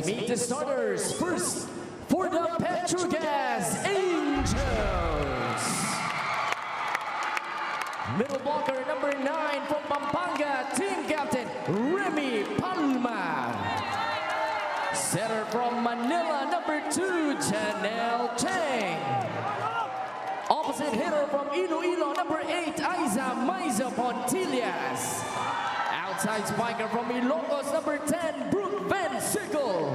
Let's meet the starters. First, for the Petro Gazz Angels. Middle blocker number 9 from Pampanga, team captain Remy Palma. Setter from Manila, number 2, Janelle Cheng. Opposite hitter from Iloilo, number 8, Maiza Pontillas. Outside spiker from Ilocos, number 10, Brooke Van Sickle.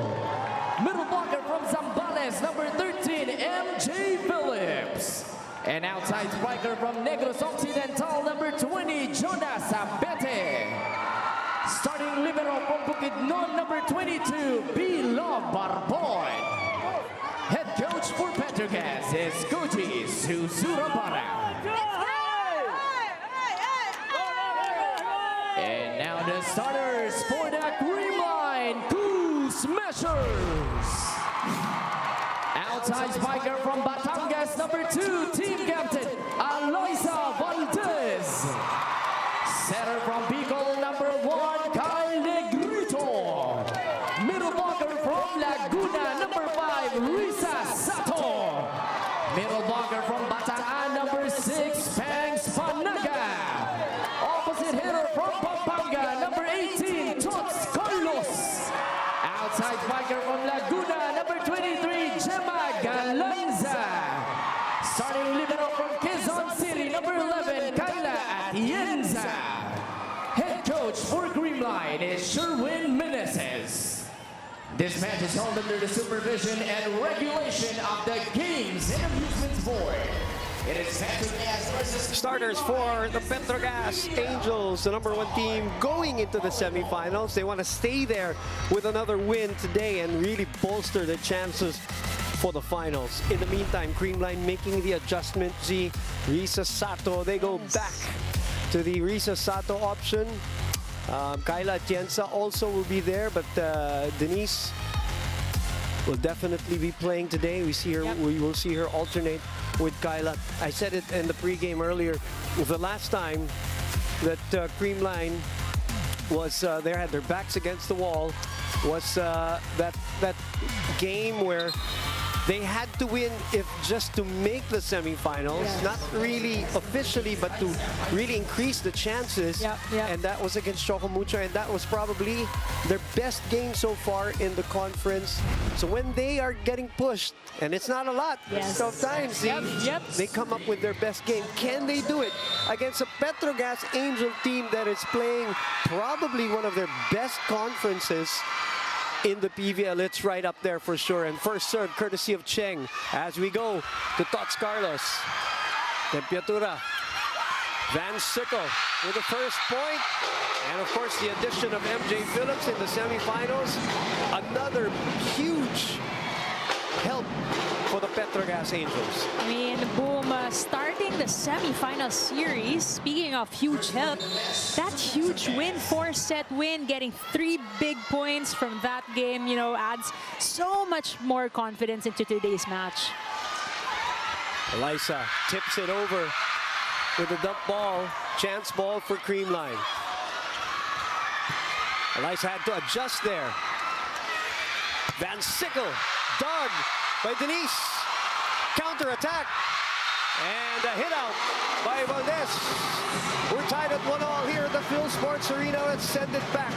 Middle blocker from Zambales, number 13, MJ Phillips. And outside spiker from Negros Occidental, number 20, Jonas Abete. Starting libero from Bukidnon, number 22, B-Love Barboy. Head coach for Petro Gazz is Koji Susurabara. And now the starters for the Creamline Cool Smashers. Outside spiker from Batangas, number 2, team captain Aloisa Valdez. Setter from Bicol, number 1, Kyle Negrito. Middle blocker from Laguna, number 5, Risa Sato. Middle blocker from Bataan, number 6, Pangs Panaga. Opposite hitter from Pampanga, number 18, Tots Carlos. Outside spiker from Laguna, number 23, Gemma Galanza. Starting libero from Quezon City, number 11, Kyla Atienza. Head coach for Creamline is Sherwin Meneses. This match is held under the supervision and regulation of the Games and Amusements Board. It is Petro Gazz versus Starters for the Petro Gazz Angels, the number 1 team going into the semifinals. They want to stay there with another win today and really bolster their chances for the finals. In the meantime, Creamline making the adjustment. See, Risa Sato, they go back to the Risa Sato option. Kyla Atienza also will be there, but Denise will definitely be playing today. We will see her alternate with Kyla. I said it in the pregame earlier. The last time that Creamline was they had their backs against the wall was that game where they had to win just to make the semifinals, not really officially, but to really increase the chances. And that was against Chocomucha, and that was probably their best game so far in the conference. So when they are getting pushed, and it's not a lot, sometimes they come up with their best game. Can they do it against a Petro Gazz Angel team that is playing probably one of their best conferences in the PVL? It's right up there for sure. And first serve courtesy of Cheng as we go to Tots Carlos. Tempiatura. Van Sickle with the first point. And of course the addition of MJ Phillips in the semifinals. Another huge help for the Petro Gazz Angels. I mean, boom, starting the semifinal series, speaking of huge help, that huge win, 4-set win, getting 3 big points from that game, you know, adds so much more confidence into today's match. Elisa tips it over with a dump ball, chance ball for Creamline. Elisa had to adjust there. Van Sickle, dug by Denise. Counter attack. And a hit out by Valdez. We're tied at 1-1 here at the Phil Sports Arena. Let's send it back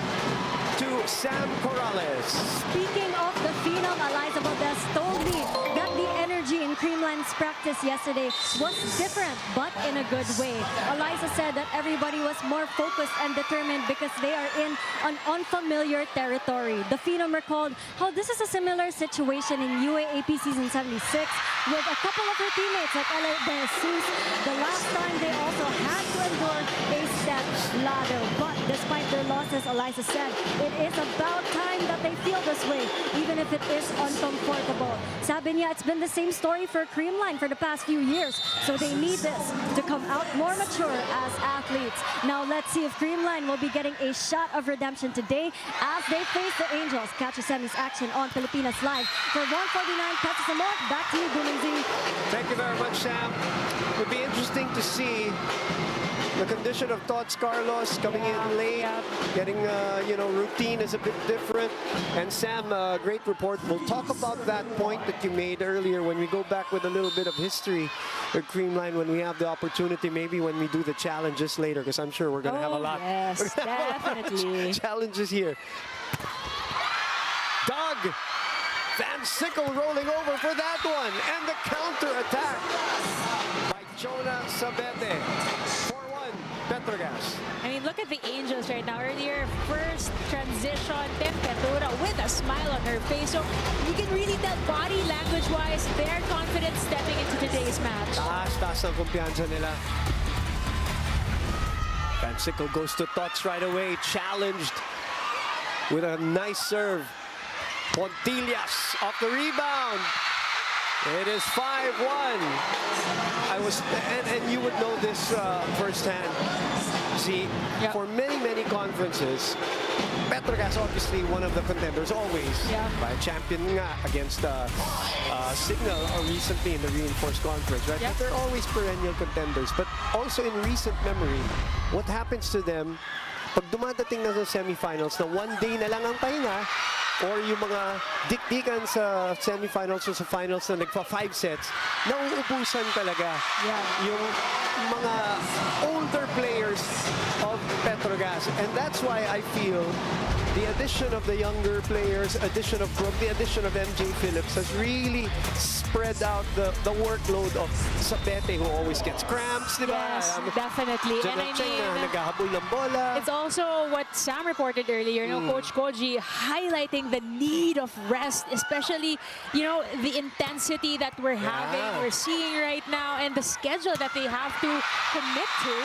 to Sam Corrales. Speaking of the phenom, Eliza Valdez told me that the energy in Creamline's practice yesterday was different, but in a good way. Eliza said that everybody was more focused and determined because they are in an unfamiliar territory. The phenom recalled how this is a similar situation in UAAP season 76 with a couple of her teammates like Ella De Jesus. The last time they also had to endure a step ladder. But despite their losses, Eliza said it is about time that they feel this way, even if it is uncomfortable. Sabi niya, it's been the same story for Creamline for the past few years. So they need this to come out more mature as athletes. Now let's see if Creamline will be getting a shot of redemption today as they face the Angels. Catch a semis action on Pilipinas Live. For 149 Petros Amor, back to you, Gunung Z. Thank you very much, Sam. It would be interesting to see The condition of Tots Carlos coming in late, getting, routine is a bit different. And Sam, great report. We'll talk about that point that you made earlier when we go back with a little bit of history at Creamline when we have the opportunity, maybe when we do the challenges later, because I'm sure we're going to have a lot. Yes, definitely. Challenges here. Doug Van Sickle rolling over for that one. And the counter attack by Jonah Sabete. 4-1, Petro Gazz. I mean, look at the Angels right now. Earlier, first transition, Temperatura with a smile on her face. So you can really tell body language-wise, they're confident stepping into today's match. Taas ang kumpiyansa nila. Van Sickle goes to Tots right away, challenged with a nice serve. Pontillas off the rebound. It is 5-1. And you would know this firsthand. See, for many conferences, Petro Gazz obviously one of the contenders always. By champion nga against Signal recently in the reinforced conference, right? But they're always perennial contenders. But also in recent memory, what happens to them pag dumadating na sa semifinals na one day na lang ang pahinga, or yung mga dikdikan sa semifinals o sa finals na nagpa 5 sets, nauubusan talaga yung mga older players of Petro Gazz. And that's why I feel the addition of the younger players, addition of Brooke, the addition of MJ Phillips has really spread out the workload of Sabete, who always gets cramps, di ba? Yes, definitely. And I mean, naghahabol ng bola. it's also what Sam reported earlier, Coach Koji highlighting the need of rest, especially, the intensity that we're having, we're seeing right now, and the schedule that they have to commit to.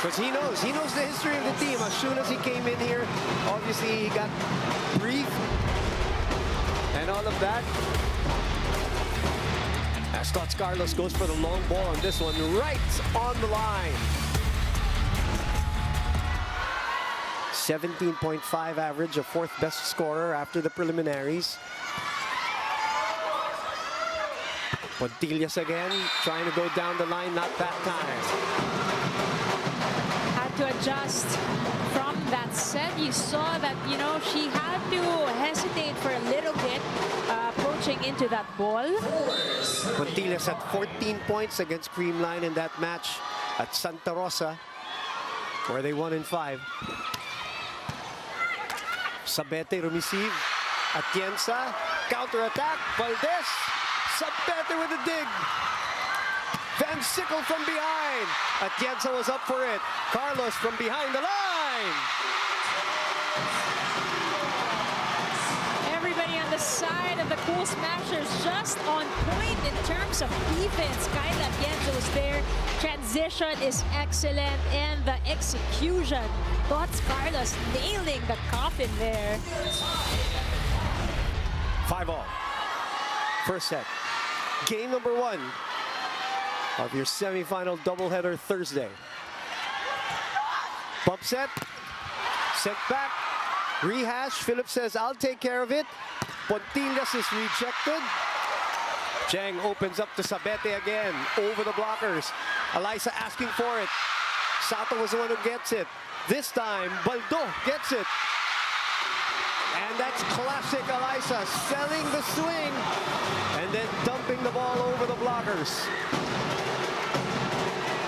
Because he knows the history of the team. As soon as he came in here, obviously he got briefed and all of that. As Tots Carlos goes for the long ball on this one, right on the line. 17.5 average, a 4th best scorer after the preliminaries. Pontillas again, trying to go down the line, not that time. Had to adjust from that set. You saw that, she had to hesitate for a little bit approaching into that ball. Pontillas had 14 points against Creamline in that match at Santa Rosa, where they won in 5. Sabete receive. Atienza, counter-attack. Valdez, Sabete with a dig. Van Sickle from behind. Atienza was up for it. Carlos from behind the line. Everybody on the side of the Cool Smashers just on point in terms of defense. Kyle Atienza was there. Transition is excellent, and the execution. Tots Carlos nailing the coffin there. 5-all. First set. Game number 1 of your semifinal doubleheader Thursday. Bump set. Set back. Rehash. Phillips says, I'll take care of it. Pontillas is rejected. Cheng opens up to Sabete again. Over the blockers. Eliza asking for it. Sato was the one who gets it. This time, Baldo gets it. And that's classic Eliza, selling the swing and then dumping the ball over the blockers.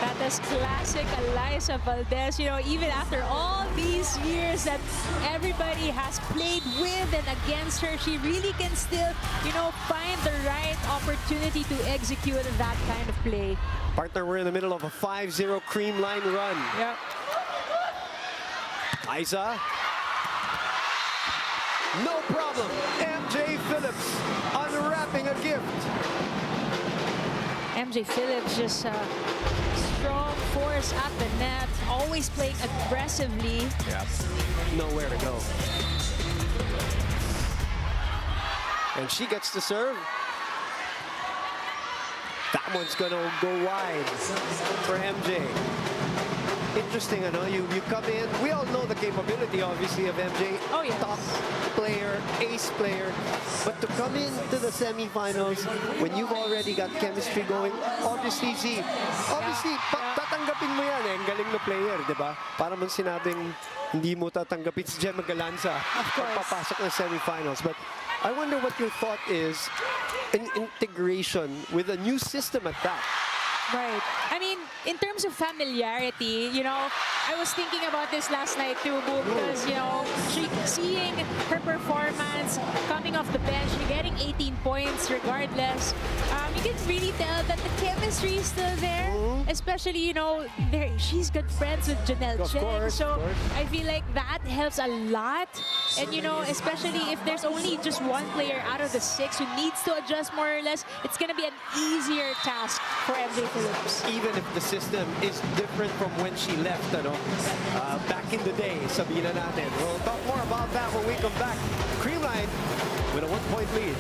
That is classic Eliza Valdez. Even after all these years that everybody has played with and against her, she really can still, find the right opportunity to execute that kind of play. Partner, we're in the middle of a 5-0 Creamline run. Yep. Isa. No problem. MJ Phillips unwrapping a gift. MJ Phillips just strong force at the net, always playing aggressively. Nowhere to go. And she gets to serve. That one's gonna go wide for MJ. Interesting, you come in. We all know the capability, obviously, of MJ. Oh, yes. Top player, ace player. But to come into the semifinals when you've already got chemistry going, obviously, tatanggapin mo yan eh. Ang galing na player, di ba? Para man sinabing hindi mo tatanggapin si Gemma Galanza pagpapasok ng semifinals. But I wonder what your thought is in integration with a new system at that. Right. I mean, in terms of familiarity, you know, I was thinking about this last night too, Boo, because, you know, seeing her performance coming off the bench, getting 18 points regardless, you can really tell that the chemistry is still there. Especially, you know, she's good friends with Janelle Chen. So I feel like that helps a lot. And, you know, especially if there's only just one player out of the 6 who needs to adjust more or less, it's going to be an easier task for MJ Phillips. Even if the system is different from when she left, back in the day, sabihin na natin. We'll talk more about that when we come back. Creamline with a 1-point lead.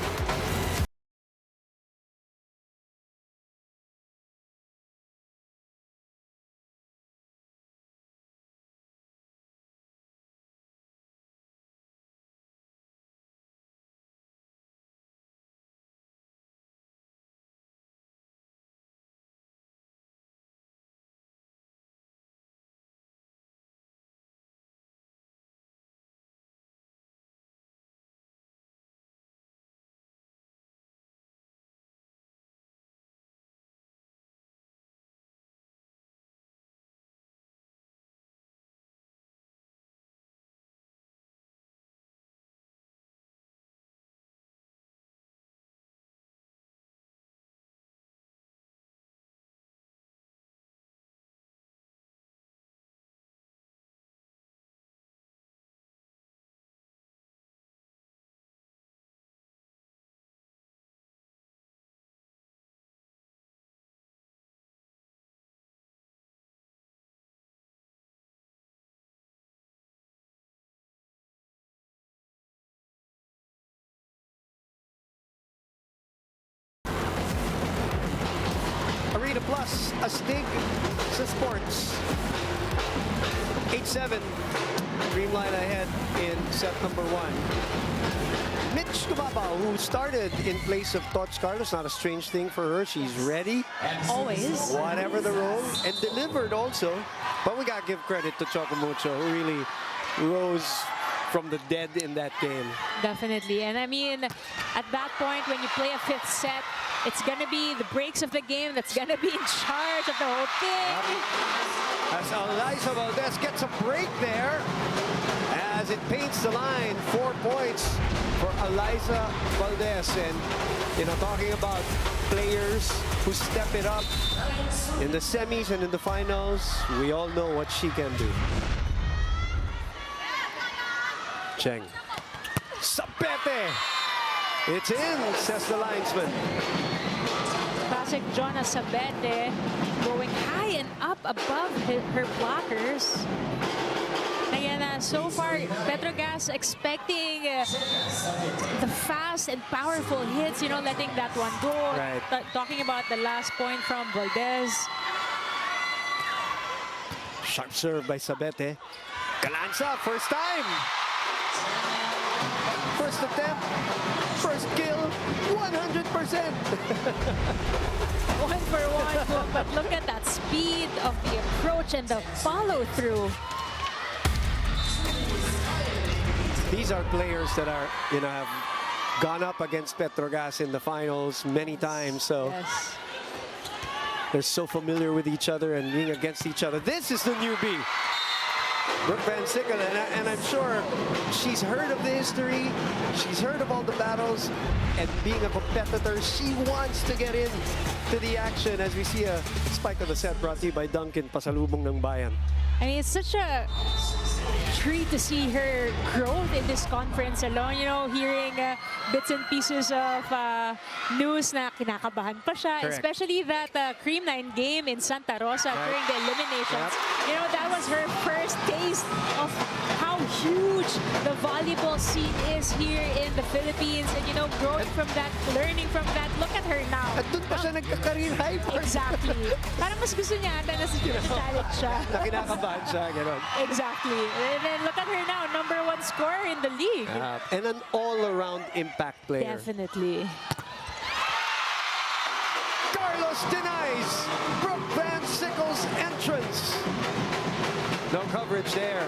Arena Plus, astig sa sports. 8-7, Creamline ahead in set number 1. Mitch Tumabaw, who started in place of Tots Carlos, not a strange thing for her. She's ready. Always. Whatever the role, and delivered also. But we got to give credit to Chocomucho, who really rose from the dead in that game. Definitely. And I mean, at that point, when you play a 5th set, it's going to be the breaks of the game that's going to be in charge of the whole thing. As Eliza Valdez gets a break there, as it paints the line, 4 points for Eliza Valdez. And, you know, talking about players who step it up in the semis and in the finals, we all know what she can do. Cheng. Sapete! It's in, says the linesman. Classic Jonas Sabete going high and up above her blockers. Again, so far, Petro Gazz expecting the fast and powerful hits, you know, letting that one go. Right. Talking about the last point from Valdez. Sharp serve by Sabete. Galanza, first time. First attempt, first kill, 100%. 1 for 1, but look at that speed of the approach and the follow-through. These are players that are, you know, have gone up against Petro Gazz in the finals many times, so Yes. they're so familiar with each other and being against each other. This is the newbie, Brooke Van Sickle, and I'm sure she's heard of the history, she's heard of all the battles, and being a competitor, she wants to get in to the action as we see a spike of the set brought to you by Duncan, pasalubong ng bayan. I mean, it's such a treat to see her growth in this conference alone. You know, hearing bits and pieces of news na kinakabahan pa siya. Correct. Especially that Creamline game in Santa Rosa during the eliminations. You know, that was her first taste of how huge the volleyball scene is here in the Philippines. And, you know, growing from that, learning from that. Look at her now. At doon pa siya nagka-career high. Exactly. Parang mas gusto niya ata na challenge siya. Na kinakabahan siya, gano'n. Exactly. And then look at her now, #1 scorer in the league. And an all-around impact player. Definitely. Carlos denies Brooke Van Sickle's entry. entrance. No coverage there.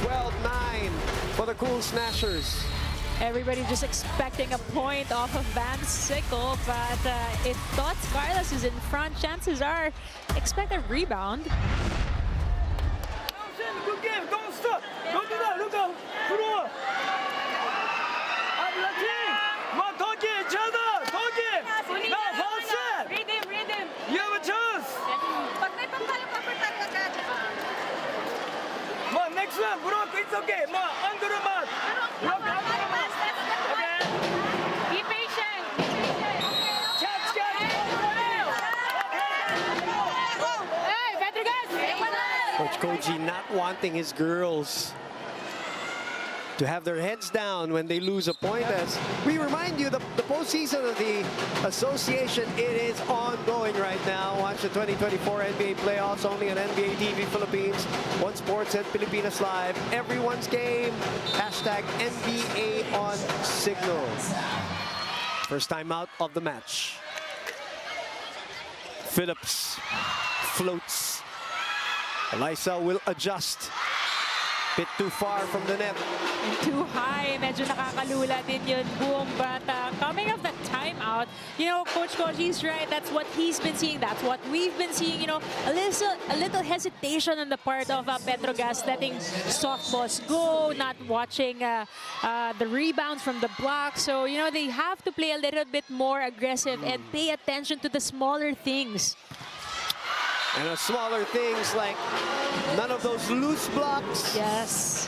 12-9 for the Cool Smashers. Everybody just expecting a point off of Van Sickle, but if Tots Carlos is in front, chances are expect a rebound. Good game. Don't stop. Don't do that. Look out. Through. I'm letting. Come on, Toki. Each other. Toki. Now, foul set. Read him. You have a chance. Pag may pampalo, papertag agad. Ma, next one. Bro, it's okay. Ma, under the mat. Look, under the mat. Okay. Be patient. Catch. Hey, Petro Gazz. Coach Koji not wanting his girls to have their heads down when they lose a point. As we remind you, the postseason of the association, it is ongoing right now. Watch the 2024 NBA playoffs only on NBA TV Philippines. One Sports at Pilipinas Live. Everyone's game. Hashtag NBA on Signal. First time out of the match. Phillips floats. Eliza will adjust. Bit too far from the net. Too high, medyo nakakalula din yun, Boom. But coming off that timeout, you know, Coach Koji's right. That's what he's been seeing. That's what we've been seeing. You know, a little hesitation on the part of Petro Gazz, letting softballs go, not watching the rebounds from the block. So, you know, they have to play a little bit more aggressive and pay attention to the smaller things. And the smaller things like none of those loose blocks. Yes.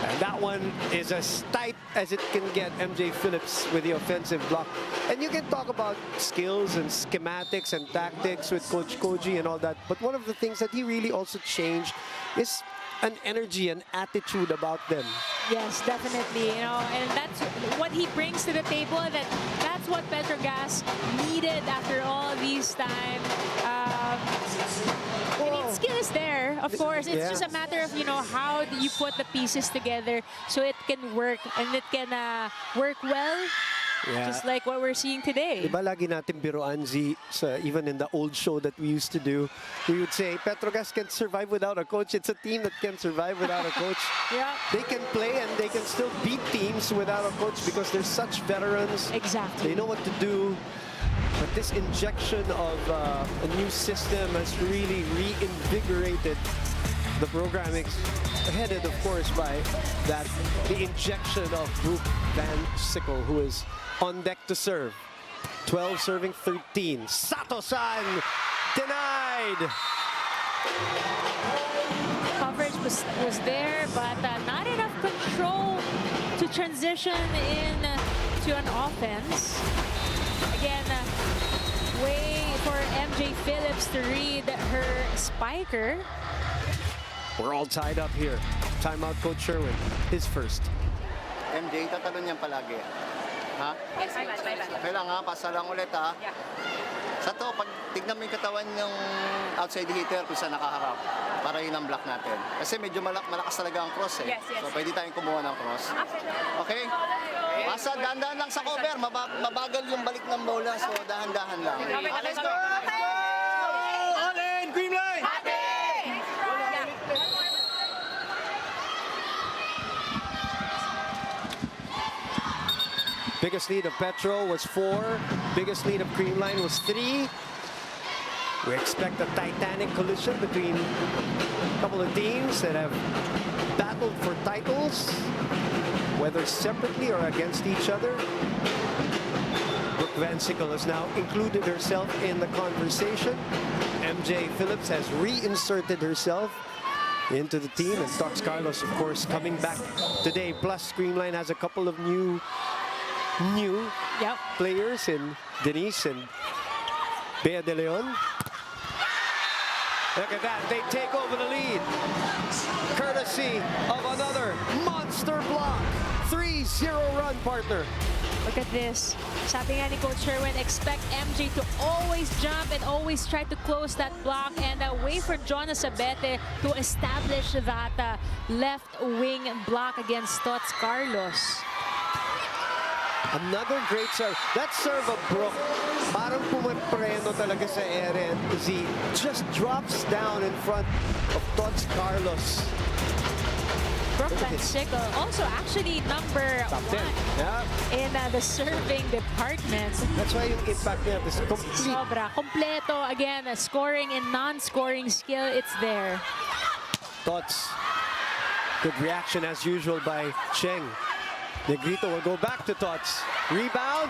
And that one is as tight as it can get, MJ Phillips with the offensive block. And you can talk about skills and schematics and tactics with Coach Koji and all that. But one of the things that he really also changed is an energy and attitude about them. Yes, definitely. You know, and that's what he brings to the table. That's what Petro Gazz needed after all these time. I mean, skill is there, of course. It's just a matter of, you know, how do you put the pieces together so it can work and it can work well. Yeah. Just like what we're seeing today. Diba lagi natin biroan, Z, even in the old show that we used to do, we would say, Petro Gazz can survive without a coach. It's a team that can survive without a coach. Yeah. They can play and they can still beat teams without a coach because they're such veterans. Exactly. They know what to do. But this injection of a new system has really reinvigorated the program, headed, of course, by the injection of Brooke Van Sickle, who is on deck to serve. 12 serving 13. Sato-san denied. Coverage was there, but not enough control to transition in to an offense. Again, way for MJ Phillips to read her spiker. We're all tied up here. Timeout, Coach Sherwin. His first. MJ, tatanong niyan palagi. Ha? Yes, my bad. Okay lang ha, pasa lang ulit ha. Yeah. Sa to, pag tignan mo yung katawan ng outside hitter kung saan nakaharap, para yun ang block natin. Kasi medyo malakas talaga ang cross eh. Yes. So pwede tayong kumuha ng cross. Okay? Pasa, dahan-dahan lang sa cover. Mabagal yung balik ng bola. So dahan-dahan lang. Let's go! All in, Creamline. Biggest lead of Petro was 4. Biggest lead of Creamline was 3. We expect a titanic collision between a couple of teams that have battled for titles, whether separately or against each other. Brooke Van Sickle has now included herself in the conversation. MJ Phillips has reinserted herself into the team, and Tots Carlos, of course, coming back today. Plus, Creamline has a couple of new players in Denise and Bea de Leon. Look at that, they take over the lead. Courtesy of another monster block. 3-0 run, partner. Look at this. Sabi nga ni Coach Sherwin, expect MJ to always jump and always try to close that block and wait for Jonas Abete to establish that left wing block against Tots Carlos. Another great serve. That serve of Brooke, parang pumapreno talaga sa ere. And Z just drops down in front of Tots Carlos. Brooke Van Sickle, also actually number Top 10. 1 Yeah. in the serving department. That's why yung impact niya is complete. Sobra. Kompleto. Again, scoring and non-scoring skill, it's there. Tots. Good reaction as usual by Cheng. Negrito will go back to Tots. Rebound.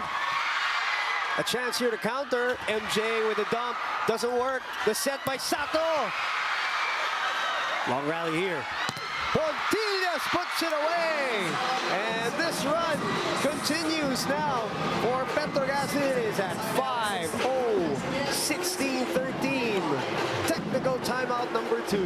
A chance here to counter. MJ with a dump. Doesn't work. The set by Sato. Long rally here. Pontillas puts it away. And this run continues now for Petro Gazz Angels at 5-0, 16-13. Technical timeout number 2.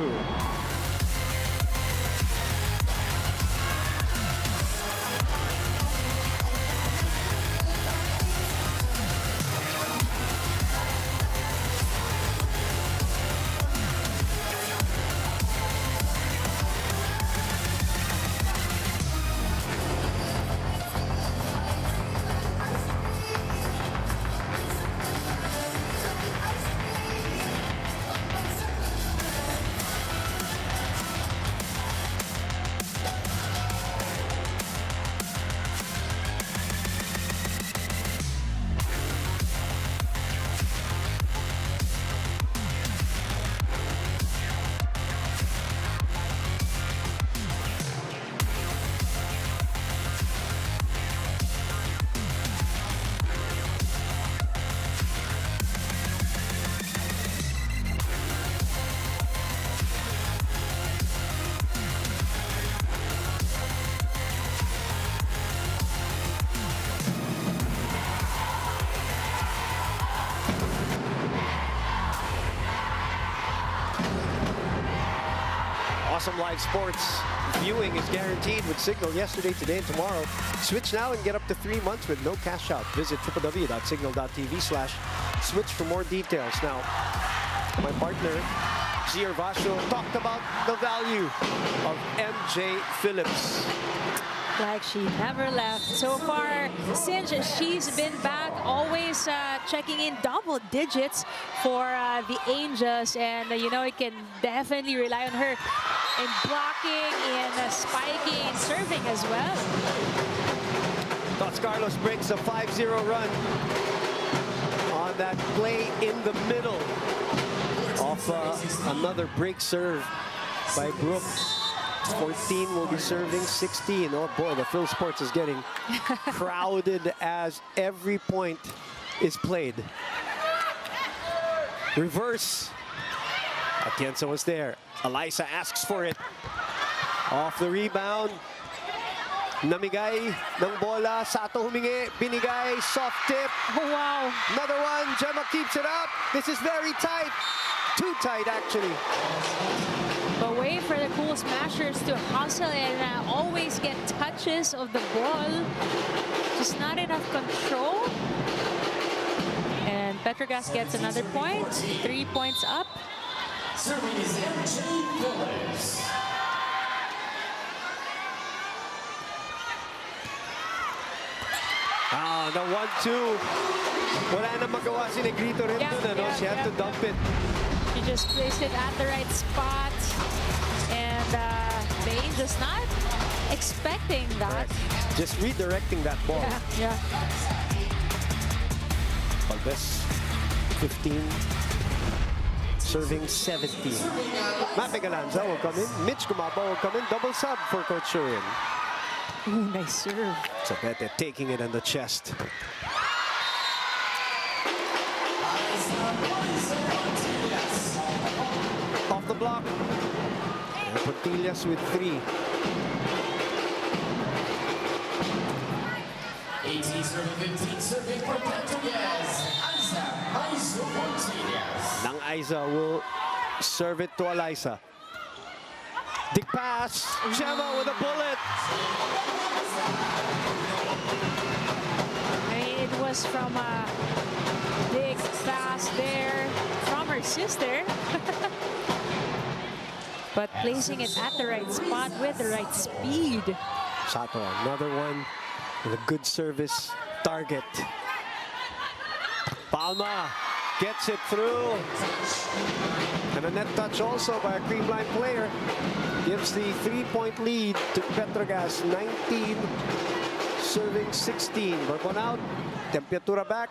Awesome live sports viewing is guaranteed with Signal yesterday, today, and tomorrow. Switch now and get up to 3 months with no cash out. Visit www.signal.tv/switch for more details. Now, my partner, Gier Vascio, talked about the value of MJ Phillips. Like she never left. So far, since she's been back, always checking in double digits for the Angels. And, you know, you can definitely rely on her in blocking, in spiking, in serving as well. Tots Carlos breaks a 5-0 run on that play in the middle of another break serve by Brooke. 14 will be serving 16. Oh boy, the Phil Sports is getting crowded as every point is played. Reverse. Atienza was there. Alyssa asks for it. Off the rebound. Namigay ng bola. Sato humingi. Binigay. Soft tip. Oh, wow. Another one. Gemma keeps it up. This is very tight. Too tight, actually. But wait for the Cool Smashers to hustle and always get touches of the ball. Just not enough control. And Petro Gazz gets another point. 3 points up. Service MJ Phillips. The 1-2. Wala na magawa si Negrito rin dun, ano? She had to dump it. She just placed it at the right spot. And the Angels not expecting that. Just redirecting that ball. Yeah. Valdez, 15. Serving 17. Mape Galanza will come in. Mitch Gumaba will come in. Double sub for Coach Shurin. Ooh, nice serve. Zapete taking it in the chest. Off the block. And Pontillas with 3. 18 serving, 15 serving for Petro Gazz. Aiza Pontillas. Nang Aiza will serve it to Alyssa. Dig pass. Gemma with a bullet. I mean, it was from a big pass there from her sister. But placing it at the right spot with the right speed. Sato, another one with a good service target. Palma gets it through. And a net touch also by a Creamline player. Gives the 3-point lead to Petro Gazz. 19, serving 16. Bourbon out. Temperatura back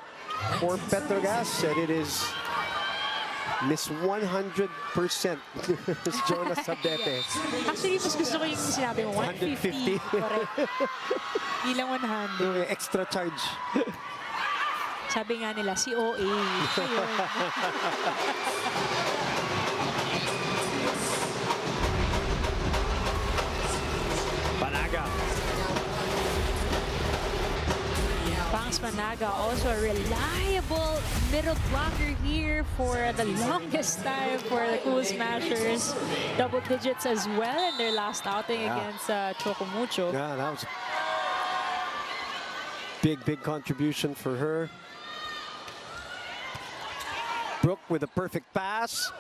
for Petro Gazz. And it is miss 100%. Jonas Sabete. Actually, mas gusto ko yung sinabi mo, 150. 150. Correct. Hindi lang 100. Yung extra charge. Sabi nga nila, si OA. Ayun. Panaga. Bangs Managa, also a reliable middle blocker here for the longest time for the Cool Smashers. Double digits as well in their last outing against Chocomucho. Yeah, that was a big contribution for her. Brooke with a perfect pass.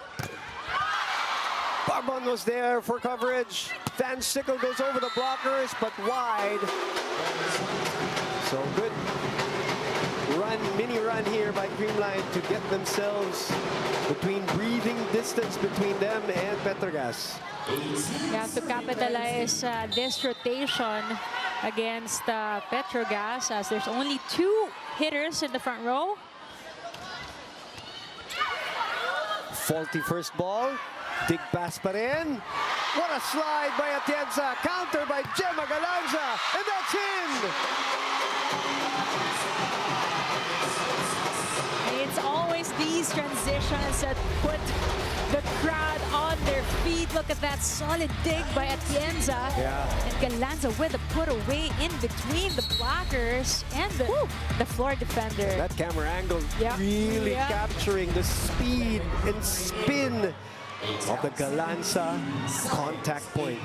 Barbon was there for coverage. Van Sickle goes over the blockers, but wide. So good run, mini run here by Creamline to get themselves between breathing distance between them and Petro Gazz. Yeah, to capitalize this rotation against Petro Gazz, as there's only 2 hitters in the front row. Faulty first ball. Dig pass pa rin. What a slide by Atienza. Counter by Gemma Galanza. And that's in! It's always these transitions that put the crowd on their feet. Look at that solid dig by Atienza. Yeah. And Galanza with a put away in between the blockers and the floor defender. That camera angle Yeah. really Yeah. capturing the speed and spin of the Galanza contact point.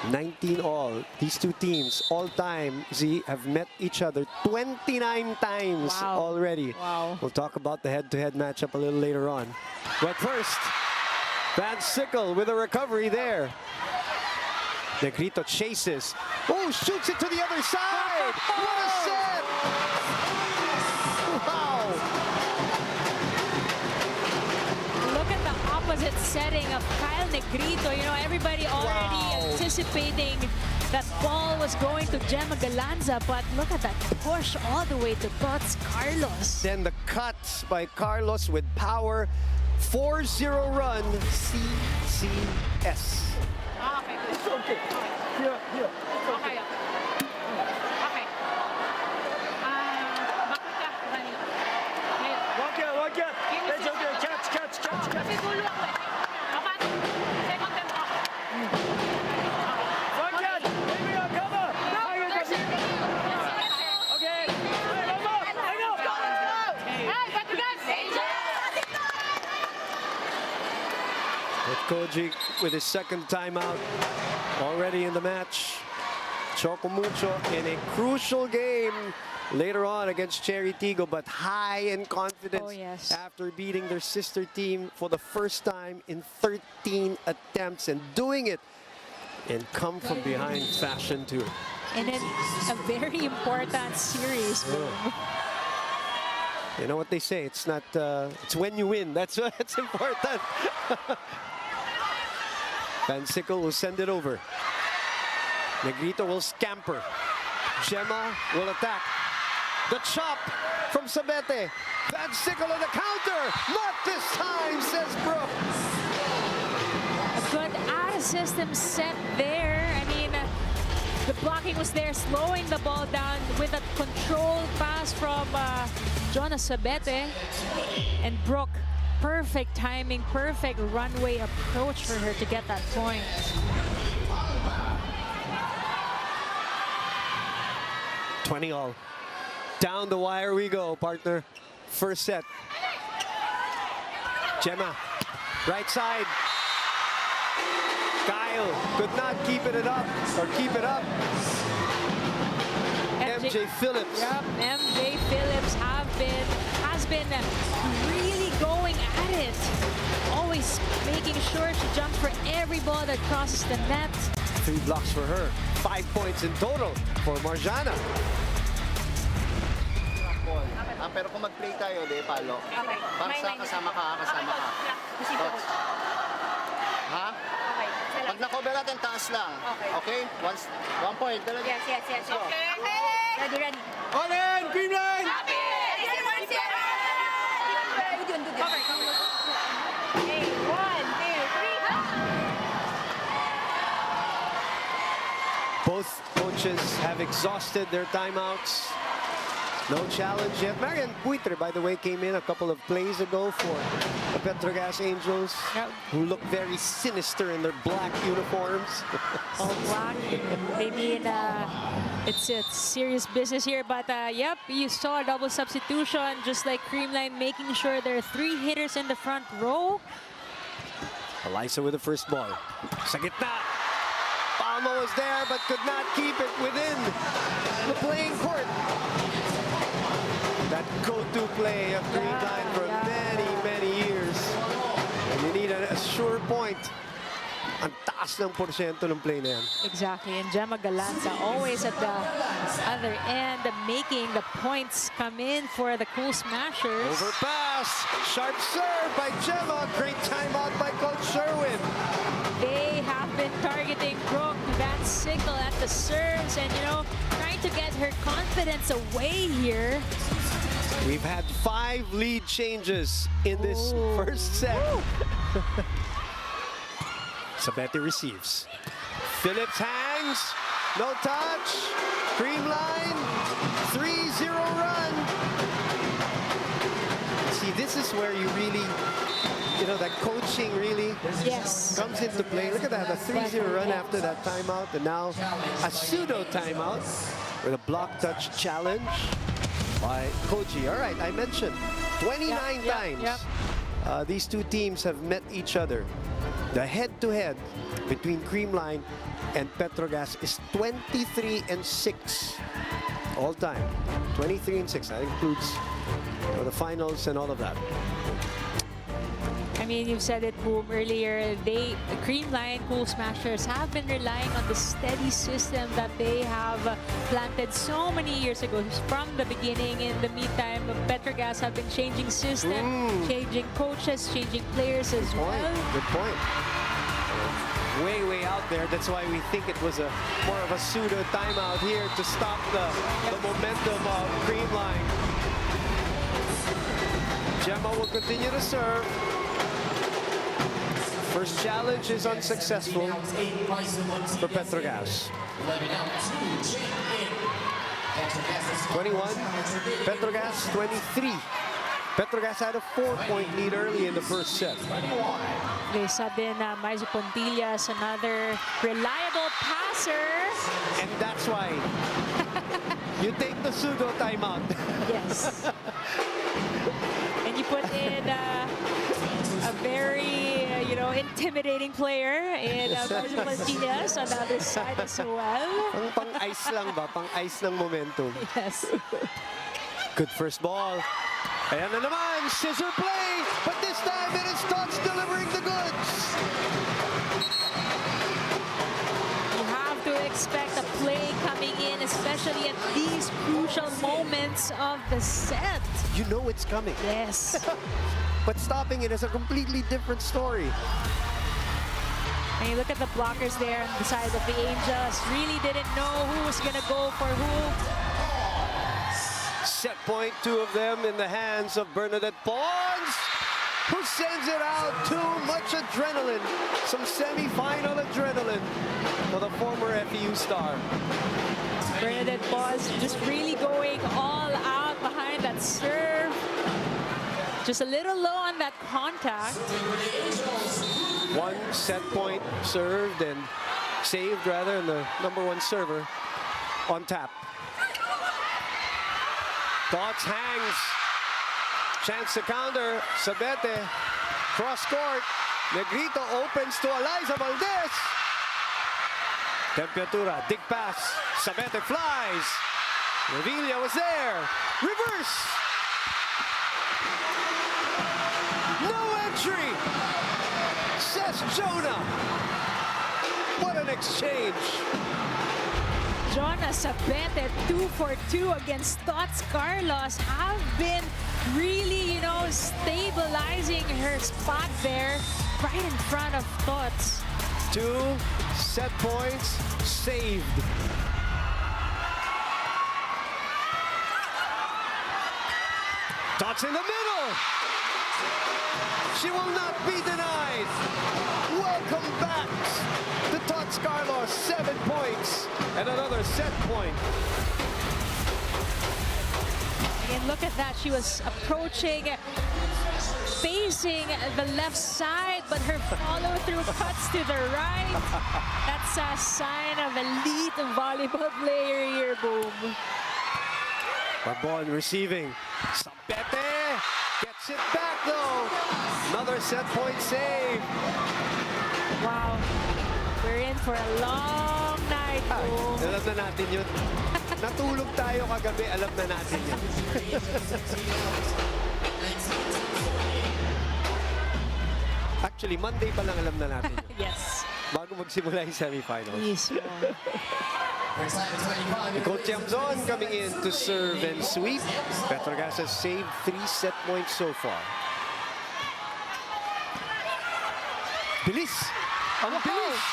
19 all. These two teams all time have met each other 29 times Wow. already. Wow. We'll talk about the head-to-head matchup a little later on. But first, Van Sickle with a recovery there. Negrito chases. Oh, shoots it to the other side. What a set! Wow. Look at the opposite setting of Kyle Negrito. You know, everybody already anticipating that ball was going to Gemma Galanza, but look at that push all the way to Tots Carlos. Then the cuts by Carlos with power. 4-0 run, CCS. Okay. It's okay. Here, here. Okay. Okay. Bakit ka? Running. Ngayon. Walk out. It's okay. Catch. Kasi gulo ako eh. Okay. Second tempo. Walk out. Baby, cover. Okay. Hang up. Hey, Petro Gazz Angels! With Koji with his second timeout already in the match. Chocomucho in a crucial game later on against Cherry Tigo, but high in confidence Oh, yes. after beating their sister team for the first time in 13 attempts and doing it in come from behind fashion too. And then a very important series. You know what they say, it's not, it's when you win, that's important. Van Sickle will send it over. Negrito will scamper. Gemma will attack. The chop from Sabete. Van Sickle on the counter. Not this time, says Brooke. A good out-of-system set there. I mean, the blocking was there, slowing the ball down with a controlled pass from Jonas Sabete. And Brooke, perfect timing, perfect runway approach for her to get that point. $20 down the wire we go, partner. First set. Gemma, right side. Kyle could not keep it up. MJ Phillips. Yep, MJ Phillips has been really going at it. Always making sure to jump for every ball that crosses the net. 3 blocks for her. 5 points in total for Marjana. Pero kung mag-play tayo, de, palo. Okay. Para sa kasama ka. Coach. Ha? Okay. Pag na-cover natin, taas lang. Okay? One point. Dalawa. Yes. Okay. Ready. All in, Creamline! Cover. Okay, 1, 2, 3. Both coaches have exhausted their timeouts. No challenge yet. Marian Buitre, by the way, came in a couple of plays ago for the Petro Gazz Angels, Yep. who look very sinister in their black uniforms. All black. Maybe it's serious business here, but yep, you saw a double substitution, just like Creamline, making sure there are 3 hitters in the front row. Eliza with the first ball. Sa gitna. Palma was there but could not keep it within the playing court. That go-to play of Creamline for many years. And you need a sure point. Ang taas ng porsyento ng play na yan. Exactly, and Gemma Galanza always at the other end, making the points come in for the Cool Smashers. Overpass. Sharp serve by Gemma. Great timeout by Coach Sherwin. They have been targeting Brooke Van Sickle at the serves and, trying to get her confidence away here. We've had 5 lead changes in this first set. Sabete receives. Phillips hangs. No touch. Creamline. 3-0 run. See, this is where you really, that coaching really comes into play. Look at that, a 3-0 run after that timeout. And now a pseudo timeout with a block touch challenge by Koji. All right, I mentioned 29 times these two teams have met each other. The head-to-head between Creamline and Petro Gazz is 23-6 all time. 23-6. That includes the finals and all of that. I mean, you've said it, Boom, earlier. The Creamline Cool Smashers have been relying on the steady system that they have planted so many years ago from the beginning. In the meantime, Petro Gazz have been changing system, changing coaches, changing players as well. Good point. Way out there. That's why we think it was more of a pseudo timeout here to stop the momentum of Creamline. Gemma will continue to serve. First challenge is unsuccessful for Petro Gazz. 21, Petro Gazz 23. Petro Gazz had a 4-point lead early in the first set. They subbed in Maizo Pontillas, another reliable passer. And that's why you take the pseudo timeout. Yes. And you put in a very, intimidating player in Maizo Pontillas on the other side as well. Pang-ice lang ba? Pang-ice ng momentum. Yes. Good first ball. Ayan na naman, scissor play, but this time it is Tots delivering the goods. You have to expect a play coming in, especially at these crucial moments of the set. You know it's coming. Yes. But stopping it is a completely different story. And you look at the blockers there on the side of the Angels. Really didn't know who was going to go for who. Set point, 2 of them in the hands of Bernadette Pons, who sends it out. Too much adrenaline. Some semi-final adrenaline for the former FEU star. Bernadette Pons just really going all out behind that serve. Just a little low on that contact. 1 set point served and saved, rather, and the #1 server on tap. Tots hangs. Chance to counter. Sabete. Cross court. Negrito opens to Eliza Valdez. Temperatura. Dig pass. Sabete flies. Revilla was there. Reverse. No entry. Says Jonah. What an exchange. Jonah Sabete, 2 for 2 against Tots Carlos, have been really, stabilizing her spot there right in front of Tots. 2 set points saved. Tots in the middle. She will not be denied. Welcome back to Tots Carlos. 7 points and another set point. And look at that. She was approaching, facing the left side, but her follow-through cuts to the right. That's a sign of elite volleyball player here, Boom. Barbon receiving. Sabete gets it back though. Another set point save. Wow. We're in for a long night, Boom. Alam na natin yun. Natulog tayo kagabi, alam na natin yun. Actually, Monday pa lang alam na natin yun. Yes. Bago magsimula yung semifinals. Mismo. Coach Jamzon coming in to serve and sweep. Petro Gazz has saved 3 set points so far. Bilis! Ang bilis!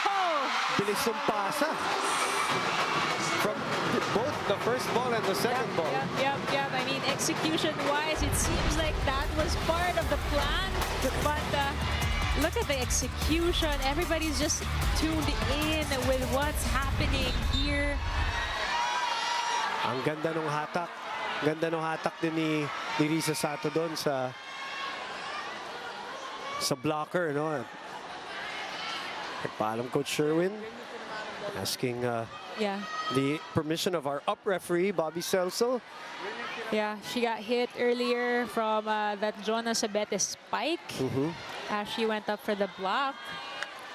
Wow. Bilis ng pasa. From both the first ball and the second ball. Yep. I mean, execution-wise, it seems like that was part of the plan. But look at the execution. Everybody's just tuned in with what's happening here. Ang ganda ng hatak. Ganda ng hatak din ni Risa Sato doon sa blocker, no? Nagpaalam Coach Sherwin, asking Yeah. the permission of our up referee, Bobby Celso. Yeah, she got hit earlier from that Jonah Sabete spike as she went up for the block.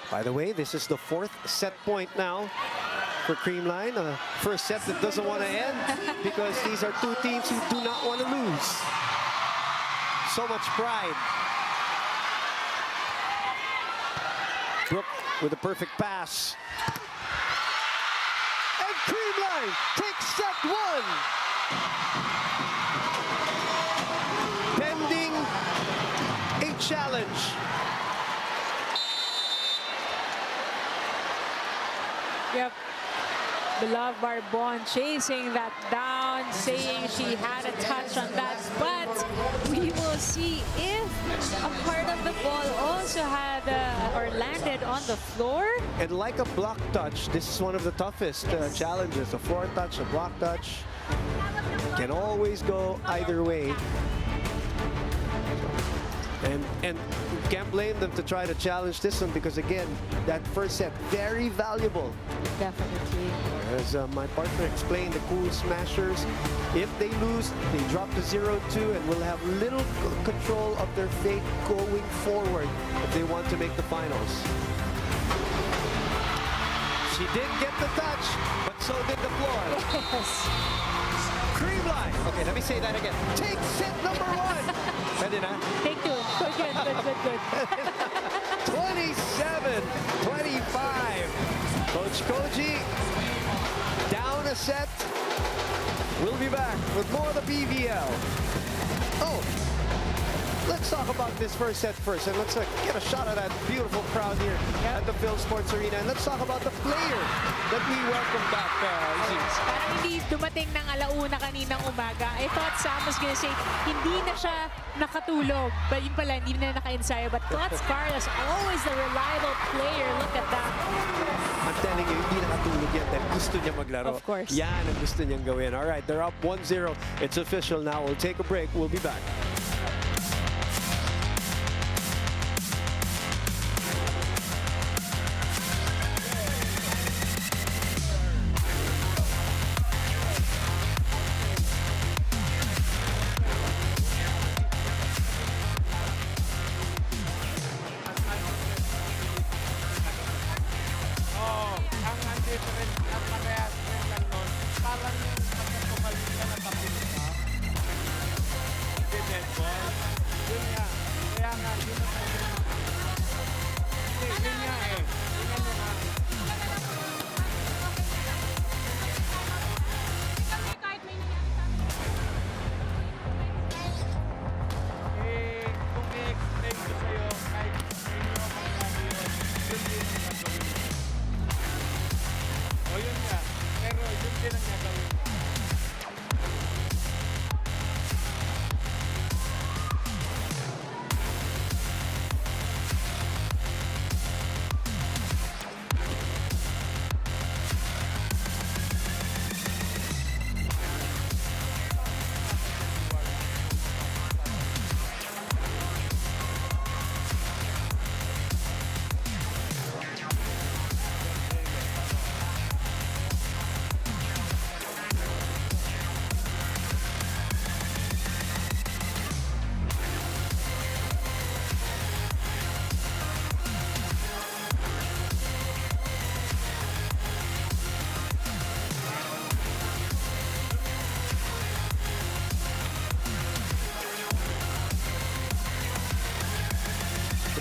By the way, this is the 4th set point now for Creamline. First set that doesn't want to end because these are 2 teams who do not want to lose. So much pride. Brooke with a perfect pass. And Creamline takes set 1. Pending a challenge. Yep. Beloved Barbon chasing that down, saying she had a touch on that, but we will see if a part of the ball also had or landed on the floor. And like a block touch, this is one of the toughest challenges. A floor touch, a block touch. Can always go either way. And you can't blame them to try to challenge this one because, again, that first set, very valuable. Definitely. As my partner explained, the Cool Smashers, if they lose, they drop to 0-2 and will have little control of their fate going forward if they want to make the finals. She did get the touch, but so did the floor. Yes. Creamline. Okay, let me say that again. Take set number 1. Pwede na? Take 2. Good. 27-25. Coach Koji down a set. We'll be back with more of the PVL. Oh, let's talk about this first set first, and let's get a shot at that beautiful crowd here at the Phil Sports Arena. And let's talk about the player that we welcome back. Parang hindi dumating ng alauna kaninang umaga. I thought Sam was gonna say, hindi na siya nakatulog. But yun pala, hindi na naka-ensayo. But Tots Carlos, always the reliable player. Look at that. I'm telling you, hindi nakatulog yan dahil gusto niya maglaro. Of course. Yan ang gusto niyang gawin. All right, they're up 1-0. It's official now. We'll take a break. We'll be back.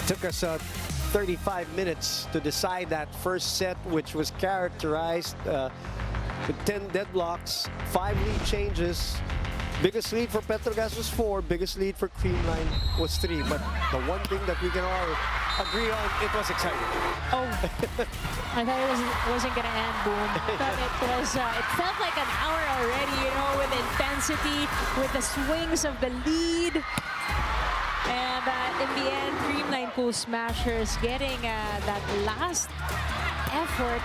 Took us 35 minutes to decide that first set, which was characterized with 10 deadlocks, 5 lead changes. Biggest lead for Petro Gazz was 4. Biggest lead for Creamline was 3. But the one thing that we can all agree on, it was exciting. Oh, I thought it wasn't gonna end, Boom. I thought it felt like an hour already, you know, with the intensity, with the swings of the lead. And in the end, Creamline Cool Smashers getting that last effort.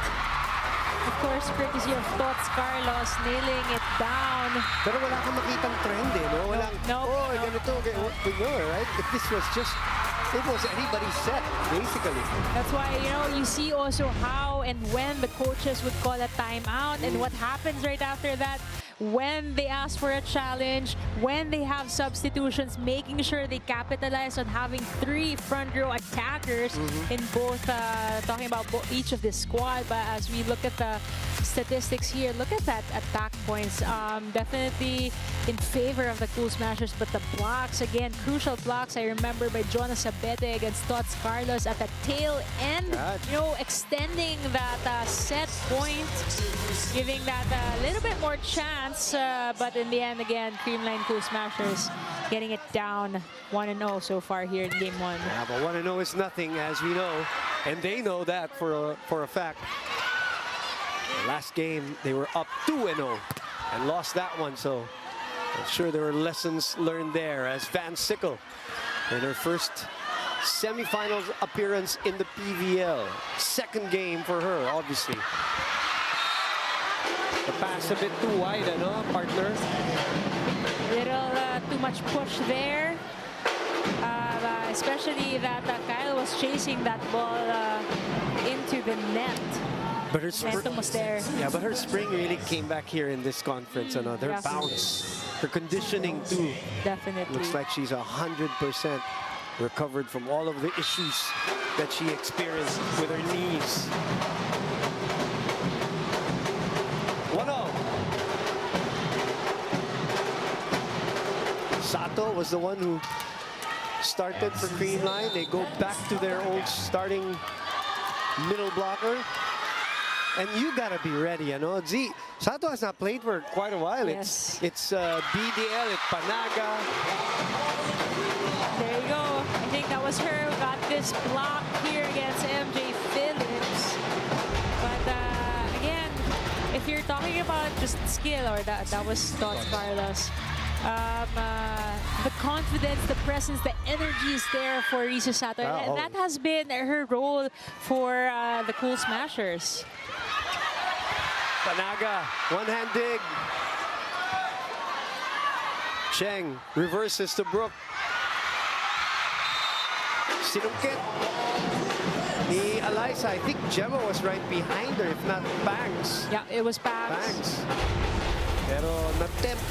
Of course, courtesy of Tots Carlos, nailing it down. Pero wala kang makitang trend eh, no? Walang, ganito, we know, right? This was just, it was anybody's set, basically. That's why, you know, you see also how and when the coaches would call a timeout and what happens right after that. When they ask for a challenge, when they have substitutions, making sure they capitalize on having 3 front row attackers in both, talking about each of the squad. But as we look at the statistics here, look at that attack points. Definitely in favor of the Cool Smashers, but the blocks, again, crucial blocks. I remember by Jonas Abete against Tots Carlos at the tail end, you know, extending that set point, giving that a little bit more chance. But in the end, again, Creamline Cool Smashers getting it down 1-0 so far here in Game 1. Yeah, but 1-0 is nothing, as we know, and they know that for a fact. The last game, they were up 2-0 and lost that one, so I'm sure there were lessons learned there. As Van Sickle in her first semifinals appearance in the PVL. Second game for her, obviously. The pass a bit too wide, no, partner? Little too much push there. Especially that Kyle was chasing that ball into the net. But her Momentum was there. Yeah, but her spring really came back here in this conference. Her bounce, her conditioning too. Definitely. Looks like she's 100% recovered from all of the issues that she experienced with her knees. 1-0. Sato was the one who started for Creamline. They go back to their old starting middle blocker. And you gotta be ready, you know. Sato has not played for quite a while. Yes. It's BDL, it's Panaga. There you go. I think that was her who got this block here against MJ Phillips. But again, if you're talking about just skill, or that was Tots Carlos. The confidence, the presence, the energy is there for Risa Sato. And that has been her role for the Cool Smashers. Panaga, one-hand dig. Cheng reverses to Brooke. Sinungkit ni Eliza. I think Gemma was right behind her, if not Banks. Yeah, it was Banks. Pero na-tempt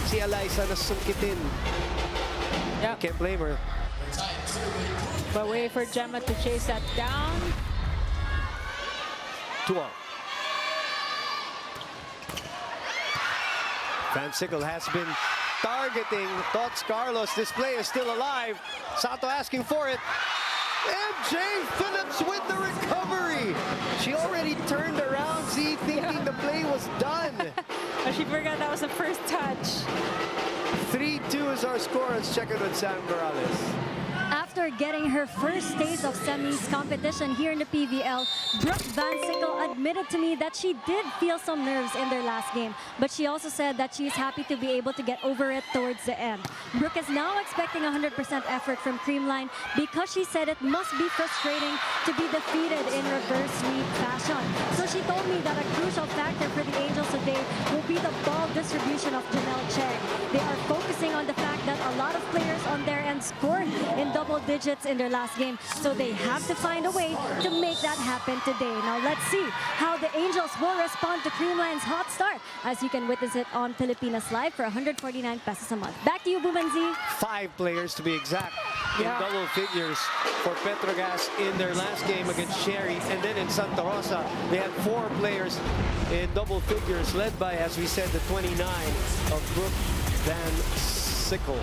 si Eliza na sungkitin. Yeah. Can't blame her. But wait for Gemma to chase that down. 2-0. Van Sickle has been targeting Tots Carlos. This play is still alive. Sato asking for it. MJ Phillips with the recovery. She already turned around, thinking the play was done. But she forgot that was the first touch. 3-2 is our score. Let's check it on Sam Morales. After getting her first taste of semis competition here in the PVL, Brooke Van Sickle admitted to me that she did feel some nerves in their last game, but she also said that she's happy to be able to get over it towards the end. Brooke is now expecting 100% effort from Creamline because she said it must be frustrating to be defeated in reverse sweep fashion. So she told me that a crucial factor for the Angels today will be the ball distribution of Janelle Cheng. They are focusing on the fact that a lot of players on their end scored in double digits in their last game, so they have to find a way to make that happen today. Now let's see how the Angels will respond to Creamline's hot start, as you can witness it on Filipinas Live for 149 pesos a month. Back to you, Bumanzi. 5 players to be exact in double figures for Petro Gazz in their last game against Sherry, and then in Santa Rosa they had 4 players in double figures, led by, as we said, the 29 of Brooke Van Sickle.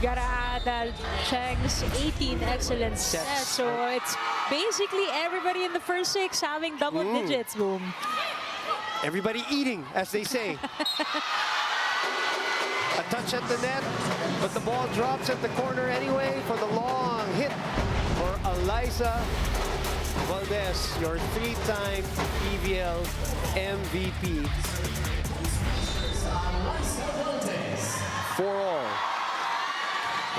gotta add Cheng's 18 excellent sets. So it's basically everybody in the first 6 having double digits, boom. Everybody eating, as they say. A touch at the net, but the ball drops at the corner anyway for the long hit for Eliza Valdez, your 3-time PVL MVP. 4-all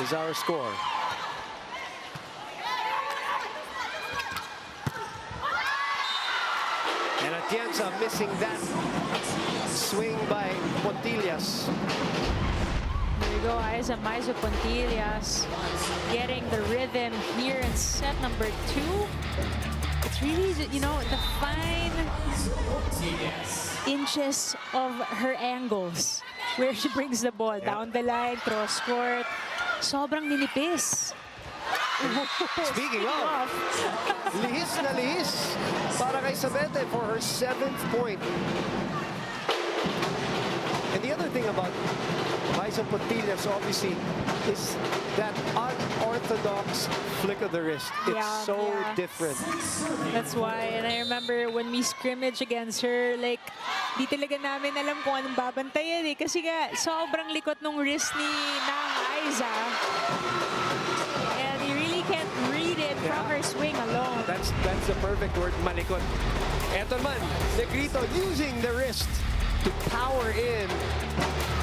is our score. And Atienza missing that swing by Pontillas. There you go, Aiza Pontillas getting the rhythm here in set number 2. It's really, you know, the fine inches of her angles where she brings the ball down the line, cross court. Sobrang ninipis. Speaking of, lihis na lihis para kay Sabete for her 7th point. And the other thing about Aiza Pontillas, obviously, is that unorthodox flick of the wrist. It's so different. That's why, and I remember when we scrimmage against her, like, di talaga namin alam kung anong babantayan eh. Kasi nga, sobrang likot nung wrist ni Aiza. And you really can't read it from her swing alone. That's the perfect word, malikot. Eto naman, Negrito using the wrist to power in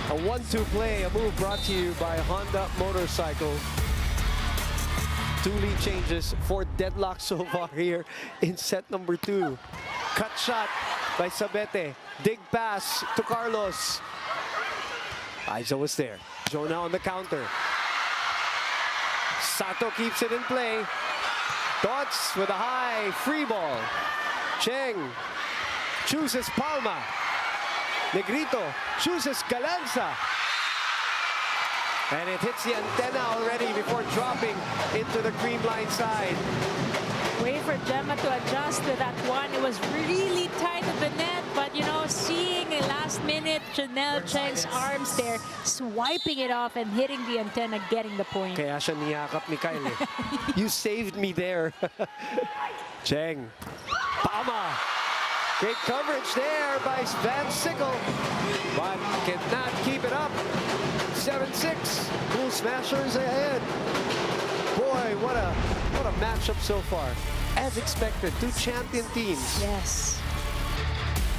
a 1-2 play, a move brought to you by Honda Motorcycle. 2 lead changes, 4 deadlocks so far here in set number 2. Cut shot by Sabete. Dig pass to Carlos. Aiza was there. Jonah on the counter. Sato keeps it in play. Dots with a high free ball. Cheng chooses Palma. Negrito chooses Galanza. And it hits the antenna already before dropping into the Creamline side. Wait for Gemma to adjust to that one. It was really tight at the net, but you know, seeing last minute Janelle Cheng's arms there, swiping it off and hitting the antenna, getting the point. Kaya siya niyakap ni Kyle. You saved me there. Cheng. Palma. Great coverage there by Van Sickle, but cannot keep it up. 7-6, Cool Smashers ahead. Boy, what a matchup so far. As expected, 2 champion teams. Yes.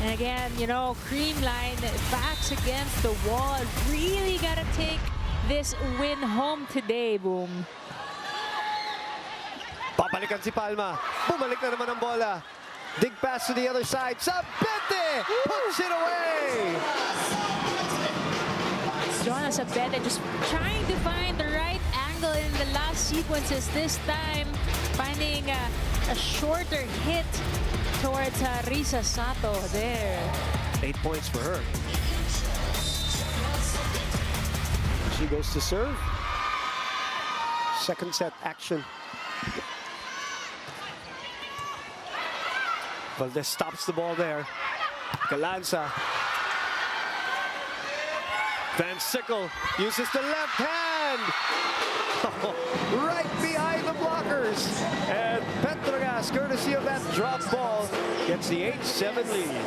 And again, you know, Creamline backs against the wall. Really gotta take this win home today, boom. Babalikan si Palma. Bumalik na naman ang bola. Dig pass to the other side. Sabete puts it away. Jonah Sabete just trying to find the right angle in the last sequences. This time, finding a shorter hit towards Risa Sato there. 8 points for her. She goes to serve. Second set action. Valdez stops the ball there. Galanza. Van Sickle uses the left hand. Right behind the blockers. And Petro Gazz, courtesy of that drop ball, gets the 8-7 lead.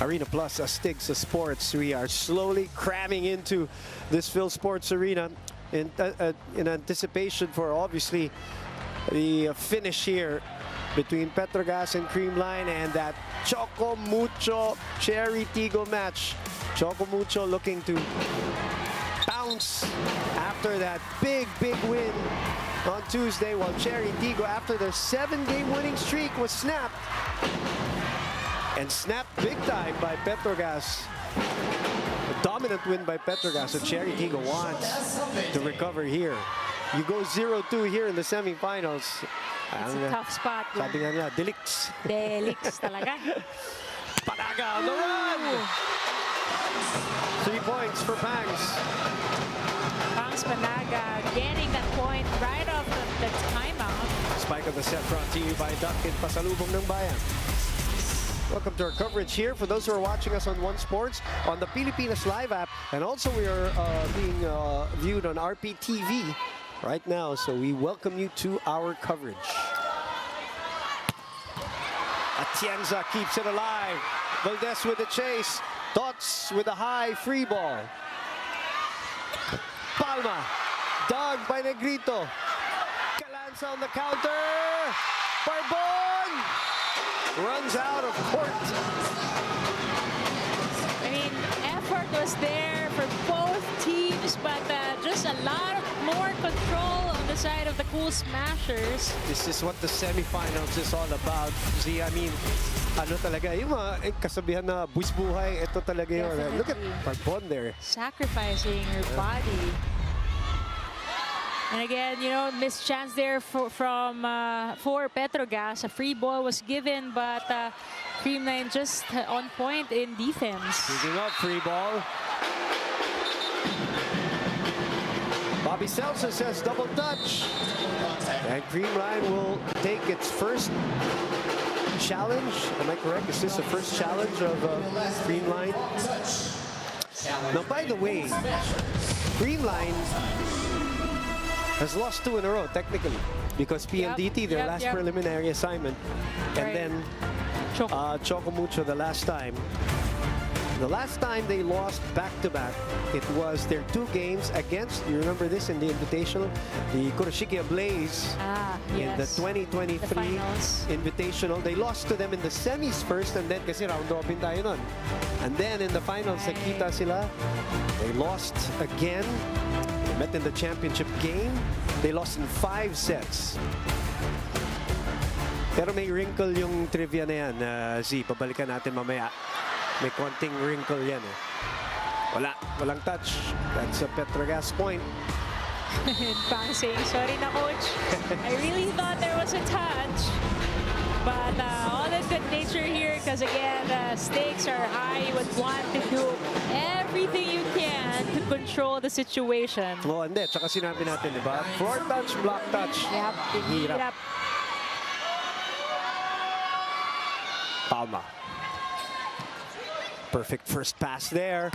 Arena Plus, Astig sa Sports. We are slowly cramming into this Phil Sports Arena in anticipation for obviously the finish here between Petro Gazz and Creamline and that Choco Mucho Cherry Tigo match. Choco Mucho looking to bounce after that big win on Tuesday, while Cherry Tigo, after their 7-game winning streak, was snapped. And snapped big time by Petro Gazz. A dominant win by Petro Gazz, so Cherry Tigo wants to recover here. You go 0-2 here in the semifinals. It's a tough spot. Sabi nga nila, Delix. Delix talaga. Panaga on the run! 3 points for Pangs. Pangs Panaga getting that point right off the timeout. Spike of the set brought to you by Dunkin' Pasalubong ng Bayan. Welcome to our coverage here for those who are watching us on One Sports, on the Pilipinas Live app, and also we are being viewed on RPTV right now, so we welcome you to our coverage. Atienza keeps it alive. Valdez with the chase. Dots with a high free ball. Palma, dug by Negrito. Calanza on the counter. Barbon runs out of court. I mean, effort was there for both teams, but just a lot more control on the side of the Cool Smashers. This is what the semifinals is all about. See, I mean, ano talaga, yung mga kasabihan na buwis buhay, ito talaga yun. Look at Barbon there. Sacrificing her body. And again, you know, missed chance there for Petro Gazz. A free ball was given, but Creamline just on point in defense. Picking up free ball. Bobby Celso says double touch. And Creamline will take its first challenge. Am I correct? Is this the first challenge of Creamline? Now, by the way, Creamline has lost 2 in a row, technically, because PLDT, their last preliminary assignment, and then Choco Mucho the last time. The last time they lost back-to-back, it was their 2 games against, you remember this in the Invitational, the Kurashiki Blaze in the 2023 Invitational. They lost to them in the semis first, and then kasi round robin tayo nun. And then in the finals, nakita sila, they lost again. They met in the championship game. They lost in 5 sets. Pero may wrinkle yung trivia na yan, Z. Pabalikan natin mamaya. May konting wrinkle yan eh. Walang touch. That's a Petro Gazz point. Pang saying, sorry na coach. I really thought there was a touch. But all in good nature here because again, the stakes are high. You would want to do everything you can to control the situation. Oo, hindi. Tsaka sinabi natin, di ba? Floor touch, block touch. Yep, hirap. Palma. Perfect first pass there.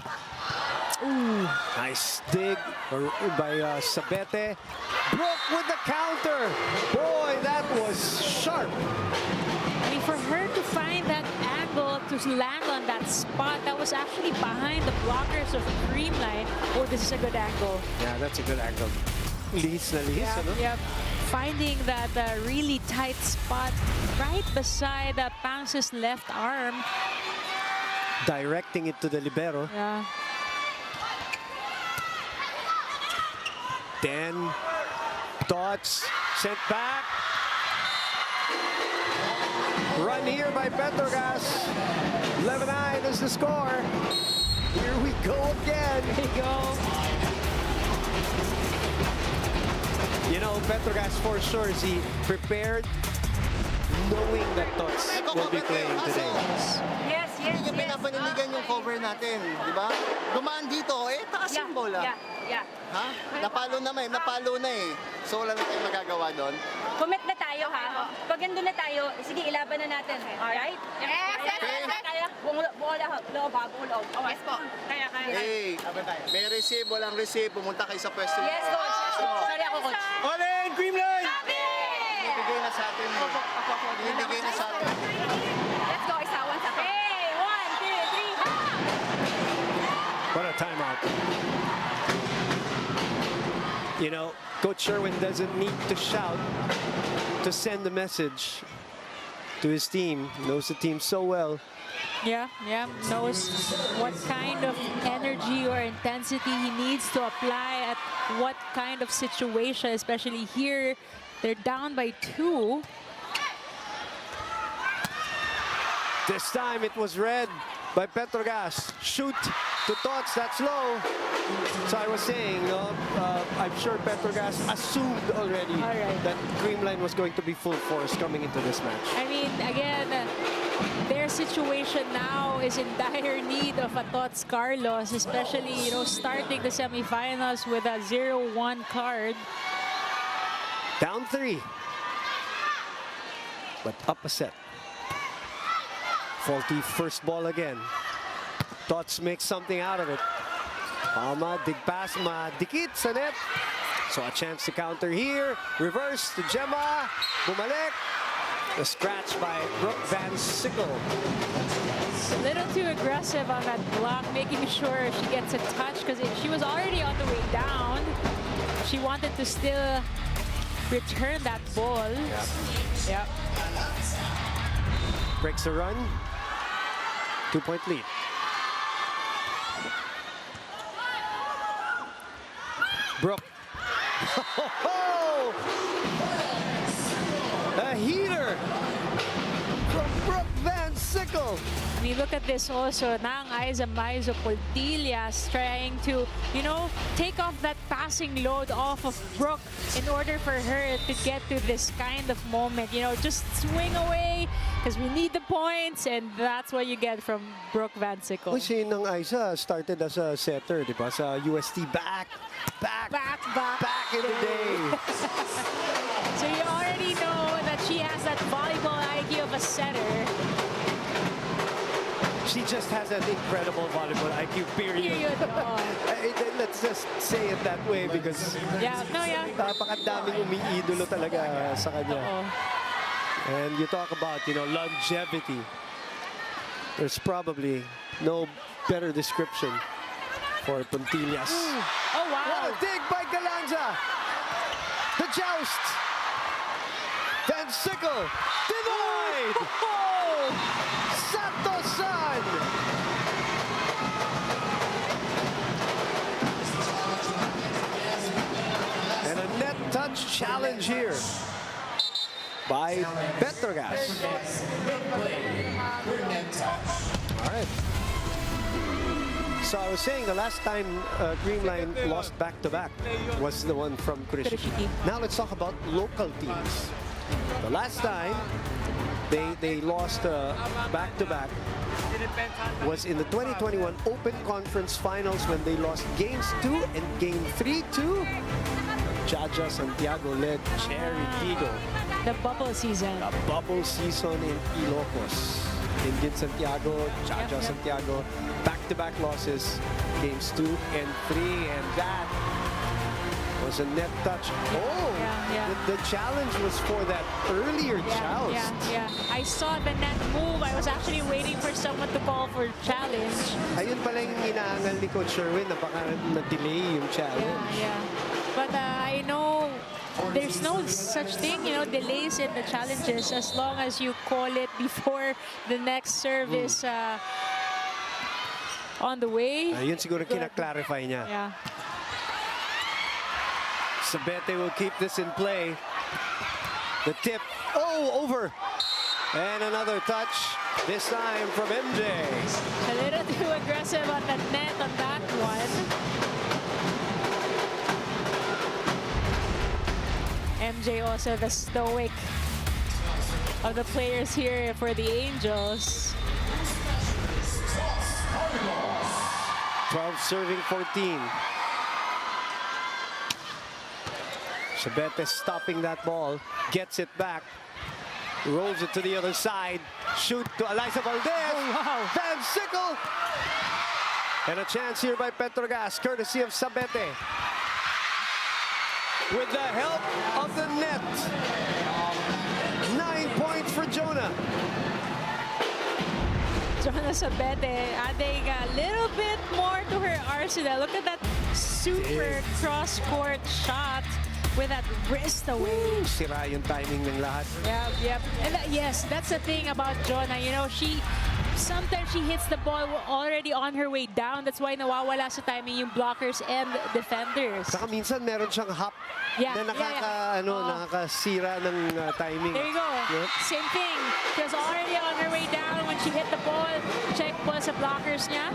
Ooh, nice dig by Sabete. Broke with the counter. Boy, that was sharp. I mean, for her to find that angle to land on that spot, that was actually behind the blockers of Creamline. Oh, this is a good angle. Yeah, that's a good angle. Lihis na lihis, ano? Yep. Finding that really tight spot right beside Pangs' left arm. Directing it to the libero. Yeah. Then Dots sent back. Run here by Petro Gazz. 11-9 is the score. Here we go again. There you go. You know, Petro Gazz for sure is he prepared knowing that Dots will be playing today. Yes, yes, Hindi niya pinapaniligan yung cover natin, di ba? Dumaan dito, taas yung bola. Yeah. Ha? Napalo na eh. So wala na tayong magagawa doon. Commit na tayo, ha? Pag nandun na tayo, sige, ilaban na natin. Alright? Yes, kaya. Bola, loob, bagong loob. Yes po. Kaya. Hey, may receive, walang receive. Pumunta kayo sa pwesto niyo. Yes, coach. Sorry ako, coach. All in, Creamline! Ibigay na sa atin. Ibigay na sa atin. Let's go, isawan sa akin. Hey, 1, 2, 3. What a timeout. You know, Coach Sherwin doesn't need to shout to send the message to his team. He knows the team so well. Yeah, knows what kind of energy or intensity he needs to apply at what kind of situation, especially here. They're down by 2. This time it was read by Petro Gazz. Shoot to Tots, that's low. So I was saying, I'm sure Petro Gazz assumed already that Creamline was going to be full force coming into this match. I mean, again, their situation now is in dire need of a Tots Carlos, especially, you know, starting the semifinals with a 0-1 card. Down 3. But up a set. Faulty first ball again. Tots makes something out of it. Palma, dig pass, madikit sa net. So a chance to counter here. Reverse to Gemma. Bumalik. The scratch by Brooke Van Sickle. A little too aggressive on that block, making sure she gets a touch because she was already on the way down. She wanted to still return that ball. Yep. Breaks a run. 2-point lead. Brooke. A heater from Brooke Van Sickle. I mean, look at this also. Nang Aiza Maizo Poltillas trying to, you know, take off that passing load off of Brooke in order for her to get to this kind of moment. You know, just swing away because we need the points, and that's what you get from Brooke Van Sickle. Uy, si Nang Aiza started as a setter, di ba? Sa UST back in the day. So you already know that she has that volleyball IQ of a setter. She just has an incredible volleyball IQ, period. Let's just say it that way because napakadaming umiidolo talaga sa kanya. And you talk about, you know, longevity. There's probably no better description for Puntillas. Oh, wow. What a dig by Galanza. The joust. Van Sickle denied. Santos-san. And a net touch challenge here by Petro Gazz. All right. So I was saying the last time Creamline lost back-to-back was the one from Kurashiki. Now let's talk about local teams. The last time they lost back-to-back was in the 2021 Open Conference Finals when they lost Games 2 and Game 3 to Jaja Santiago-led Cherry Eagle. The bubble season. The bubble season in Ilocos. Indian Santiago, Jaja Santiago, back-to-back losses, Games 2 and 3, and that was a net touch. The challenge was for that earlier joust. I saw the net move. I was actually waiting for someone to call for challenge. Ayun pala yung inaangal ni Coach Sherwin na baka na-delay yung challenge. But I know there's no such thing, you know, delays in the challenges as long as you call it before the next service on the way. Yun siguro kina-clarify niya. Yeah. Sabete will keep this in play. The tip, over. And another touch, this time from MJ. A little too aggressive on the net on that one. MJ also the stoic of the players here for the Angels. 12 serving 14. Sabete stopping that ball, gets it back, rolls it to the other side, shoot to Eliza Valdez. Van Sickle. And a chance here by Petro Gazz, courtesy of Sabete. With the help of the net. 9 points for Jonah. Jonah Sabete adding a little bit more to her arsenal. Look at that super cross-court shot with that wrist away. Sira yung timing ng lahat. Yep. And yes, that's the thing about Jonah. You know, sometimes she hits the ball already on her way down. That's why nawawala sa timing yung blockers and defenders. Saka minsan meron siyang hop na nakakasira ng timing. There you go. Yep. Same thing. She was already on her way down when she hit the ball. Check po sa blockers niya.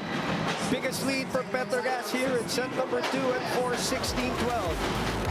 Biggest lead for Petro Gazz here in set number 2 at 4-16-12.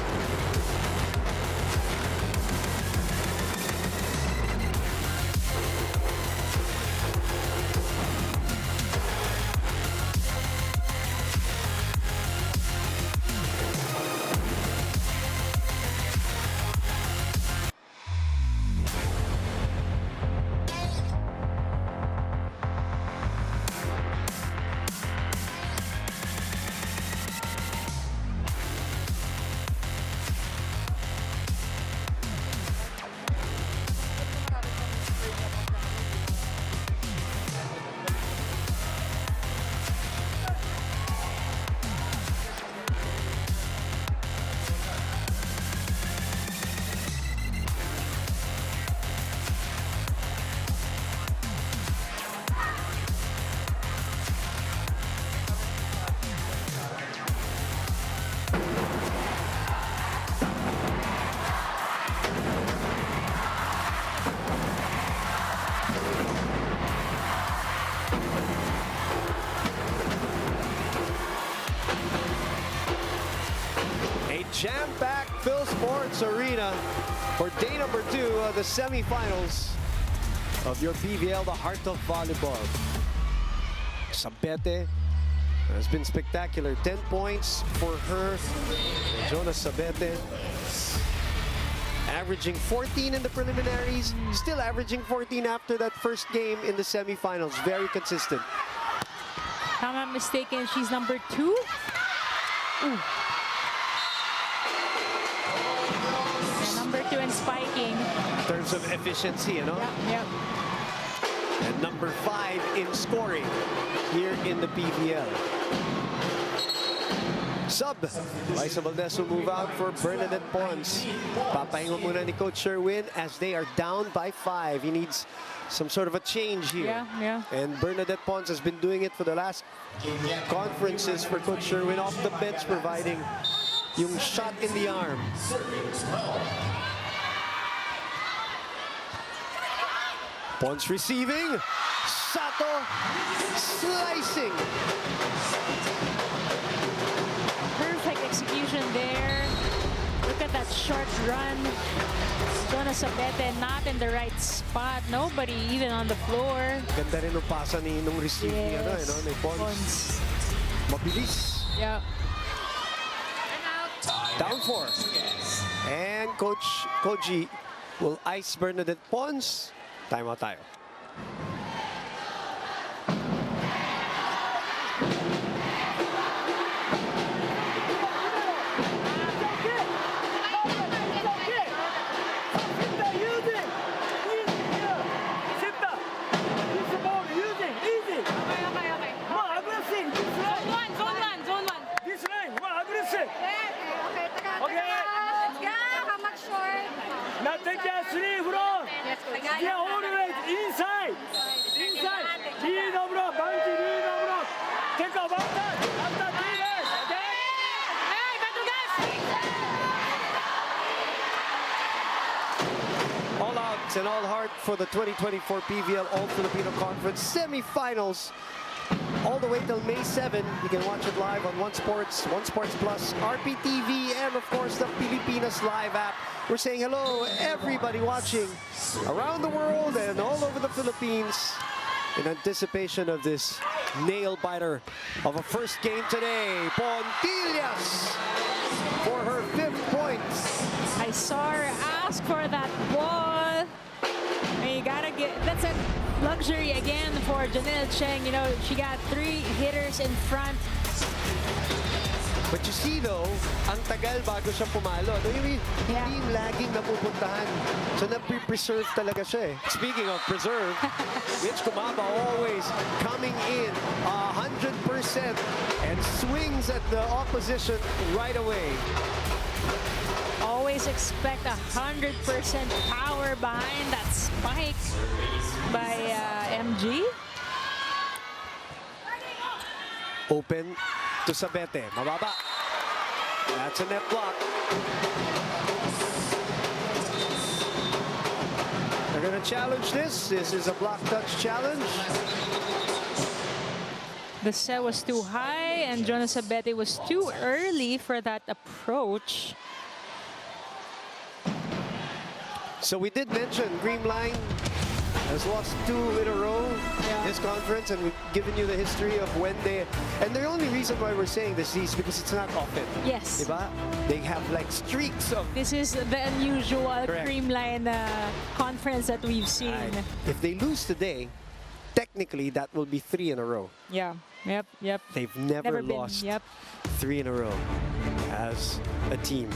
Jam-packed Phil Sports Arena for day number 2 of the semifinals of your PVL, the heart of volleyball. Sabete has been spectacular. 10 points for her. Jonas Sabete averaging 14 in the preliminaries, still averaging 14 after that first game in the semifinals. Very consistent. If I'm not mistaken, she's number 2. Ooh. Number 2 in spiking. In terms of efficiency, you know? Yep. And number 5 in scoring here in the PVL. Sub. Liza Valdez will move out for Bernadette Pons. Papahingo muna ni Coach Sherwin as they are down by 5. He needs some sort of a change here. Yeah. And Bernadette Pons has been doing it for the last conferences for Coach Sherwin off the bench, providing yung shot in the arm. Pons receiving. Sato slicing. Perfect execution there. Look at that short run. Jonas Sabete not in the right spot. Nobody even on the floor. Ganda rin ng pasa nung receive Yes. ni Pons. Mabilis. Yeah. Down 4. And Coach Koji will ice Bernadette Pons. Timeout tayo. Now take your 3 from. Yeah, always inside. Lead the block, bounty, lead the block. Take a one touch. After 3 days. Okay? Hey, Petro Gazz! All out and all heart for the 2024 PVL All-Filipino Conference semifinals. All the way till May 7. You can watch it live on One Sports, One Sports Plus, RPTV, and of course the Pilipinas Live app. We're saying hello everybody watching around the world and all over the Philippines in anticipation of this nail-biter of a first game today. Pontillas for her 5th point. I saw her ask for that ball. And you gotta get, that's a luxury again for Janelle Cheng. You know, she got 3 hitters in front. But you see though, ang tagal bago siya pumalo. No, hindi yung laging napupuntahan. So na-preserve talaga siya eh. Speaking of preserve, Mitch Kumaba always coming in 100% and swings at the opposition right away. Always expect 100% power behind that spike by MG. Open to Sabete. Mababa. That's a net block. They're going to challenge this. This is a block touch challenge. The set was too high and Jonas Sabete was too early for that approach. So we did mention Creamline has lost 2 in a row this conference, and we've given you the history of when they... And the only reason why we're saying this is because it's not often. Yes. Diba? They have like streaks of... This is the unusual Correct. Creamline conference that we've seen. Right. If they lose today, technically that will be 3 in a row. Yeah. Yep. They've never been. lost Yep. 3 in a row as a team.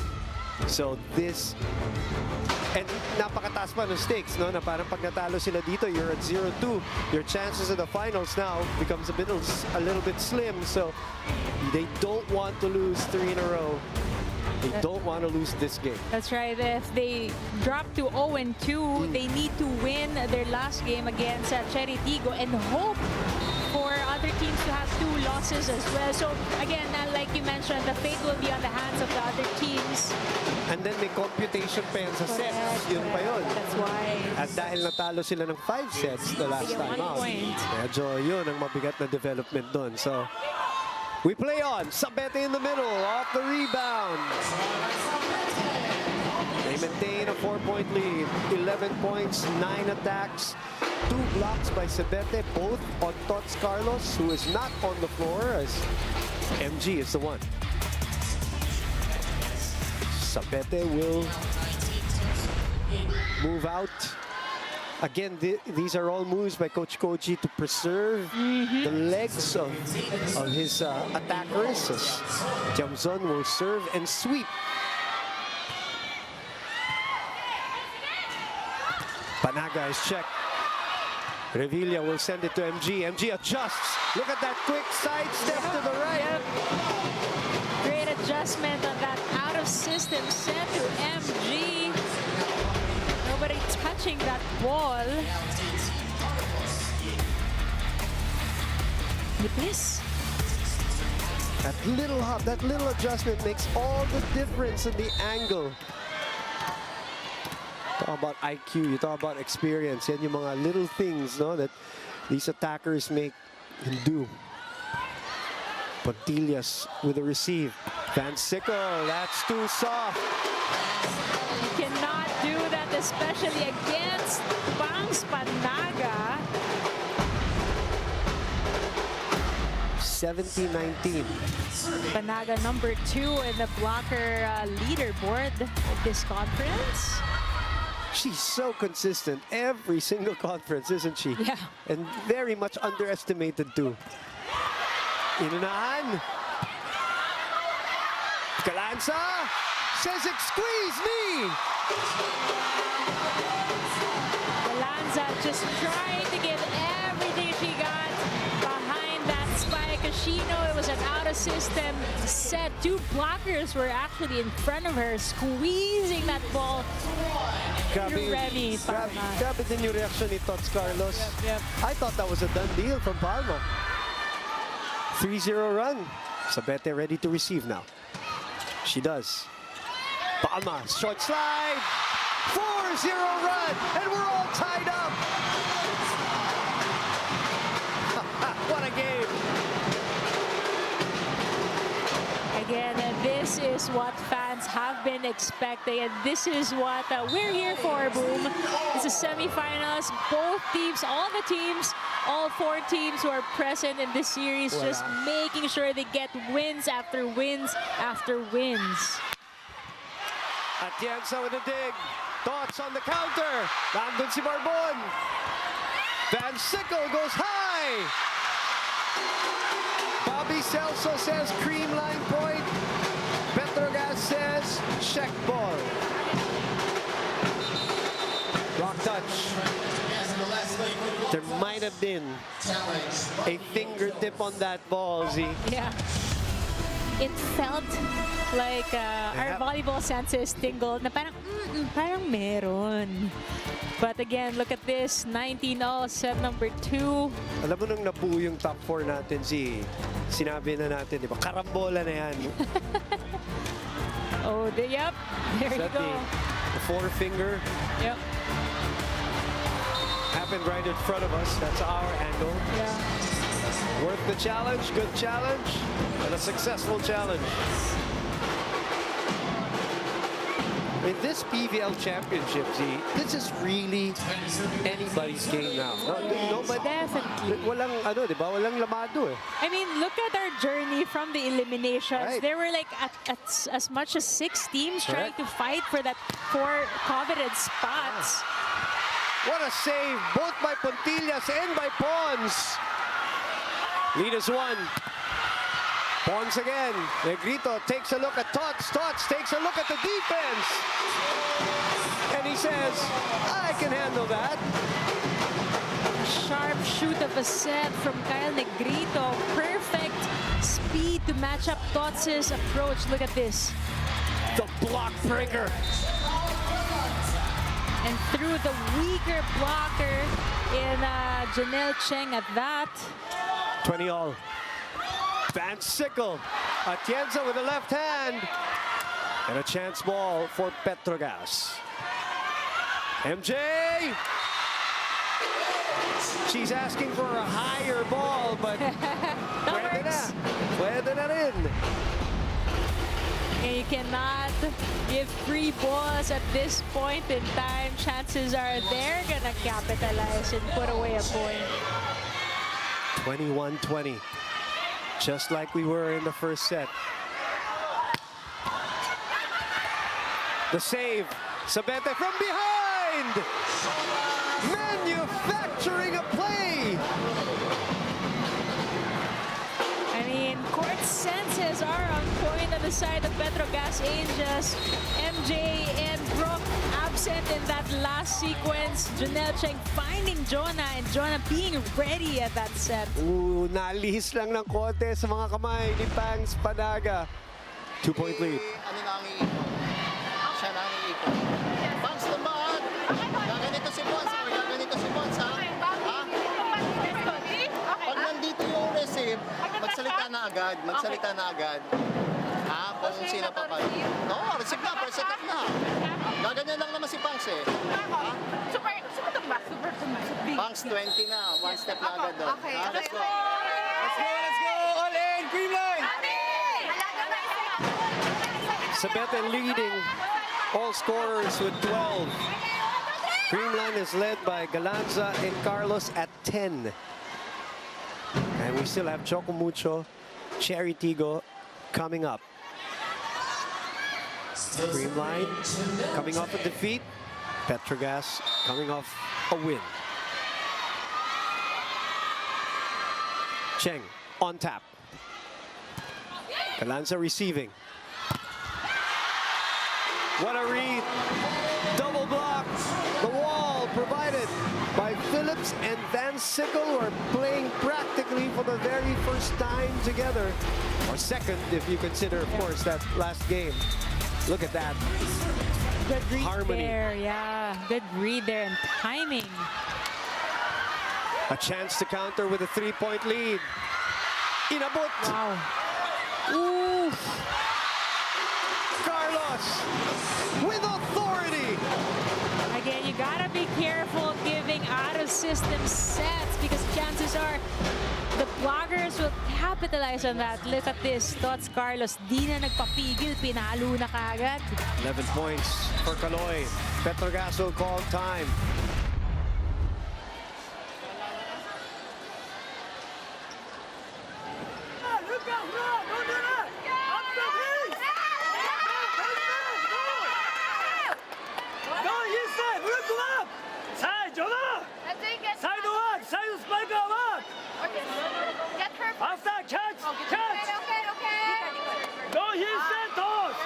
So this... And napakataas pa ng stakes, no? Na parang pag natalo sila dito, you're at 0-2. Your chances in the finals now becomes a little bit slim. So they don't want to lose 3 in a row. They don't want to lose this game. That's right. If they drop to 0-2, they need to win their last game against Cherry Tigo and hope for other teams to have 2 losses as well. So again, like you mentioned, the fate will be on the hands of the other teams. And then may computation pa yan sa sets. Yun pa yun. That's why. At dahil natalo sila ng 5 sets the last They get time 1 out. point. Medyo yun ang mabigat na development doon. So we play on. Sabete in the middle, off the rebound. They maintain a 4-point lead. 11 points, 9 attacks, 2 blocks by Sabete, both on Tots Carlos, who is not on the floor, as MG is the one. Sabete will move out. Again, these are all moves by Coach Koji to preserve the legs of his attackers. As Jamzon will serve and sweep. Panaga is checked. Revilla will send it to MG. MG adjusts. Look at that quick side step to the right. Great adjustment on that out-of-system set to MG. Nobody touching that ball. Nicholas. That little hop, that little adjustment makes all the difference in the angle. Talk about IQ, you talk about experience. Yan yung mga little things, no, that these attackers make and do. Pontillas with a receive. Van Sickle, that's too soft. You cannot do that, especially against Bangs Panaga. 17-19. Panaga number 2 in the blocker leaderboard of this conference. She's so consistent every single conference, isn't she? Yeah. And very much underestimated too. Inunahan. Calanza says, "Squeeze me." Galanza just trying to give everything she got behind that spike. Ashino, it was an out-of-system set. 2 blockers were actually in front of her, squeezing that ball through Remy Palma. Grabe din yung reaction ni Tots Carlos. Yep. I thought that was a done deal from Palma. 3-0 run. Sabete ready to receive now. She does. Palma, short slide. 4-0 run, and we're all tied up. What a game. Again, this is what fans have been expecting, and this is what we're here for, Boom. It's the semifinals. Both teams, all the teams, all 4 teams who are present in this series, just making sure they get wins after wins after wins. Atienza with a dig. Thoughts on the counter. Nandun si Marbon. Van Sickle goes high. Bobby Celso says Creamline point. Petro Gazz says check ball. Rock touch. There might have been a fingertip on that ball, Z. Yeah. It felt like our volleyball senses tingled na parang, parang meron. But again, look at this. 19-all, set number 2. Alam mo nung nabuo yung top 4 natin, Z, sinabi na natin, di ba? Karambola na yan. Oh, yep. There you go. The forefinger Yep. happened right in front of us. That's our angle. Yeah. Worth the challenge, good challenge, and a successful challenge. In this PVL championship, Z, this is really anybody's game now. Nobody, Definitely. walang ano, di ba? Walang lamado eh. I mean, look at our journey from the eliminations. Right. There were like as much as 6 teams trying to fight for that 4 coveted spots. What a save, both by Pontillas and by Pons. Lead is 1. Pons again. Negrito takes a look at Tots. Tots takes a look at the defense. And he says, I can handle that. Sharp shoot of a set from Kyle Negrito. Perfect speed to match up Tots' approach. Look at this. The block breaker. And through the weaker blocker in Janelle Cheng at that. 20-all. Van Sickle. Atienza with the left hand. And a chance ball for Petro Gazz. MJ! She's asking for a higher ball, but pwede na. Pwede na rin. And you cannot give free balls at this point in time. Chances are they're gonna capitalize and put away a point. 21-20. Just like we were in the first set. The save. Sabete from behind. Manufacturing a play. I mean, court senses are on point on the side of Petro Gazz Angels. MJ and Brooke absent in that last sequence. Janelle Cheng finding Jonah and Jonah being ready at that set. Ooh, nalihis lang ng konti sa mga kamay ni Pangs Panaga. 2-point lead. Ano na ang iipon? Siya na ang iipon. Pangs naman! Gaganito si Pons. Gaganito si Pons, ha? Ha? Pag nandito yung receive, magsalita na agad. Magsalita na agad. Ha? Kung sino pa pa. No, receive na. First set up na. Gaganyan lang naman si Pangs eh. Ha? Super tumba. Super tumba. Pangs 20 na. One step na agad doon. Okay, Ha? Let's go. Let's go, let's go! All in! Creamline! Sabete leading all scorers with 12. Creamline is led by Galanza and Carlos at 10. And we still have Choco Mucho, Cherry Tigo coming up. Creamline coming off a defeat. Petro Gazz coming off a win. Cheng on tap. Galanza receiving. What a read. Double block. The wall provided by Phillips and Van Sickle, who are playing practically for the very first time together. Or second, if you consider, of course, that last game. Look at that. Good read Harmony. there, yeah. Good read there and timing. A chance to counter with a 3-point lead. Inabot. Wow. Ooh. Carlos with authority. Again, you gotta be careful giving out-of-system sets because chances are the blockers will capitalize on that. Look at this. Tots Carlos, di na nagpapigil. Pinalo na kagad. 11 points for Caloy. Petro Gazz will call time. Outside catch! Catch! Go inside, toss!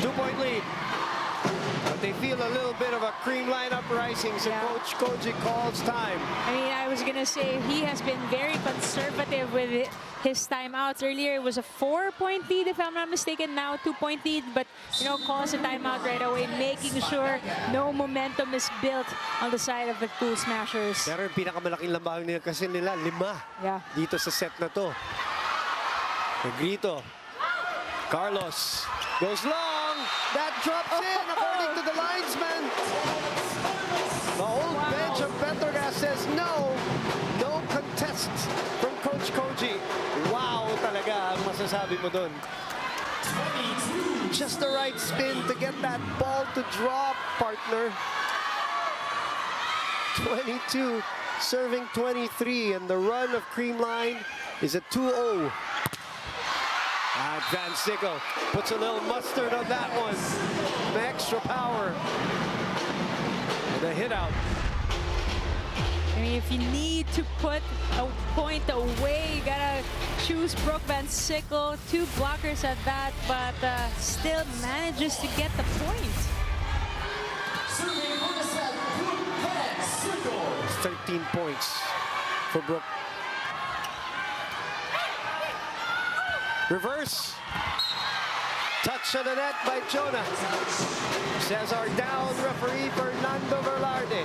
2-point lead. But they feel a little bit of a Creamline uprising, so Yeah. Coach Koji calls time. I mean, I was gonna say he has been very conservative with his timeouts. Earlier it was a 4-point lead, if I'm not mistaken. Now 2-point lead, but you know, calls a timeout right away, making sure no momentum is built on the side of the Cool Smashers. Pero yung pinakamalaking lambahan nila kasi nila, 5 Yeah. dito sa set na to. Negrito. Carlos goes long. That drops in according to the linesman. The old bench of Petro Gazz says no. No contest from Coach Koji. Wow talaga ang masasabi mo dun. Just the right spin to get that ball to drop, partner. 22 serving 23, and the run of Creamline is a 2-0. Van Sickle puts a little mustard on that one. The extra power. And a hit out. I mean, if you need to put a point away, you gotta choose Brooke Van Sickle. 2 blockers at that, but still manages to get the point. Serving for the set, Brooke Van Sickle. 13 points for Brooke. Reverse. Touch on the net by Jonah. Says our down referee Fernando Velarde.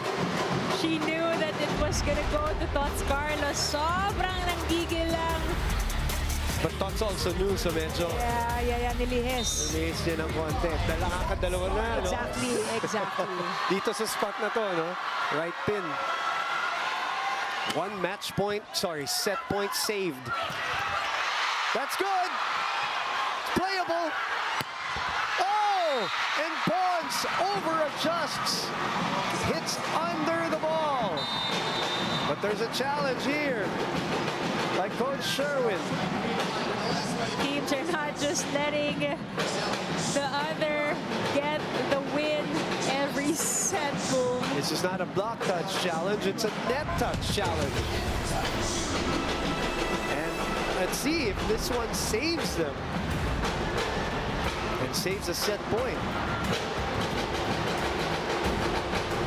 She knew that it was gonna go to Tots Carlos. Sobrang nanggigil lang. But Tots also knew, so medyo Nilihis. umiis niya ng konti. Dalawa na, no? Exactly. Dito sa spot na to, no? Right pin. 1 match point, sorry, set point saved. That's good. Playable. Oh, and Pons over-adjusts. Hits under the ball. But there's a challenge here by Coach Sherwin. Teams are not just letting the other get the win every set. Boom. This is not a block touch challenge, it's a net touch challenge. And let's see if this one saves them. And saves a set point.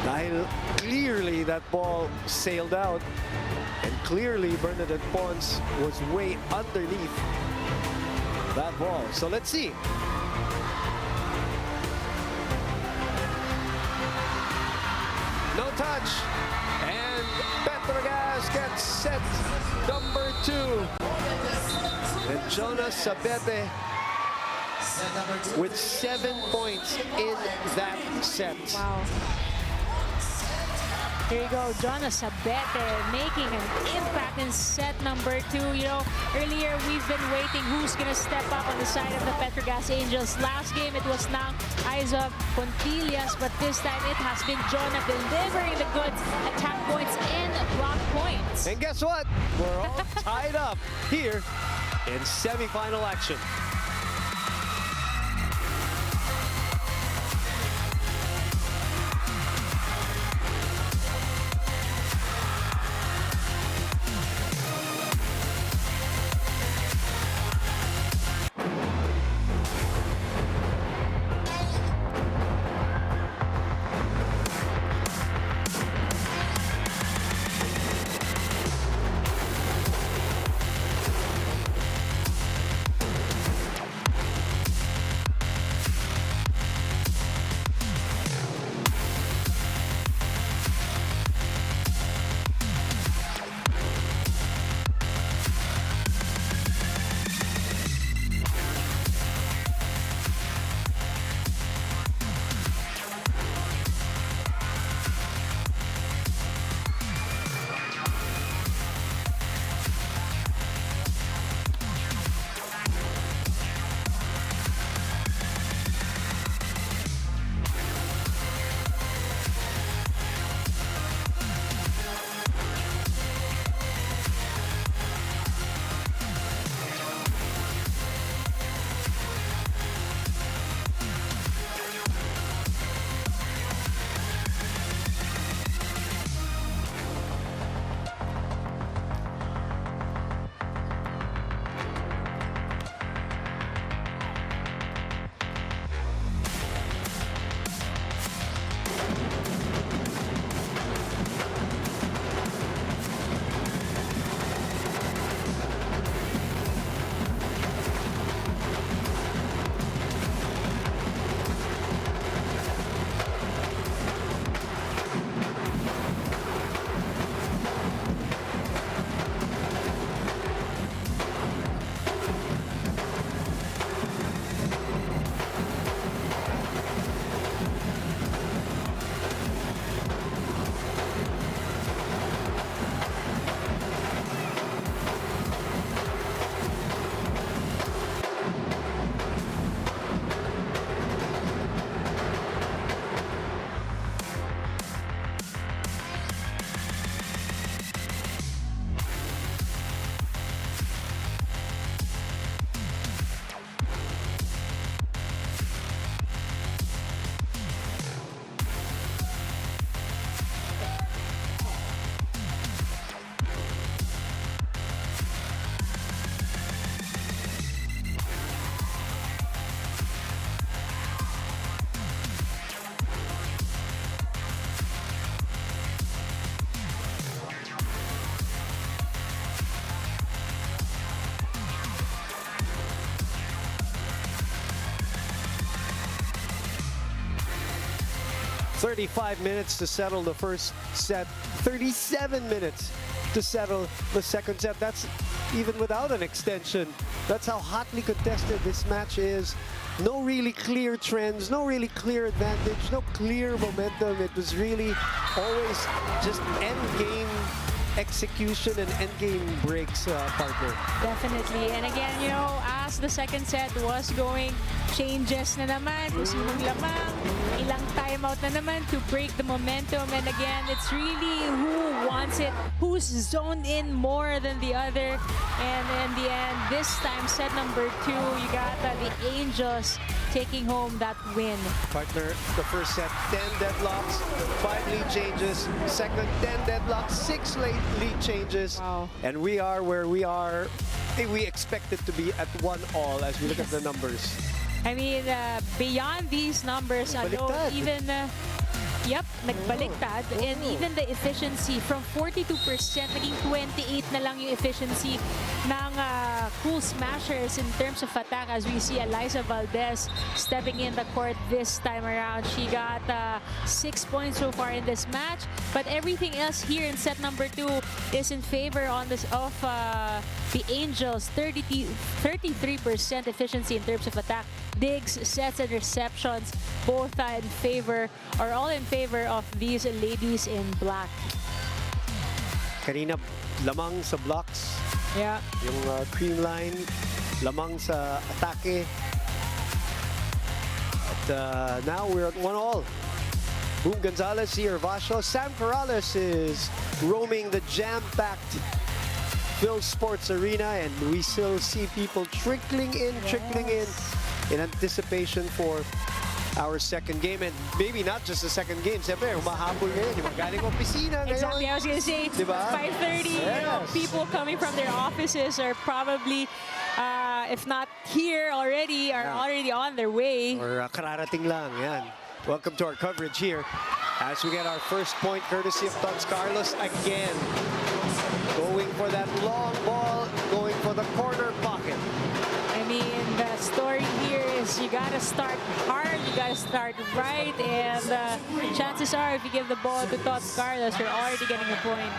Dahil clearly that ball sailed out. And clearly Bernadette Pons was way underneath that ball. So let's see. No touch. And Petro Gazz gets set number 2. And Jonas Sabete with 7 points in that set. Wow. Here you go, Jonas Sabete making an impact in set number 2. You know, earlier we've been waiting who's gonna step up on the side of the Petro Gazz Angels. Last game it was now Aiza Pontillas, but this time it has been Jonah delivering the goods, attack points and block points. And guess what? We're all tied up here in semifinal action. 35 minutes to settle the first set, 37 minutes to settle the second set. That's even without an extension. That's how hotly contested this match is. No really clear trends, no really clear advantage, no clear momentum. It was really always just end game execution and end game breaks, partner. Definitely. And again, you know, as the second set was going, changes na naman, kung sinong lamang, ilang timeout na naman to break the momentum. And again, it's really who wants it, who's zoned in more than the other. And in the end, this time, set number 2, you got the Angels taking home that win. Partner, the first set, 10 deadlocks, 5 lead changes. Second, 10 deadlocks, 6 lead changes. Wow. And we are where we are. We expected to be at 1-all as we look at the numbers. I mean, beyond these numbers, Baliktad. even yep, nagbaliktad. And even the efficiency from 42%, naging 28 na lang yung efficiency ng Cool Smashers in terms of attack as we see Eliza Valdez stepping in the court this time around. She got 6 points so far in this match, but everything else here in set number 2 is in favor of the Angels. 33% efficiency in terms of attack. Digs, sets, and receptions, both in favor, or all in favor of these ladies in black. Kanina, lamang sa blocks. Yeah. Yung Creamline, lamang sa atake. At now we're at 1-all. Boom Gonzalez here, Vasho. Sam Corrales is roaming the jam-packed Phil Sports Arena, and we still see people trickling in anticipation for our second game. And maybe not just the second game. Siyempre, humahabol ngayon. Yung mga galing opisina ngayon. Exactly, I was going to say, Diba? 5:30, you know, Yes. people coming from their offices are probably, if not here already, are already on their way. Or kararating lang, yan. Welcome to our coverage here as we get our first point courtesy of Tots Carlos again. Going for that long ball, going for the corner pocket. I mean, the story here is you got to start hard, you got to start right, and chances are if you give the ball to Tots Carlos, you're already getting a point.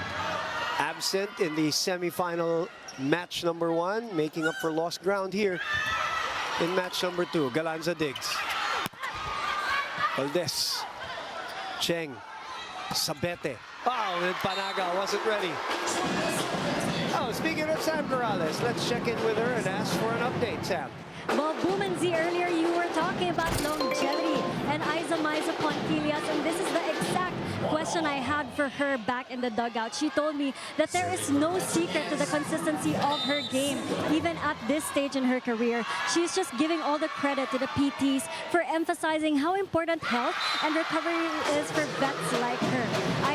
Absent in the semifinal match number 1, making up for lost ground here in match number 2. Galanza Diggs. Valdez. Cheng. Sabete. Oh, and Panaga wasn't ready. Oh, speaking of Sam Corrales, let's check in with her and ask for an update, Sam. Well, Boom and Z, earlier you were talking about longevity and Isa Miza Conquilias, and this is the exact question I had for her back in the dugout. She told me that there is no secret to the consistency of her game, even at this stage in her career. She's just giving all the credit to the PTs for emphasizing how important health and recovery is for vets like her.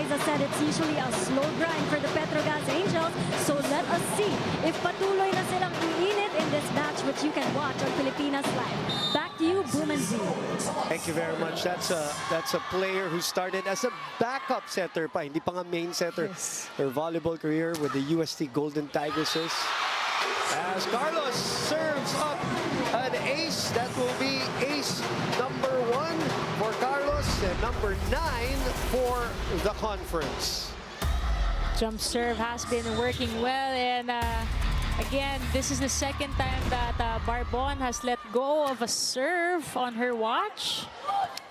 Isa said it's usually a slow grind for the Petro Gazz Angels, so let us see if patuloy na silang iinit in this match, which you can watch on Filipinas Live. Back to you, Boom and Z. Thank you very much. That's a player who started as a backup setter pa, hindi pa nga main setter. Yes. Her volleyball career with the UST Golden Tigresses. As Carlos serves up an ace, that will be ace number 1 for Carlos and number 9 for the conference. Jump serve has been working well, and again, this is the second time that Barbon has let go of a serve on her watch.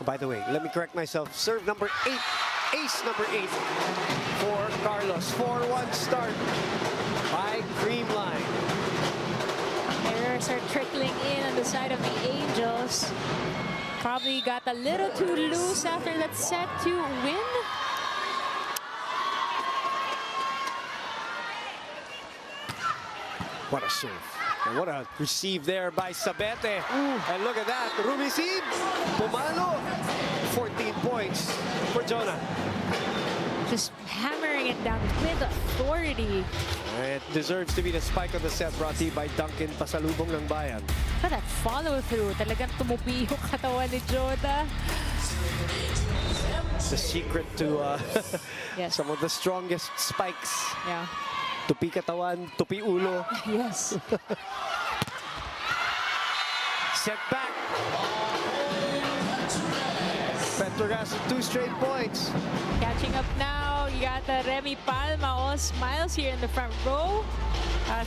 By the way, let me correct myself. Serve number 8, ace number 8 for Carlos. 4-1 start by Creamline. Errors are trickling in on the side of the Angels. Probably got a little too loose after that set to win. What a serve. And what a receive there by Sabete. And look at that. Rumicib. Pumalo. 14 points for Jonah. Just hammering it down with authority. It deserves to be the spike of the set, brought to you by Duncan Pasalubong ng Bayan. But that follow-through, talagang tumupi yung katawan ni Jonah. The secret to Yes. some of the strongest spikes. Yeah. Tupi katawan, tupi ulo. Yes. Set back. Petro Gazz with 2 straight points. Catching up now, you got Remy Palma, all smiles here in the front row.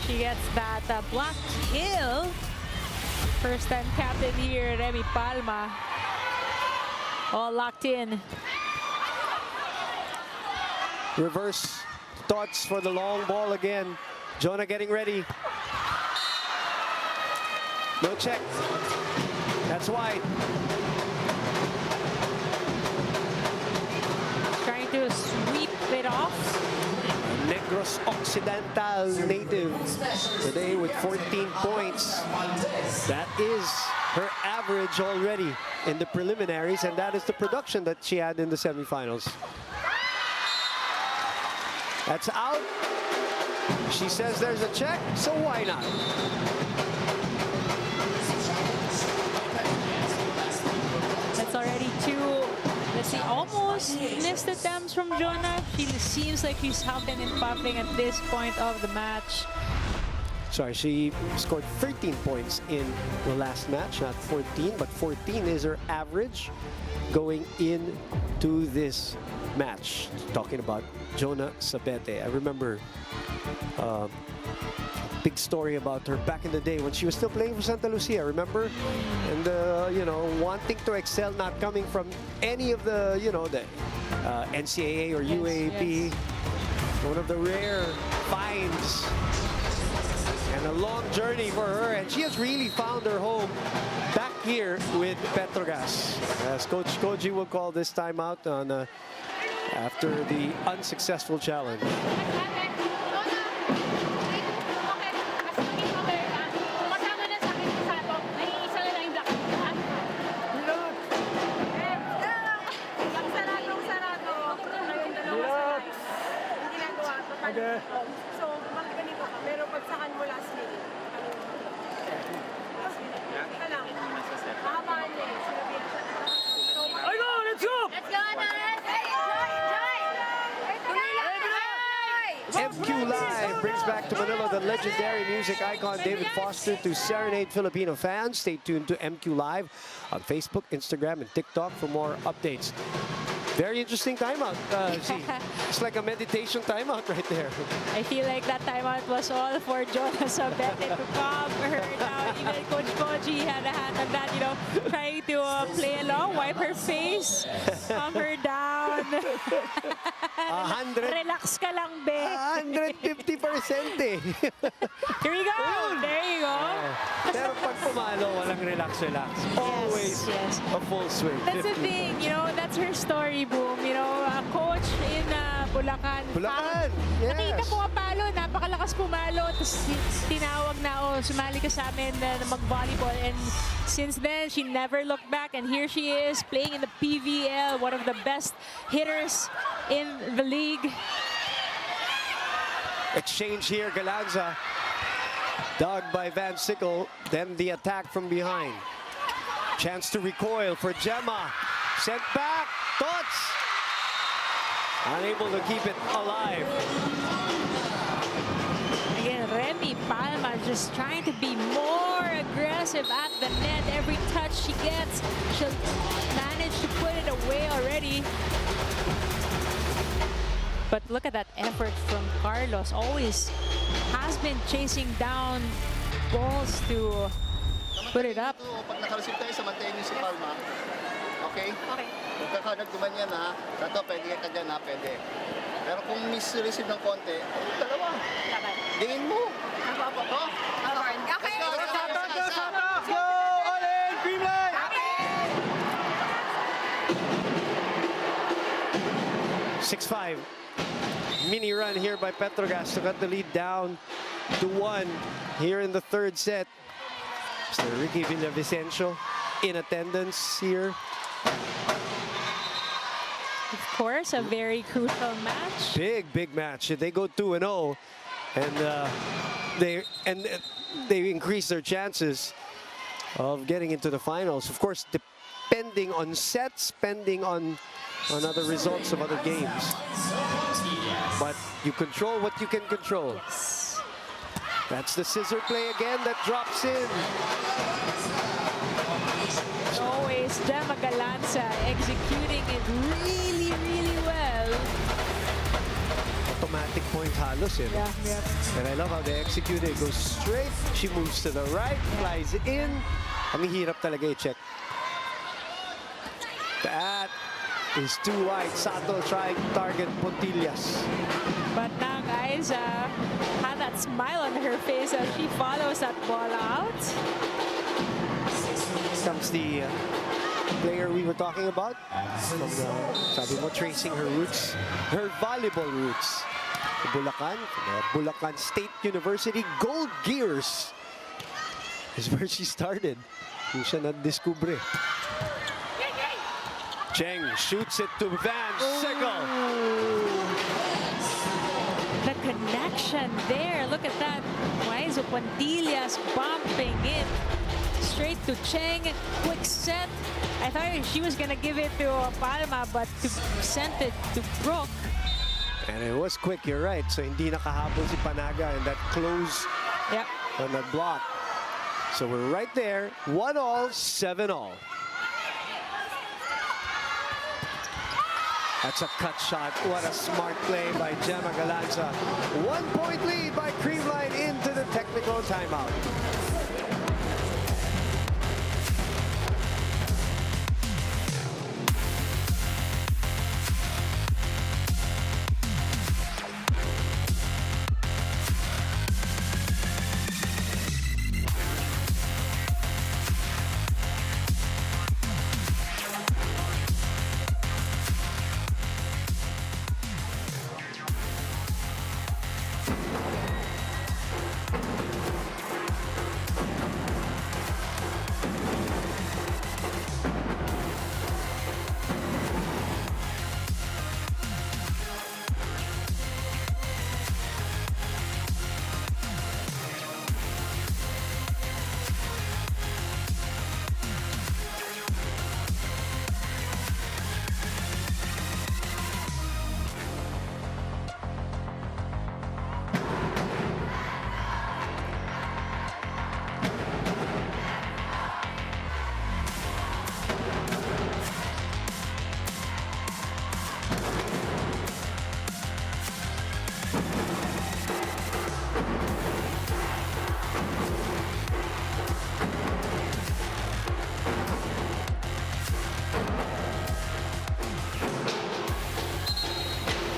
She gets that block kill. First time captain here, Remy Palma. All locked in. Reverse thoughts for the long ball again. Jonah getting ready. No check. That's wide. Trying to sweep it off. Negros Occidental native today with 14 points. That is her average already in the preliminaries, and that is the production that she had in the semifinals. That's out. She says there's a check, so why not? That's already 2, let's see, almost missed attempts from Jonah. She seems like she's huffing and puffing at this point of the match. Sorry, she scored 13 points in the last match, not 14, but 14 is her average going into this match. Talking about Jonah Sabete. I remember a big story about her back in the day when she was still playing for Santa Lucia, remember? And, you know, wanting to excel, not coming from any of the, you know, the NCAA or UAAP. One of the rare finds. And a long journey for her, and she has really found her home back here with Petro Gazz. As Coach Koji will call this timeout on after the unsuccessful challenge. Okay. So, bakit ganito ka? Pero pagsakan mo last minute. Last minute. Ika lang. Mahabaan niya eh. I go! Let's go! Let's go, Anas! MQ Live brings back to Manila the legendary music icon David Foster to serenade Filipino fans. Stay tuned to MQ Live on Facebook, Instagram, and TikTok for more updates. Very interesting timeout. See, it's like a meditation timeout right there. I feel like that timeout was all for Jonah Sabete to calm her down. Even Coach Koji had a hand on that, you know, trying to play along, wipe her face, calm her down. 100. Relax ka lang, be. 150% eh. Here we go. There you go. Pero pag pumalo, walang relax. Always yes. a full swing. That's the 50. thing, you know, that's her story, Boom. You know, a coach in Bulacan. Bulacan, Nakita yes. pumapalo, napakalakas pumalo. Tapos tinawag na, sumali ka sa amin na mag-volleyball. And since then, she never looked back. And here she is playing in the PVL, one of the best hitters in the league. Exchange here, Galanza. Dug by Van Sickle. Then the attack from behind. Chance to recoil for Gemma. Sent back. Thoughts. Unable to keep it alive. Again, Remy Palma just trying to be more aggressive at the net. Every touch she gets, she'll manage to put it away already. But look at that effort from Carlos. Always has been chasing down balls to put it up. Pag nakareceive tayo, samantayin niyo si Palma. Okay? Okay. Kung kakagad gumanyan ha, sato pwede ka dyan ha, pwede. Pero kung miss-receive ng konti, dalawa. Laban. Gain mo. Apo. Okay. Let's go! Go! All in! Creamline! 6-5. Mini run here by Petro Gazz to cut the lead down to 1 here in the third set. Mr. Ricky Villavicencio in attendance here. Of course, a very crucial match. Big match. They go 2-0, and they increase their chances of getting into the finals. Of course, depending on sets, depending on other results of other games. But you control what you can control. That's the scissor play again that drops in. Always That's Gemma Galanza executing it really, really well. Automatic point halos, eh. Yeah, yeah. And I love how they execute it. Goes straight. She moves to the right, flies in. Ang hirap talaga i-check. That is too wide. Sato trying to target Pontillas. But now Aiza had that smile on her face as she follows that ball out. Comes the player we were talking about. From the, sabi mo, tracing her roots, her volleyball roots. Bulacan, Bulacan State University Gold Gears is where she started. Yung siya na-discover. Cheng shoots it to Van Sickle. The connection there. Look at that. Waizo Pontillas bumping it straight to Cheng. Quick set. I thought she was gonna give it to Palma, but sent it to Brooke. And it was quick, you're right. So hindi nakahabol si Panaga in that close Yep. on that block. So we're right there. 1-all, 7-all. That's a cut shot. What a smart play by Gemma Galanza. 1-point lead by Creamline into the technical timeout.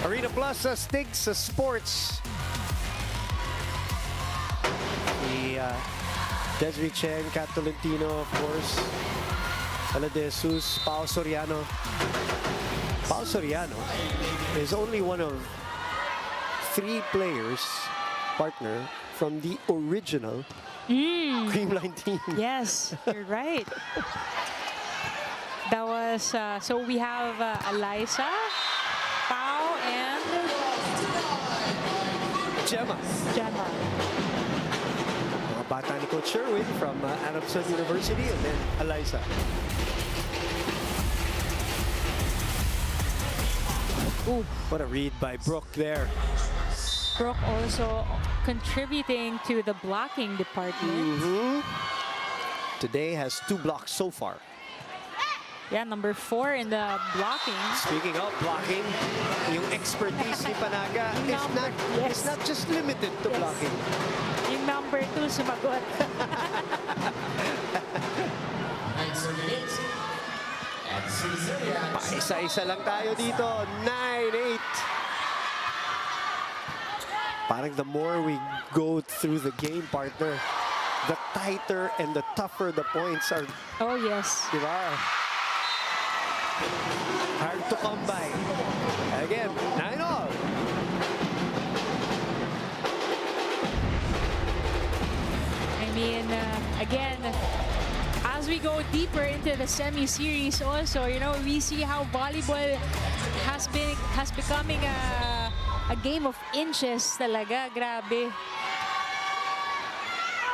Arena Plus sa Stig sa Sports. The Desiree Cheng, Kat Tolentino, of course. Ala de Jesus, Pao Soriano. Pao Soriano is only one of 3 players, partner, from the original Creamline team. Yes, you're right. That was, so we have Eliza, Pao, and Gemma. Mga bata ni Coach Sherwin from Adamson University, and then Eliza. Ooh, what a read by Brooke there. Brooke also contributing to the blocking department. Today has 2 blocks so far. Yeah, number 4 in the blocking. Speaking of blocking, yung expertise ni Panaga is not just limited to blocking. Yung number 2 sumagot. Isa-isa lang tayo dito. 9-8. Parang the more we go through the game, partner, the tighter and the tougher the points are. Oh, yes. Diba? Hard to come by. Again, 9-all. I mean, again, as we go deeper into the semi-series also, you know, we see how volleyball has becoming a game of inches talaga. Grabe.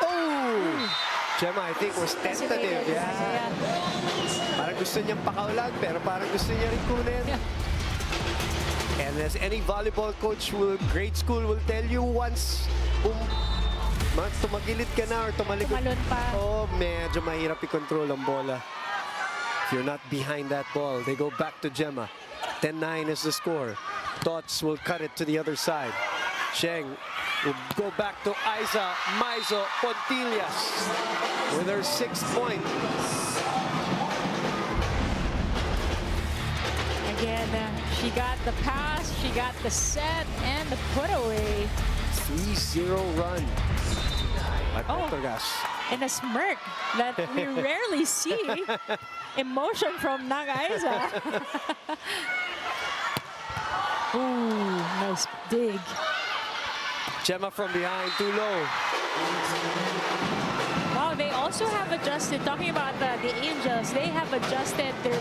Oh! Gemma, I think, was tentative. Yeah. Parang gusto niyang pakaulan, pero parang gusto niya rin kunin. And as any volleyball coach, grade school will tell you, once tumagilid ka na or tumalikod, Tumalon pa. oh, medyo mahirap i-control ang bola. If you're not behind that ball, they go back to Gemma. 10-9 is the score. Tots will cut it to the other side. Cheng will go back to Aiza Maizo Pontillas with her 6th point. Again, she got the pass, she got the set, and the put-away. 3-0 run by Petro Gazz. And a smirk that we rarely see. Emotion from Nang Aiza. Ooh, nice dig. Gemma from behind, too low. Wow, they also have adjusted, talking about the Angels, they have adjusted their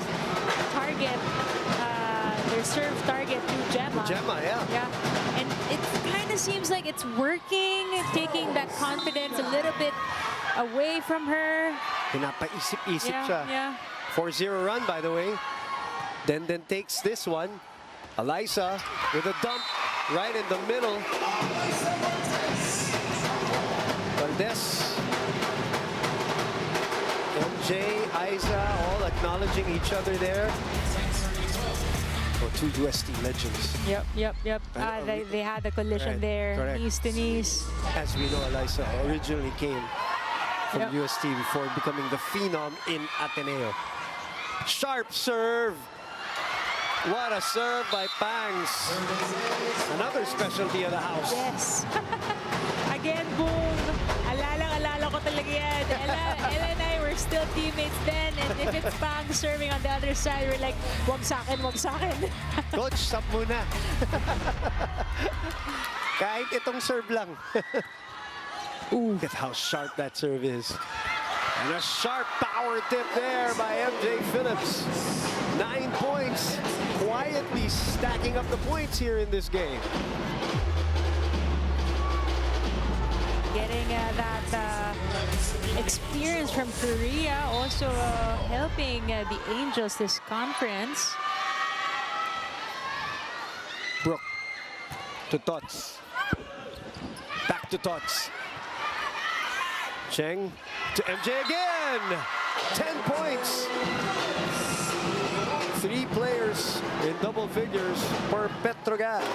target, their serve target to Gemma. Gemma, yeah. Yeah, and it kind of seems like it's working, taking that confidence a little bit away from her. Pinapaisip-isip siya. Yeah. 4-0 run, by the way. Then takes this one. Eliza with a dump right in the middle. Valdez, MJ, Aiza, all acknowledging each other there. Oh, two UST legends. Yep. They had the collision there, correct. knees to knees. As we know, Eliza originally came from Yep. UST before becoming the phenom in Ateneo. Sharp serve. What a serve by Pangs. Another specialty of the house. Yes. Again, boom. Alala ko talaga yan. Ella and I were still teammates then. And if it's Pang serving on the other side, we're like, wag sa akin, wag sa akin. Coach, stop muna. Kahit itong serve lang. Look at how sharp that serve is. And a sharp power tip there by MJ Phillips. 9 points. Quietly stacking up the points here in this game. Getting that experience from Korea, also helping the Angels this conference. Brooke to Tots. Back to Tots. Cheng to MJ again. 10 points. 3 players in double figures for Petro Gazz.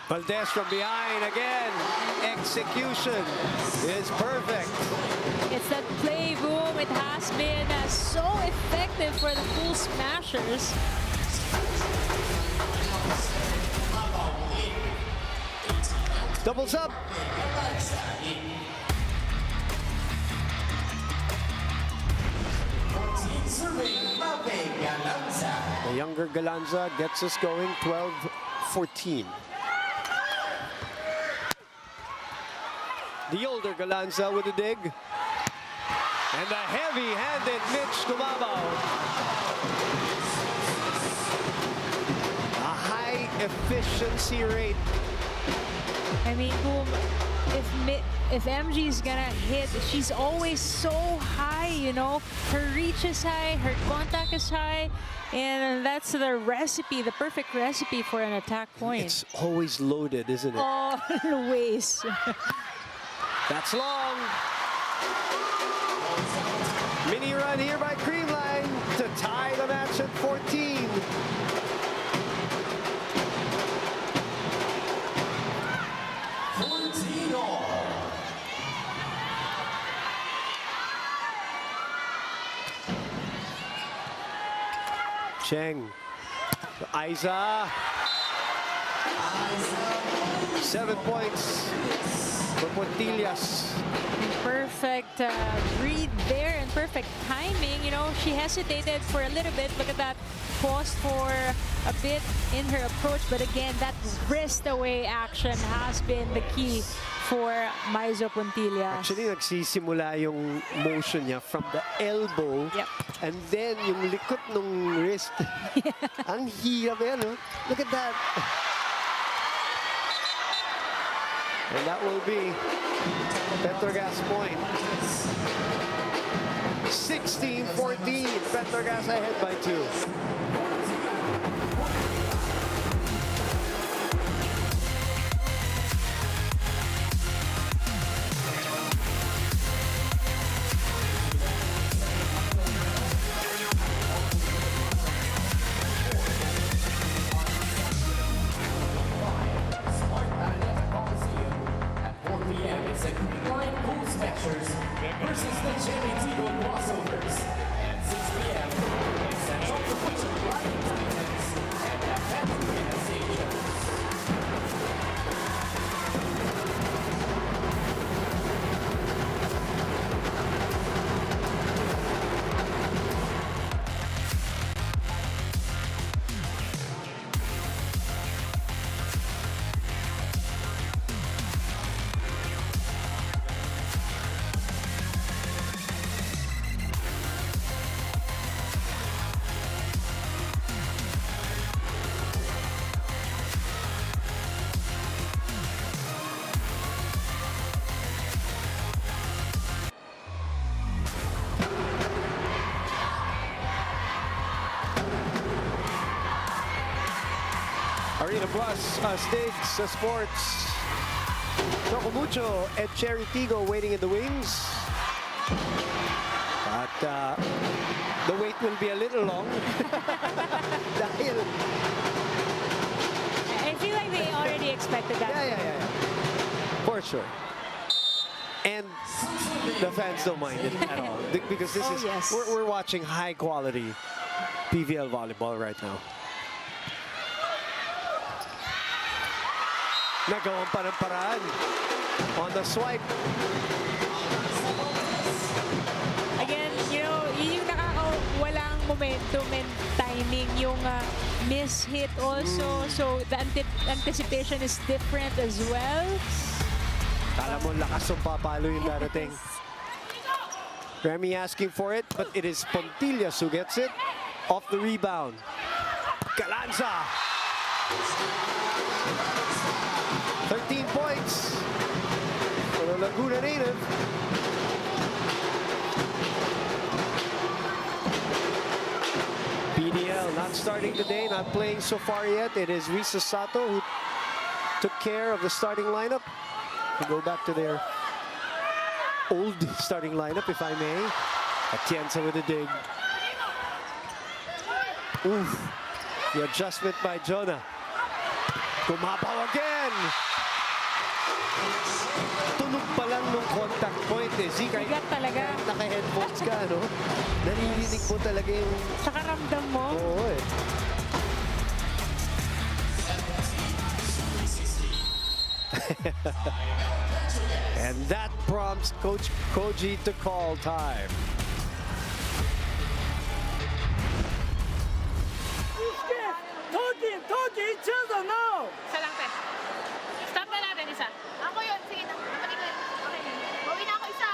Valdez from behind again. Execution is perfect. It's that play boom. It has been so effective for the Cool Smashers. Doubles up. The younger Galanza gets us going 12-14. The older Galanza with a dig. And a heavy-handed Mitch Tumabaw. A high efficiency rate. I mean, boom. If MG's gonna hit, she's always so high, you know. Her reach is high, her contact is high, and that's the recipe, the perfect recipe for an attack point. It's always loaded, isn't it? Always. That's long. Mini run here by Creamline to tie the match at 14. Cheng. Aiza. 7 points for Pontillas. Perfect read there and perfect timing. You know, she hesitated for a little bit. Look at that. Paused for a bit in her approach. But again, that wrist away action has been the key for Maizo Pontillas. Actually, nagsisimula yung motion niya from the elbow. Yep. And then yung likot ng wrist. Ang hirap yan, no? Look at that. And that will be Petro Gazz point. 16-14. Petro Gazz ahead by 2. At 4 p.m. it's the Creamline Cool Smashers versus the Tigo Crossovers. At 6 p.m. it's the Lion Titans and the Petro Gazz Angels. Arena Plus, Stakes, Sports. Choco Mucho and Cherry Tigo waiting in the wings. But the wait will be a little long. Dahil, I feel like they already expected that. yeah. For sure. And the fans don't mind it at all. Because this is, yes. we're watching high quality PVL volleyball right now. Nagawan pa ng paraan on the swipe. Again, you know, yun yung walang momentum and timing, yung miss-hit also. So the anticipation is different as well. Kala mo lakas ng papalo yung darating. Remy asking for it, but it is Pontillas who gets it. Off the rebound. Galanza. 13 points for the Laguna native. PVL not starting today, not playing so far yet. It is Risa Sato who took care of the starting lineup. We go back to their old starting lineup, if I may. Atienza with a dig. Oof. The adjustment by Jonah. Kumapaw again. Tunog pa lang nung contact point eh. Zika, Bigat talaga. naka-headphones ka, no? Naririnig mo talaga yung... Saka ramdam mo. Oo eh. And that prompts Coach Koji to call time. Talking each other now. Isa lang, Pe. Stop na natin isa. Ako yun. Sige na. Pati ko yun. Okay na. Bawi na ako isa.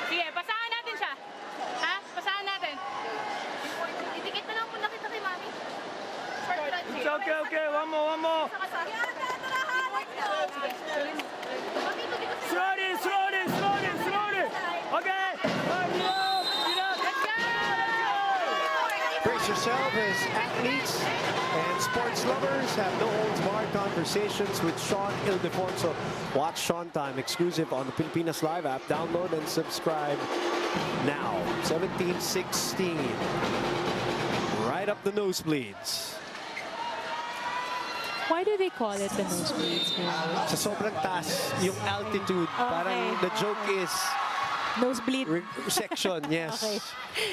Sige, pasahan natin siya. Ha? Pasahan natin. Itikit na lang po nakita kay Mami. It's okay. One more. Slowly. Okay. Brace yourself as athletes and sports lovers have no holds barred conversations with Sean Ildefonso. Watch Sean Time exclusive on the Pilipinas Live app. Download and subscribe now. 17-16. Right up the nosebleeds. Why do they call it the nosebleeds? Sa sobrang taas yung altitude. Parang the joke is Nosebleed. section, yes. Okay.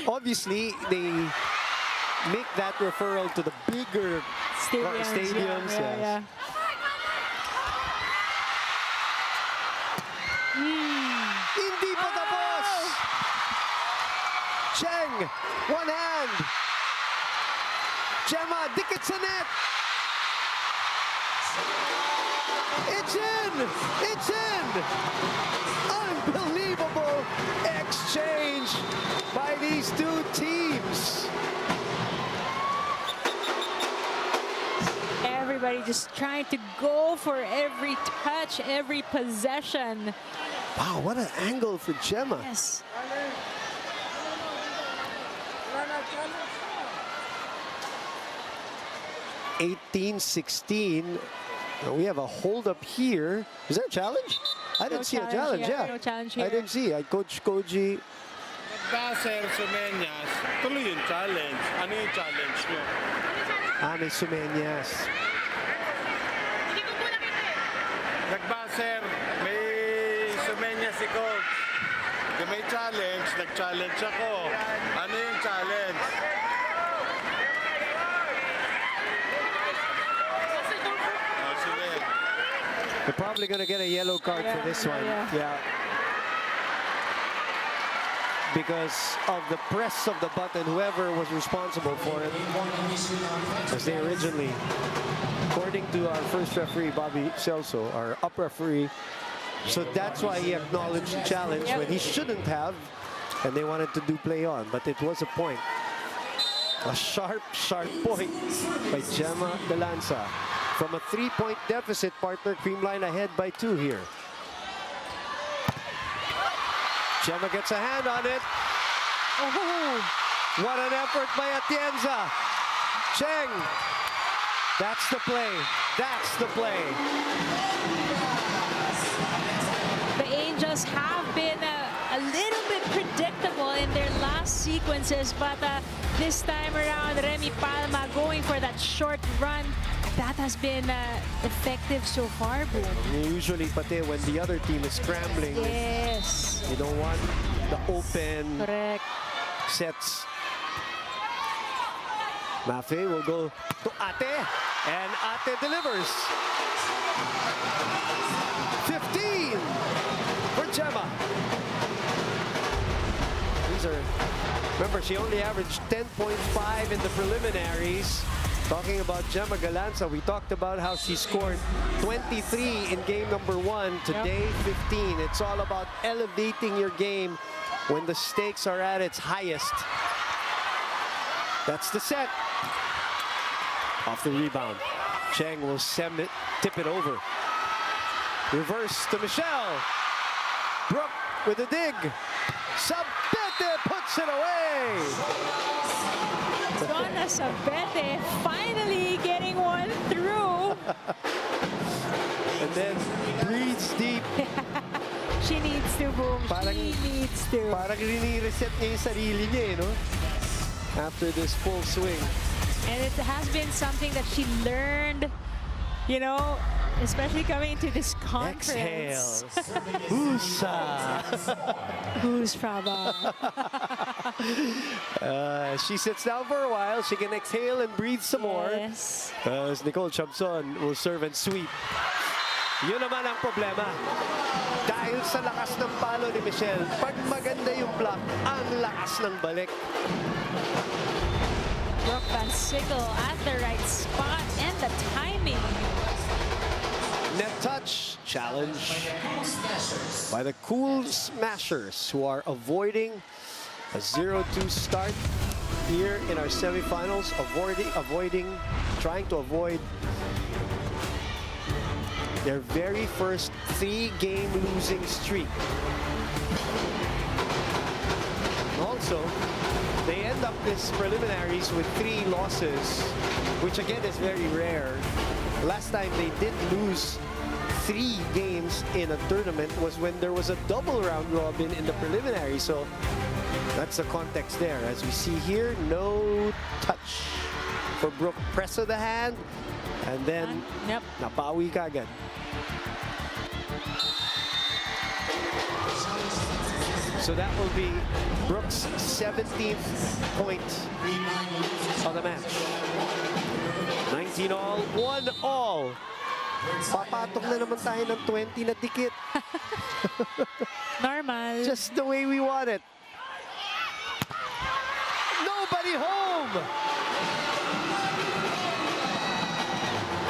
Obviously, they make that referral to the bigger stadiums. Yeah. Hindi pa tapos! Cheng, one hand. Gemma, dikit sa net. It's in! Unbelievable exchange by these two teams. Everybody just trying to go for every touch, every possession. Wow, what an angle for Gemma. Yes. 18-16. We have a hold up here. Is there a challenge? I didn't see a challenge. Yeah, no challenge I here. didn't see. Coach Koji. Nagbaser Sumenyas, tuloy yung challenge. Ano yung challenge nyo? May Sumenyas. Nagbaser, may Sumenyas si coach. Kung may challenge, nag-challenge ako. Ano yung challenge? Oh, sige. They're probably going to get a yellow card for this one. Yeah. Because of the press of the button, whoever was responsible for it. As they originally, according to our first referee, Bobby Celso, our up referee, so that's why he acknowledged the challenge when he shouldn't have, and they wanted to do play on, but it was a point. A sharp, sharp point by Gemma Galanza. From a 3-point deficit, partner Creamline ahead by 2 here. Gemma gets a hand on it. Oh, what an effort by Atienza. Cheng. That's the play. That's the play. The Angels have been a little bit predictable in their last sequences, but this time around, Remy Palma going for that short run. That has been effective so far, Boom. Usually, pati when the other team is scrambling, Yes. you don't want the open Correct. sets. Mafe will go to Ate, and Ate delivers. 15 for Gemma. These are, remember, she only averaged 10.5 in the preliminaries. Talking about Gemma Galanza, we talked about how she scored 23 in game number 1. Today, 15. It's all about elevating your game when the stakes are at its highest. That's the set. Off the rebound. Cheng will tip it over. Reverse to Michelle. Brooke with a dig. Sabete puts it away. Donna Sabete finally getting one through. And then breathes deep. She needs to, Boom. Parang- She needs to. Parang rini-reset niya yung sarili niya, no? After this full swing. And it has been something that she learned, you know, especially coming into this conference. Exhale. Husa. Who's Prabha? She sits down for a while. She can exhale and breathe some more. Yes. As Nicole Chabson will serve and sweep. Yun naman ang problema. Dahil sa lakas ng palo ni Michelle, pag maganda yung block, ang lakas ng balik. Brooke Van Sickle at the right spot and the timing. Net touch challenge by the Cool Smashers, who are avoiding a 0-2 start here in our semifinals, trying to avoid their very first 3-game losing streak. Also, they end up this preliminaries with 3 losses, which again is very rare. Last time they did lose 3 games in a tournament was when there was a double round robin in the preliminary. So that's the context there. As we see here, no touch for Brooke. Press of the hand, and then Yep. napawi kagad. So that will be Brooke's 17th point of the match. 19 all, 1 all. Papatok na naman tayo ng 20 na dikit. Normal. Just the way we want it. Nobody home.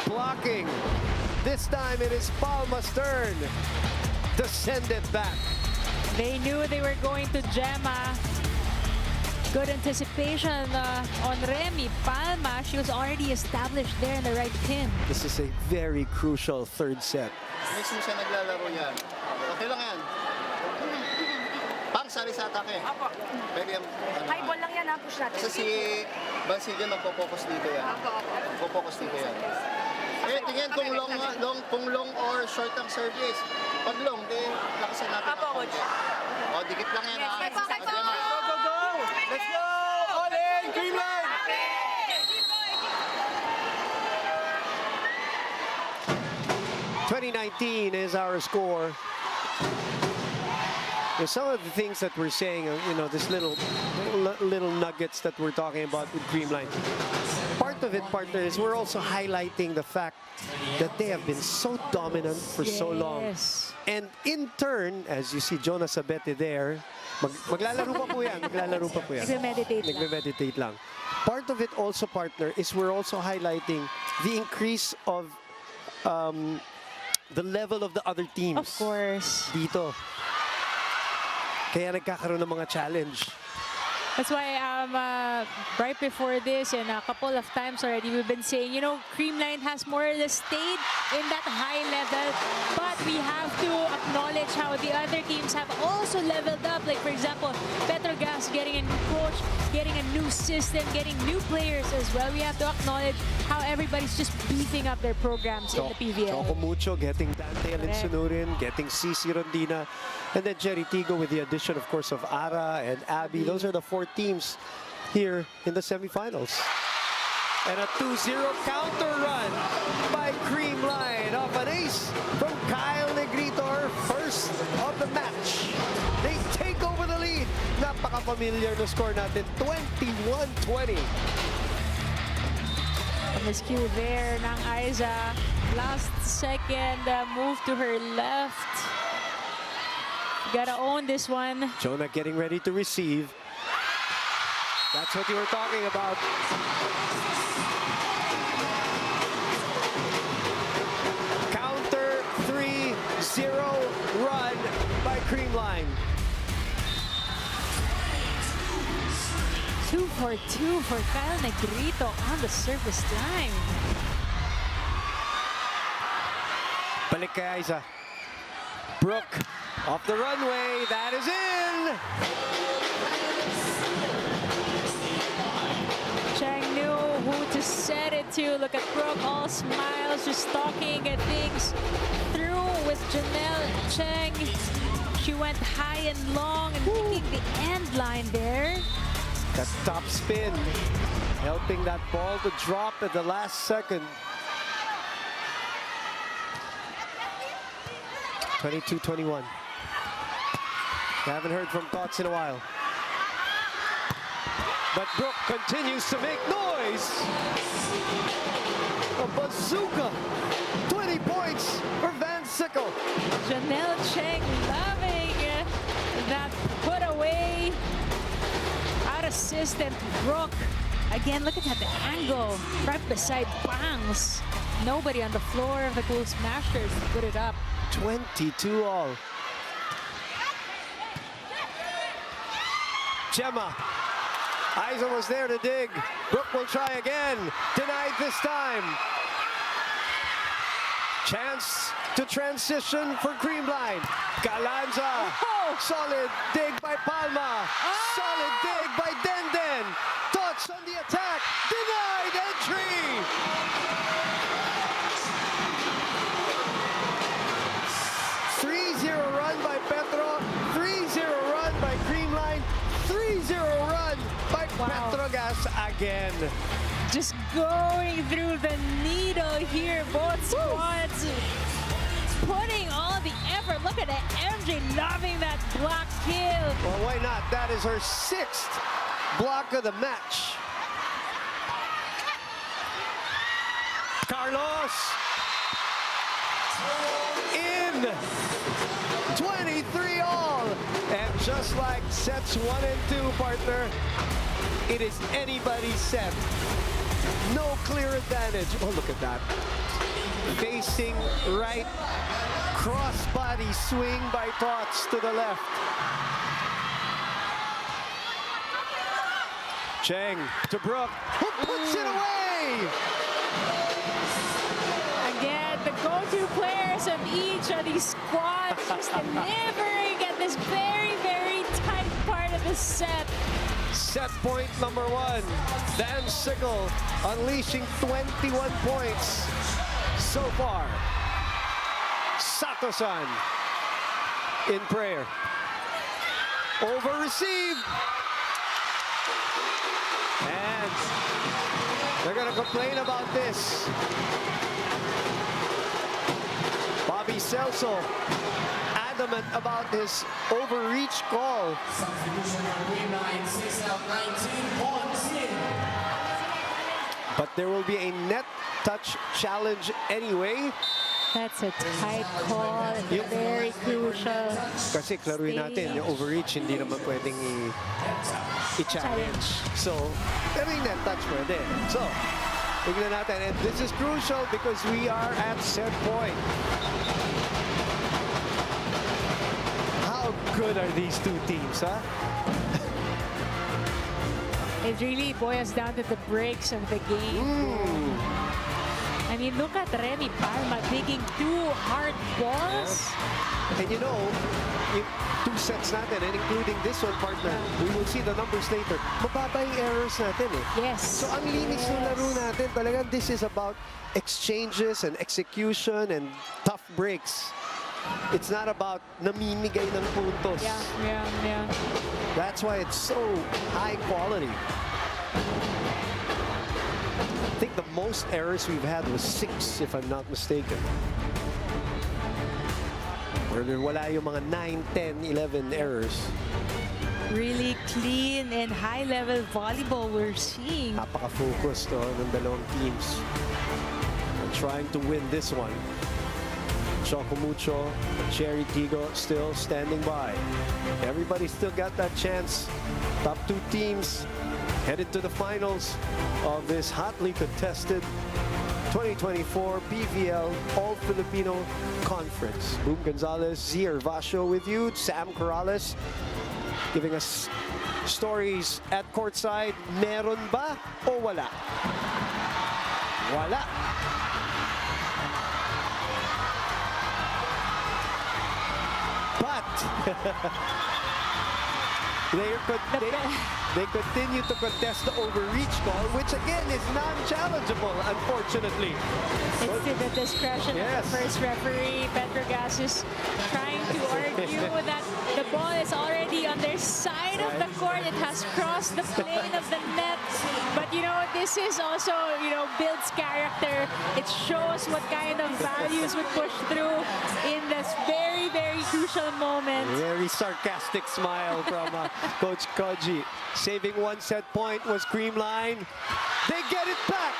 Blocking. This time it is Palma's turn to send it back. They knew they were going to Gemma. Good anticipation on Remy Palma. She was already established there in the right pin. This is a very crucial third set. Mismo siya naglalaro yan. Okay lang yan. makisali sa atake. Apo. Pwede yung... High ball lang yan, ha? Push natin. Kasi si Bansigan magpo-focus dito yan. Magpo-focus dito yan. Eh, tingin kung long or short ang service. Pag long, di lakasan natin. Apo, coach. O, dikit lang yan, ha? Yes, yes, yes. Go, Go, go! Let's go! All in! Creamline! 2019 is our score. And some of the things that we're saying, you know, this little nuggets that we're talking about with Creamline. Part of it, partner, is we're also highlighting the fact that they have been so dominant for so long. Yes. And in turn, as you see Jonas Abete there, maglalaro pa po yan, maglalaro pa po yan. Nagme-meditate lang. Nagme-meditate lang. Part of it also, partner, is we're also highlighting the increase of the level of the other teams. Of course. Dito. Kaya nagkakaroon ng mga challenge. That's why right before this and a couple of times already we've been saying, you know, Creamline has more or less stayed in that high level, but we have to acknowledge how the other teams have also leveled up. Like, for example, Petro Gazz getting a new coach, getting a new system, getting new players as well. We have to acknowledge how everybody's just beefing up their programs in the PVL. Choco Mucho getting Dante Correct. Alinsunurin, getting Cici Rondina, and then Jerry Tigo with the addition, of course, of Ara and Abby. Those are the 4 teams here in the semifinals. And a 2-0 counter run by Creamline off an ace from Kyle Negrito, our first of the match. They take over the lead. Napaka-familiar na score natin, 21-20. Miscue there ng Aiza. Last second move to her left. Gotta own this one. Jonah getting ready to receive. That's what you were talking about. Counter 3-0 run by Creamline. 2 for 2 for Kyle Negrito on the service line. Balik kay Aiza. Brooke off the runway. That is in. Chang knew who to set it to. Look at Brooke, all smiles, just talking at things through with Janelle Chang. She went high and long and making the end line there. That top spin, helping that ball to drop at the last second. 22-21. Haven't heard from Tots in a while. But Brooke continues to make noise. A bazooka. 20 points for Van Sickle. Janelle Chang loving that put away. Out assistant Brooke. Again, look at that, the angle right beside Bangs. Nobody on the floor of the Cool Smashers to put it up. 22 all. Gemma. Aiza was there to dig. Brooke will try again. Denied this time. Chance to transition for Creamline. Galanza. Oh. Solid dig by Palma. Solid dig by Denden. Tots on the attack. Denied entry. Run by Petro, 3-0 run by Creamline, 3-0 run by Petro Gazz again. Just going through the needle here, both squads putting all the effort. Look at that, MJ loving that block kill. Well, why not? That is her 6th block of the match. Carlos in 23 all. And just like sets 1 and 2, partner, it is anybody's set. No clear advantage. Oh, look at that. Facing right, crossbody swing by Tots to the left. Chang to Brooke, who puts it away. Again, the go-to players of each of these squads just delivering at this very, very tight start of the set. Set point number 1. Dan Sickle unleashing 21 points so far. Sato-san in prayer. Over received. And they're going to complain about this. Bobby Celso adamant about his overreach call. But there will be a net touch challenge anyway. That's a tight call. Very crucial. Kasi klaruin natin, yung overreach hindi naman pwedeng i-challenge. So, pero yung net touch pwede. So, tignan natin. And this is crucial because we are at set point. How good are these two teams, huh? It really boils down to the breaks of the game. I mean, look at Remy Palma digging 2 hard balls. And you know, yung 2 sets natin, and including this one, partner, we will see the numbers later. Mababa yung errors natin eh. Yes. So ang linis ng laro natin, talagang this is about exchanges and execution and tough breaks. It's not about namimigay ng puntos. Yeah. That's why it's so high quality. I think the most errors we've had was 6, if I'm not mistaken. Or wala yung mga 9, 10, 11 errors. Really clean and high-level volleyball we're seeing. Napaka-focused ng dalawang teams. They're trying to win this one. Choco Mucho, Cherry Tigo still standing by. Everybody still got that chance. Top 2 teams headed to the finals of this hotly contested 2024 PVL All-Filipino Conference. Boom Gonzalez, Z Hervasio with you, Sam Corrales giving us stories at courtside. Meron ba o wala? Wala. But they continue to contest the overreach call, which again is non-challengeable, unfortunately. It's to the discretion of the first referee. Petro Gazz is trying to argue that the ball is already on their side of the court. It has crossed the plane of the net. But, you know, this is also, you know, builds character. It shows what kind of values would push through in this very, very crucial moment. Very sarcastic smile from Coach Koji. Saving 1 set point was Creamline. They get it back.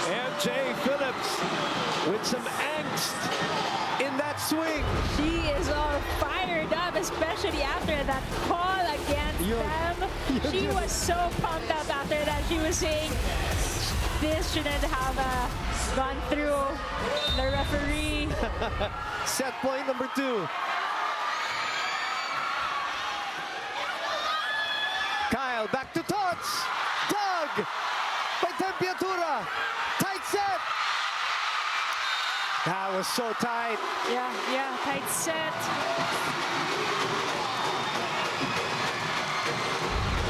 MJ Phillips with some angst in that swing. She is all fired up, especially after that call against them. She was so pumped up after that. She was saying this shouldn't have gone through the referee. Set point number 2. Kyle back to Tots. Doug by Temperatura. Tight set. That was so tight. Yeah, tight set.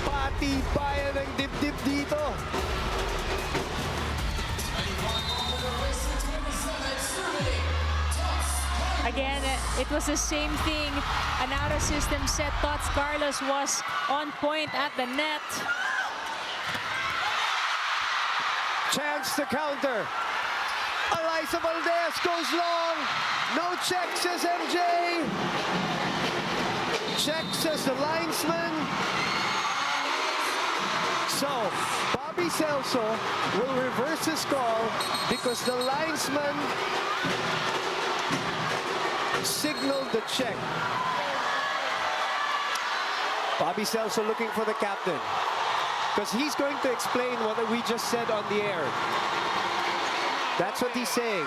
Patibayan ng dibdib dito. Again, it was the same thing. An out-of-system set. Tots Carlos was on point at the net. Chance to counter. Eliza Valdez goes long. No check, says MJ. Check, says the linesman. So, Bobby Celso will reverse his call because the linesman signaled the check. Bobby Celso looking for the captain because he's going to explain what we just said on the air. That's what he's saying.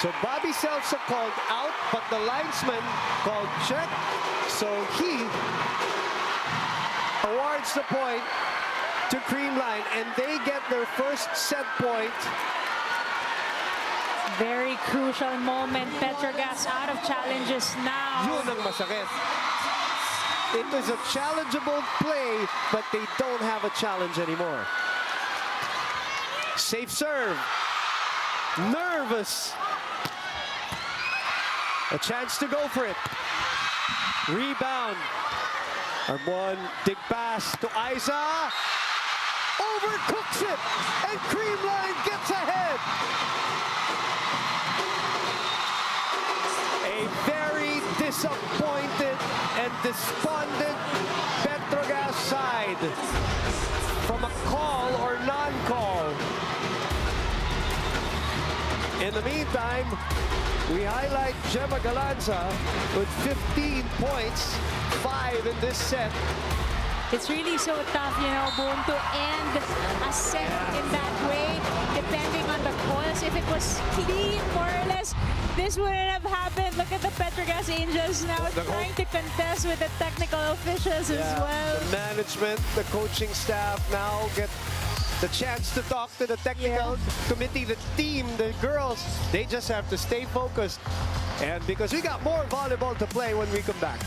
So Bobby Celso called out, but the linesman called check. So he awards the point to Creamline, and they get their first set point very crucial moment. Petro Gazz out of challenges now. Yun ang masakit. It was a challengeable play, but they don't have a challenge anymore. Safe serve. Nervous. A chance to go for it. Rebound. Arbon, dig pass to Isa. Overcooks it. And Creamline gets ahead. A very disappointed and despondent Petro Gazz side from a call or non-call. In the meantime, we highlight Gemma Galanza with 15 points, 5 in this set. It's really so tough, you know, Boom, to end a set in that way, depending on the calls. If it was clean, more or less, this wouldn't have happened. Look at the Petro Gazz Angels now trying to contest with the technical officials as well. The management, the coaching staff now get the chance to talk to the technical committee, the team, the girls. They just have to stay focused. And because we got more volleyball to play when we come back.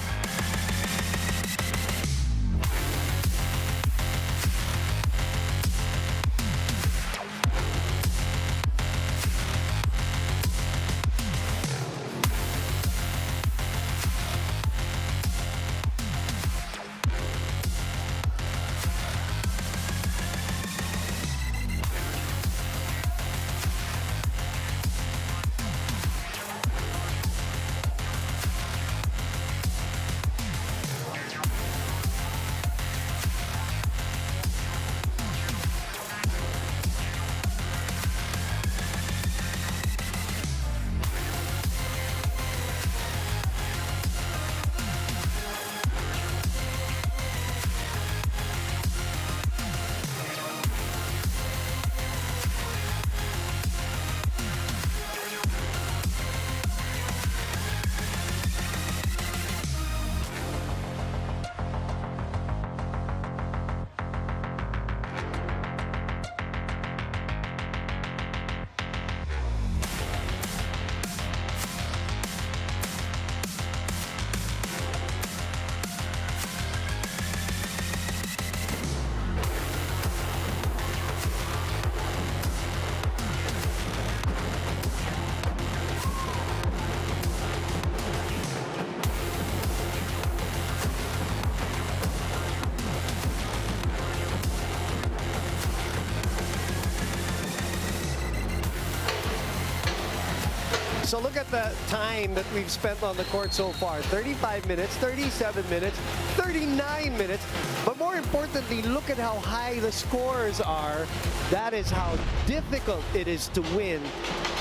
So look at the time that we've spent on the court so far. 35 minutes, 37 minutes, 39 minutes. But more importantly, look at how high the scores are. That is how difficult it is to win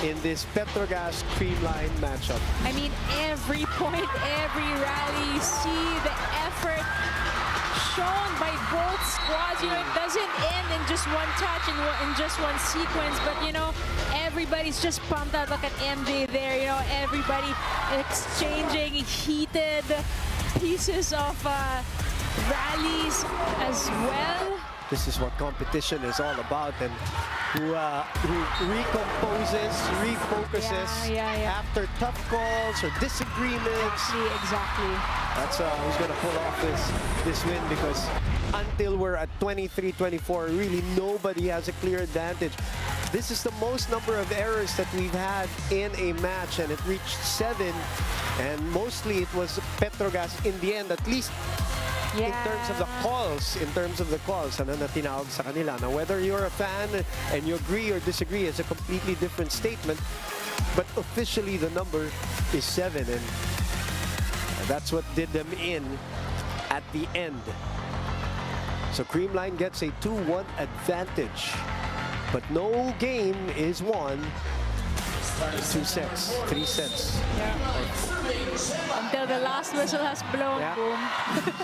in this Petro Gazz Creamline matchup. I mean, every point, every rally, you see the effort shown by both squads. You know, it doesn't end in just one touch, in just one sequence, but you know, everybody's just pumped out. Look at MJ there, you know, everybody exchanging heated pieces of rallies as well. This is what competition is all about, and who recomposes, refocuses after tough calls or disagreements. Exactly. That's who's going to pull off this win, because until we're at 23-24, really nobody has a clear advantage. This is the most number of errors that we've had in a match, and it reached 7, and mostly it was Petro Gazz in the end, at least in terms of the calls, ano na tinawag sa kanila. Now, whether you're a fan and you agree or disagree is a completely different statement, but officially the number is 7, and that's what did them in at the end. So Creamline gets a 2-1 advantage, but no game is won. 2 sets, 3 sets. Until the last whistle has blown, Boom.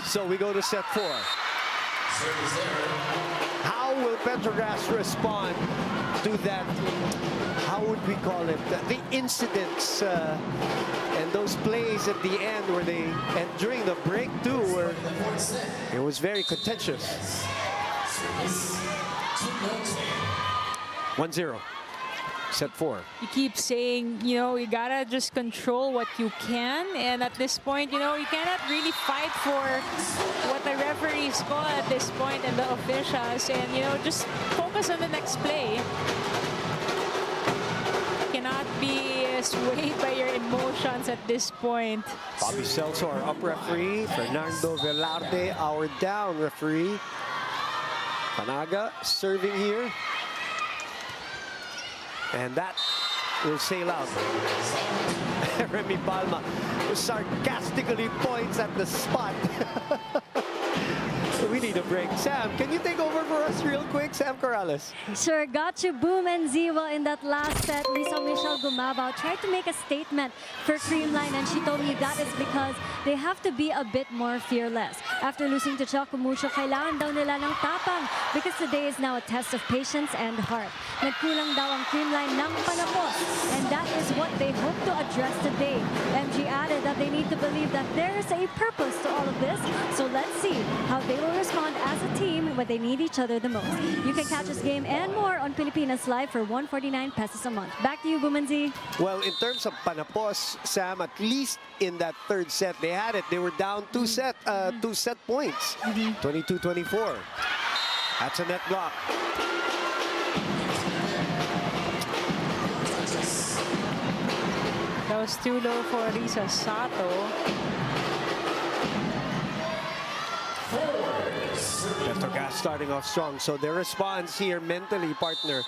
So we go to set 4. How will Petro Gazz respond to that? How would we call it? The incidents and those plays at the end where they, and during the break too, where it was very contentious. 1-0. Set 4. You keep saying, you know, you gotta just control what you can. And at this point, you know, you cannot really fight for what the referees call at this point and the officials. And, you know, just focus on the next play. Cannot be swayed by your emotions at this point. Bobby Celso, our up referee. Fernando Velarde, our down referee. Panaga serving here. And that will sail out. Remy Palma sarcastically points at the spot. We need a break. Sam, can you take over for us real quick? Sam Corrales. Sure, got you, Boom and Ziwa in that last set. We saw Michelle Gumabao try to make a statement for Creamline, and she told me that is because they have to be a bit more fearless. After losing to Chocomucho, kailangan daw nila ng tapang because today is now a test of patience and heart. Nagkulang daw ang Creamline ng panapos, and that is what they hope to address today. MG added that they need to believe that there is a purpose to all of this, so let's see how they will respond as a team when they need each other the most. You can catch this game and more on Pilipinas Live for 149 pesos a month. Back to you, Bumanzi. Well, in terms of panapos, Sam, at least in that third set, they had it. They were down two set points, 22-24. That's a net block. That was too low for Risa Sato. Petro Gazz starting off strong. So their response here mentally, partner,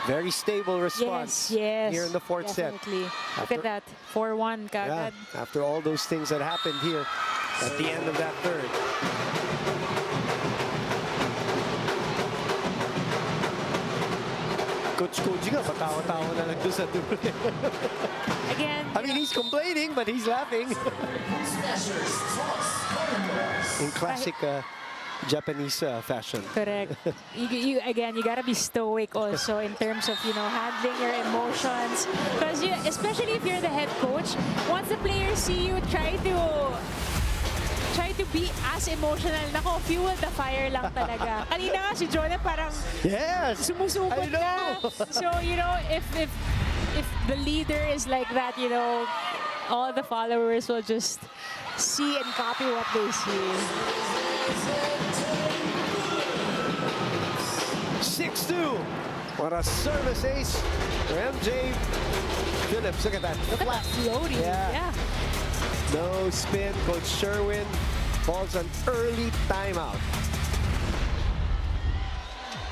very stable response Yes, here in the fourth definitely. set. Look at that, 4-1 Yeah, kagad. after all those things that happened here at the end of that third. Coach Koji nga, patawa-tawa na lang doon sa dulo. Again, I mean, he's complaining, but he's laughing. In classic Japanese fashion. correct. Again, you gotta be stoic also in terms of, you know, handling your emotions. Because especially if you're the head coach, once the players see you try to be as emotional, nako, fuel the fire lang talaga. Kanina nga si Jonah parang Yes! sumusubot I know! na. So, you know, if the leader is like that, you know, all the followers will just see and copy what they see. 6-2. What a service ace for MJ Phillips. Look at that. Look at that floating. Yeah. No spin. Coach Sherwin calls an early timeout.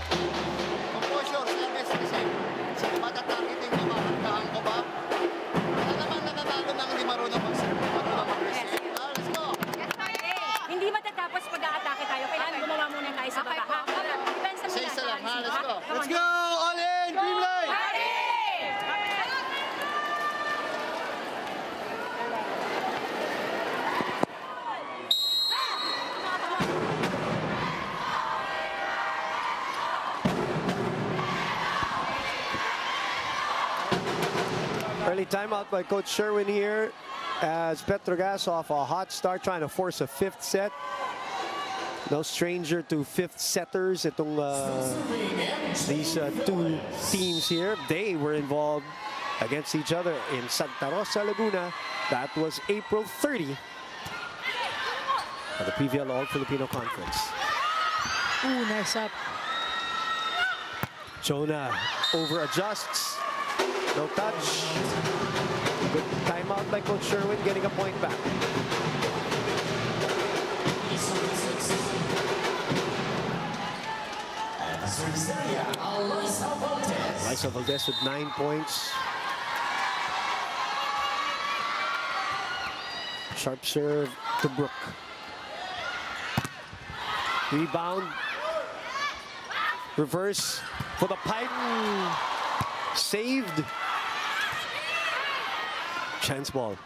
Composure, service, receive. Sige, matatargeting mo, makantahan ko ba? Ano naman nananalo ng hindi marunong mag-serve, marunong mag-receive? Let's go! Hindi matatapos pag-aatake tayo. Kailangan gumawa muna tayo sa baba. Ha? Depensa muna. Isa lang, ha? Let's go! Come on. Let's go! All in! Creamline! Early timeout by Coach Sherwin here as Petro Gazz off a hot start trying to force a fifth set. No stranger to fifth setters. Itong these two teams here, they were involved against each other in Santa Rosa, Laguna. That was April 30 of the PVL All-Filipino Conference. Ooh, nice up. Jonah over adjusts. No touch. Good timeout by Coach Sherwin, getting a point back. Liza Valdez with 9 points. Sharp serve to Brooke. Rebound. Reverse for the pipe. Saved. Chance ball.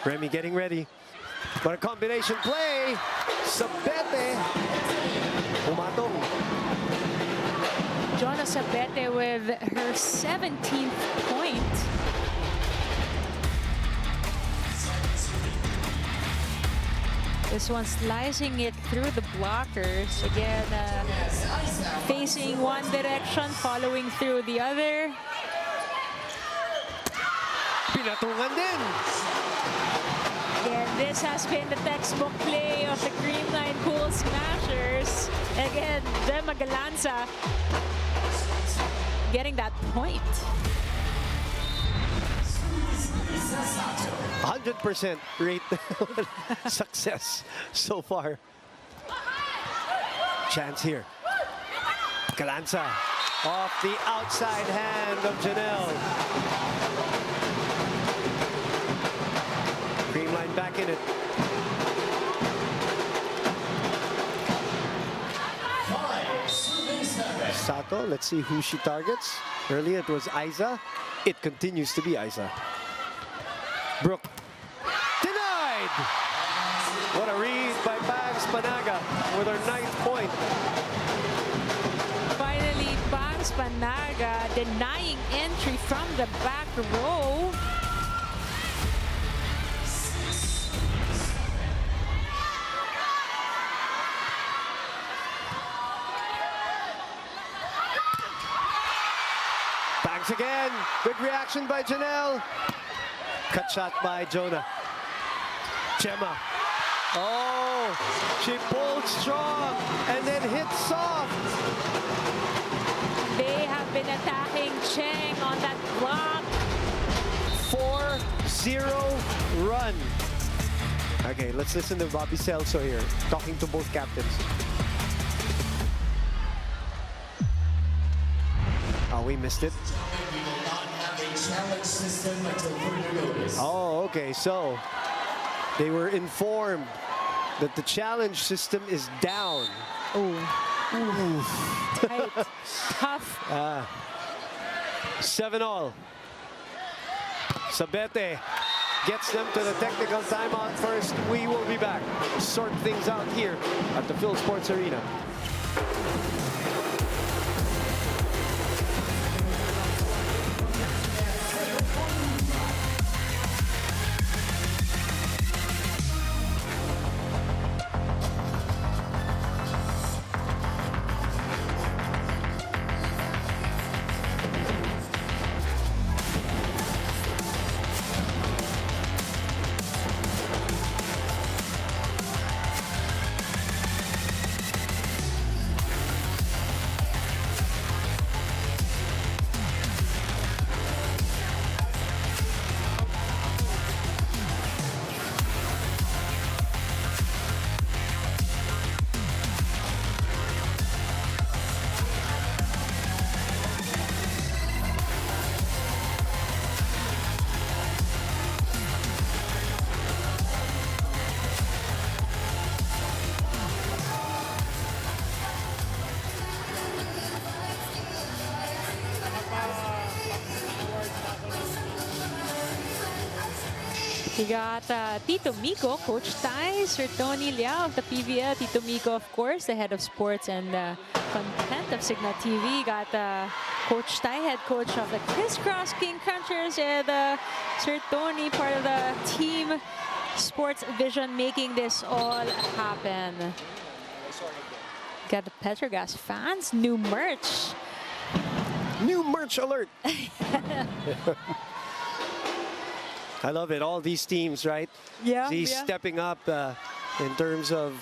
Remy getting ready. But a combination play. Sabete. Umatong. Jonah Sabete with her 17th point. This one slicing it through the blockers. Again, facing one direction, following through the other. Pinatungan din. And this has been the textbook play of the Creamline Cool Smashers. Again, Gemma Galanza getting that point. 100% rate success so far. Chance here. Galanza off the outside hand of Janelle. Creamline back in it. Sato, let's see who she targets. Earlier it was Aiza. It continues to be Aiza. Brooke. Denied! What a read by Bangs Panaga with her 9th point. Finally, Bangs Panaga denying entry from the back row. Bangs again. Good reaction by Janelle. Cut shot by Jonah. Gemma. Oh, she pulled strong and then hit soft. They have been attacking Cheng on that block. 4-0 run. Okay, let's listen to Bobby Celso here, talking to both captains. Oh, we missed it. Oh, okay, so they were informed that the challenge system is down. Tight. Tough. 7-all. Sabete gets them to the technical timeout first. We will be back. Sort things out here at the Phil Sports Arena. We got Tito Miko, Coach Tai, Sir Tony Liao of the PVL, Tito Miko, of course, the head of sports and content of Signa TV. Got Coach Tai, head coach of the Crisscross King Crunchers, and Sir Tony, part of the team sports vision, making this all happen. Got the Petro Gazz fans, new merch. New merch alert. I love it. All these teams, right? Yeah. He's stepping up in terms of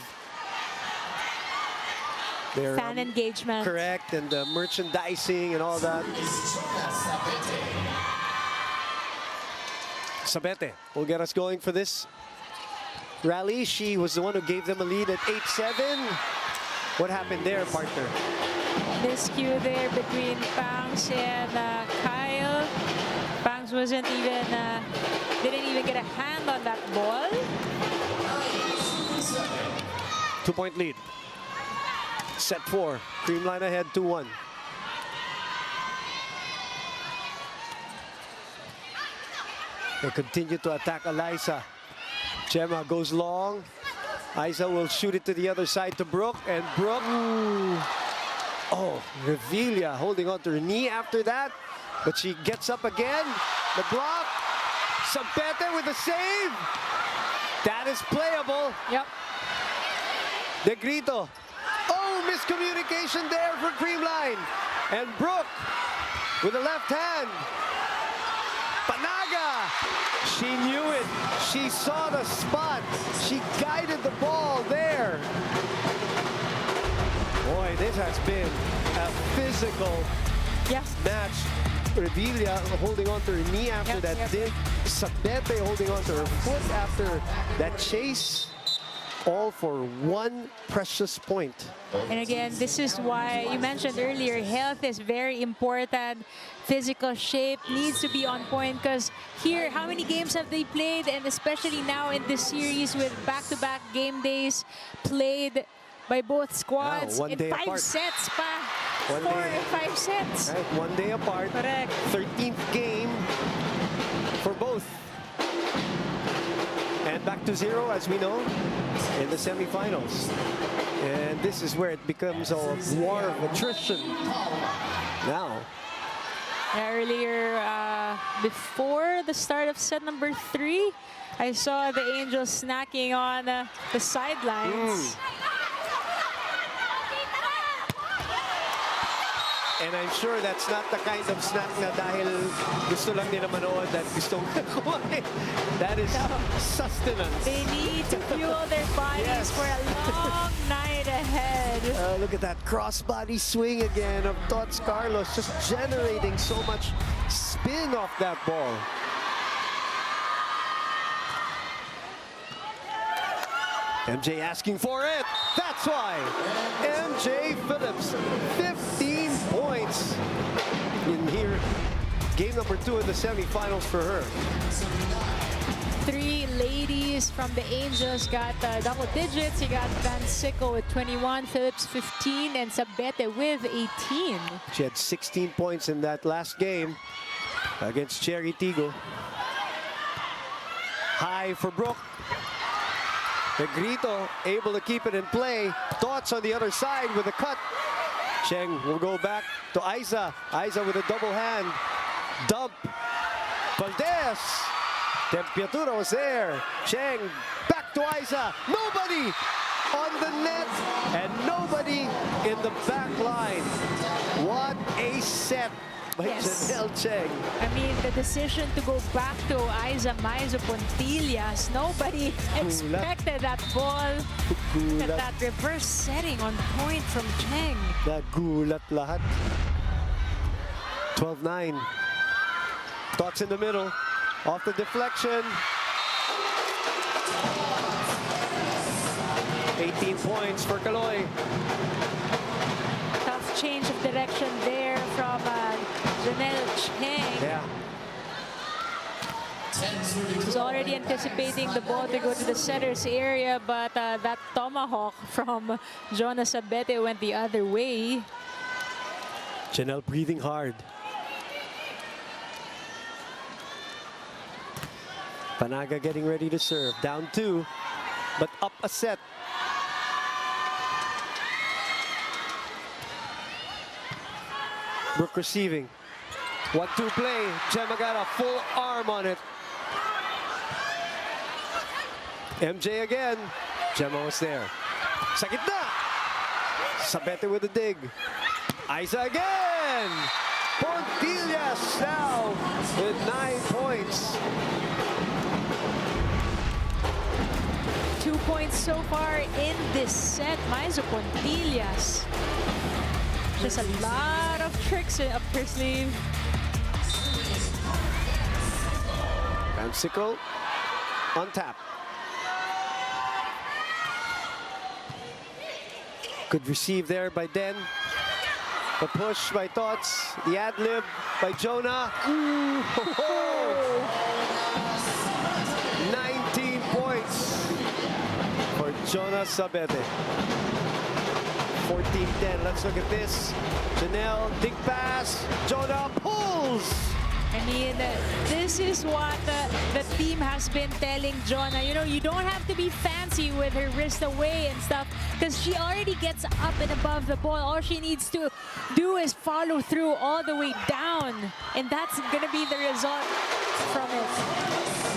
their fan engagement. Correct, and merchandising and all that. Sabete will get us going for this rally. She was the one who gave them a lead at 8-7. What happened there, partner? Miscue there between Pangs and Kyle. Pangs wasn't even, didn't even get a hand on that ball. 2-point lead. Set 4. Creamline ahead 2-1. They continue to attack Eliza. Gemma goes long. Aiza will shoot it to the other side to Brooke, and Brooke. Oh, Revilla holding on to her knee after that, but she gets up again. The block. Sabete with the save. That is playable. Yep. De Grito. Oh, miscommunication there for Creamline. And Brooke with the left hand. Panaga. She knew it. She saw the spot. She guided the ball there. Boy, this has been a physical Yes. match. Revilla holding on to her knee after Yep, that yep. dig. Sabete holding on to her foot after that chase. All for one precious point. And again, this is why you mentioned earlier, health is very important. Physical shape needs to be on point because here, how many games have they played? And especially now in this series with back-to-back game days played by both squads one in day 5 apart. sets pa. One 4 day. and 5 sets. Right, 1 day apart. Correct. 13th game for both. And back to 0, as we know, in the semifinals. And this is where it becomes a war of attrition. Now, Earlier, before the start of set number 3, I saw the Angels snacking on the sidelines. and I'm sure that's not the kind of snack na dahil gusto lang nila manood at gustong kumain. That is sustenance. They need to fuel their bodies Yes. for a long night ahead. Look at that crossbody swing again of Tots Carlos, just generating so much spin off that ball. MJ asking for it. That's why. MJ Phillips, 15 points in here. Game number 2 in the semifinals for her. 3 ladies from the Angels got double digits. You got Van Sickle with 21, Phillips 15, and Sabete with 18. She had 16 points in that last game against Cherry Tigo. High for Brooke. Negrito able to keep it in play. Tots on the other side with a cut. Cheng will go back to Aiza. Aiza with a double hand. Dump. Valdez. Temperatura was there. Cheng back to Aiza. Nobody on the net and nobody in the back line. What a set by Yes. Janelle Cheng. I mean, the decision to go back to Aiza Maizo Pontillas, nobody expected that ball. Look at that reverse setting on point from Cheng. Nagulat lahat. 12-9. Tots in the middle. Off the deflection. 18 points for Kaloy. Tough change of direction there from Janelle Cheng. Yeah. Was already anticipating the ball to go to the setter's area, but that tomahawk from Jonas Sabete went the other way. Janelle breathing hard. Panaga getting ready to serve. Down 2, but up a set. Brooke receiving. 1-2 play. Gemma got a full arm on it. MJ again. Gemma was there. Sa gitna. Sabete with a dig. Aiza again. Pontillas now with 9 points. 2 points so far in this set. Maizo Pontillas. Just a lot of tricks up her sleeve. Van Sickle on tap. Good receive there by Den. The push by Tots. The ad-lib by Jonah. Ooh, ho, ho. 19 points for Jonah Sabete. 14-10. Let's look at this. Janelle, dig pass. Jonah pulls. I mean, this is what the team has been telling Jonah. You know, you don't have to be fancy with her wrist away and stuff because she already gets up and above the ball. All she needs to do is follow through all the way down. And that's going to be the result from it.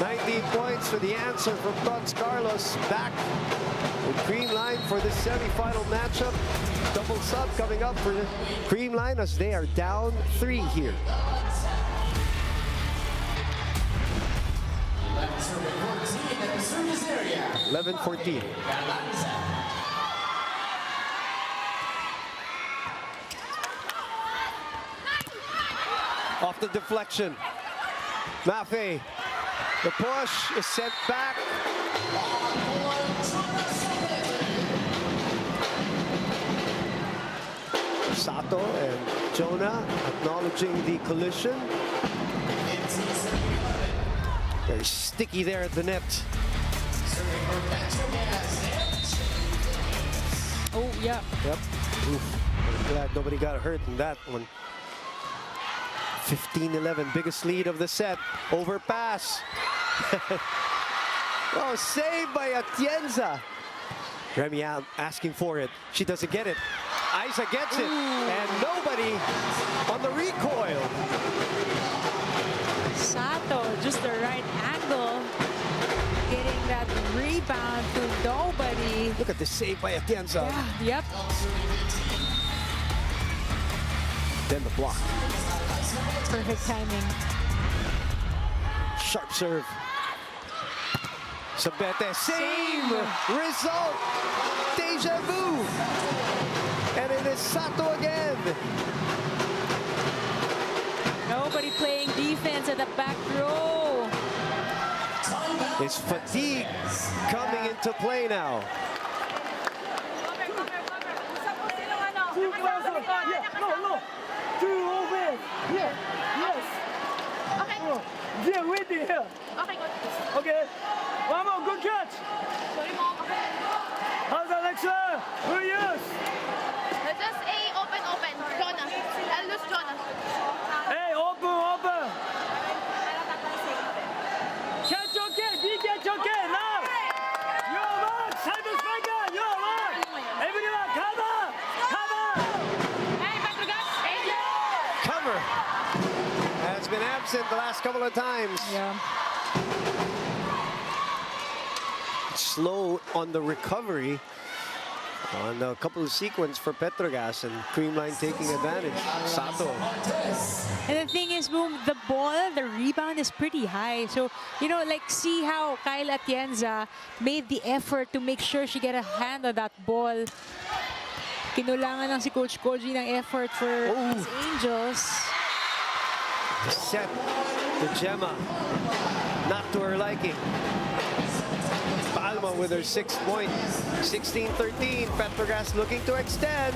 19 points for the answer from Tots Carlos. Back with Creamline for the semifinal matchup. Double sub coming up for Creamline as they are down 3 here. 11-14. Off the deflection. Mafe. The push is sent back. Sato and Jonah acknowledging the collision. Very sticky there at the net. Oh, yeah. Yep. Oof. I'm glad nobody got hurt in that one. 15-11, biggest lead of the set. Overpass. Oh, saved by Atienza. Remy asking for it. She doesn't get it. Isa gets it. And nobody on the recoil. Sato, just the right angle. Getting that rebound to nobody. Look at the save by Atienza. Yeah, yep. Then the block. Perfect timing. Sharp serve. Sabete, same result. Deja vu. And it is Sato again. Nobody playing defense at the back row. Is fatigue coming into play now? Two person. Yeah, no. Two over. Yeah, yes. Okay. Yeah, waiting here. Okay, good. Okay. One more, good catch. Sorry mo. Okay. How's Alexa? Who use? Just a open. Jonah. I'll lose Jonah. Hey, open. Catch okay. Be catch okay. Now. Your mark. Side striker. Your mark. Everyone, cover. Hey, Petro Gazz Angels. Cover has been absent the last couple of times. Yeah. Slow on the recovery on a couple of sequence for Petro Gazz, and Creamline taking advantage. Sato. And the thing is, Boom, the ball, the rebound is pretty high. So, you know, like, see how Kyle Atienza made the effort to make sure she get a hand on that ball. Kinulangan lang si Coach Koji ng effort for his Angels. The set to Gemma. Not to her liking. Palma with her 6 point. 16-13. Petro Gazz looking to extend.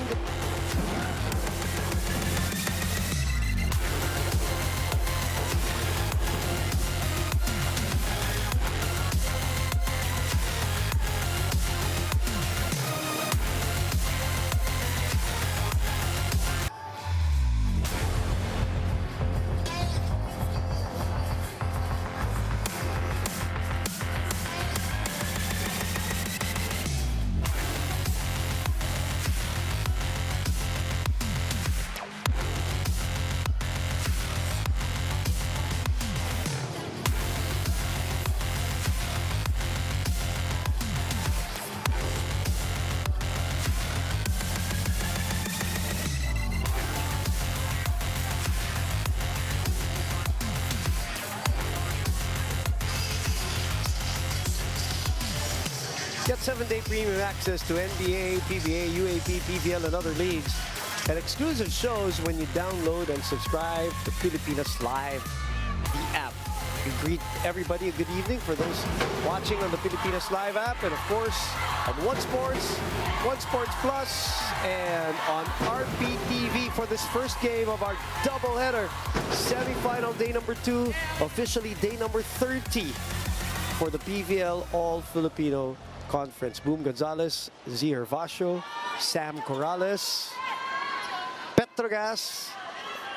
Get 7-day premium access to NBA, PBA, UAP, PVL, and other leagues, and exclusive shows when you download and subscribe to Pilipinas Live, the app. We greet everybody a good evening for those watching on the Pilipinas Live app, and of course on One Sports Plus, and on RPTV for this first game of our doubleheader. Semifinal day number 2, officially day number 30 for the PVL All-Filipino Conference. Boom Gonzalez, Z Hervasio, Sam Corrales, Petro Gazz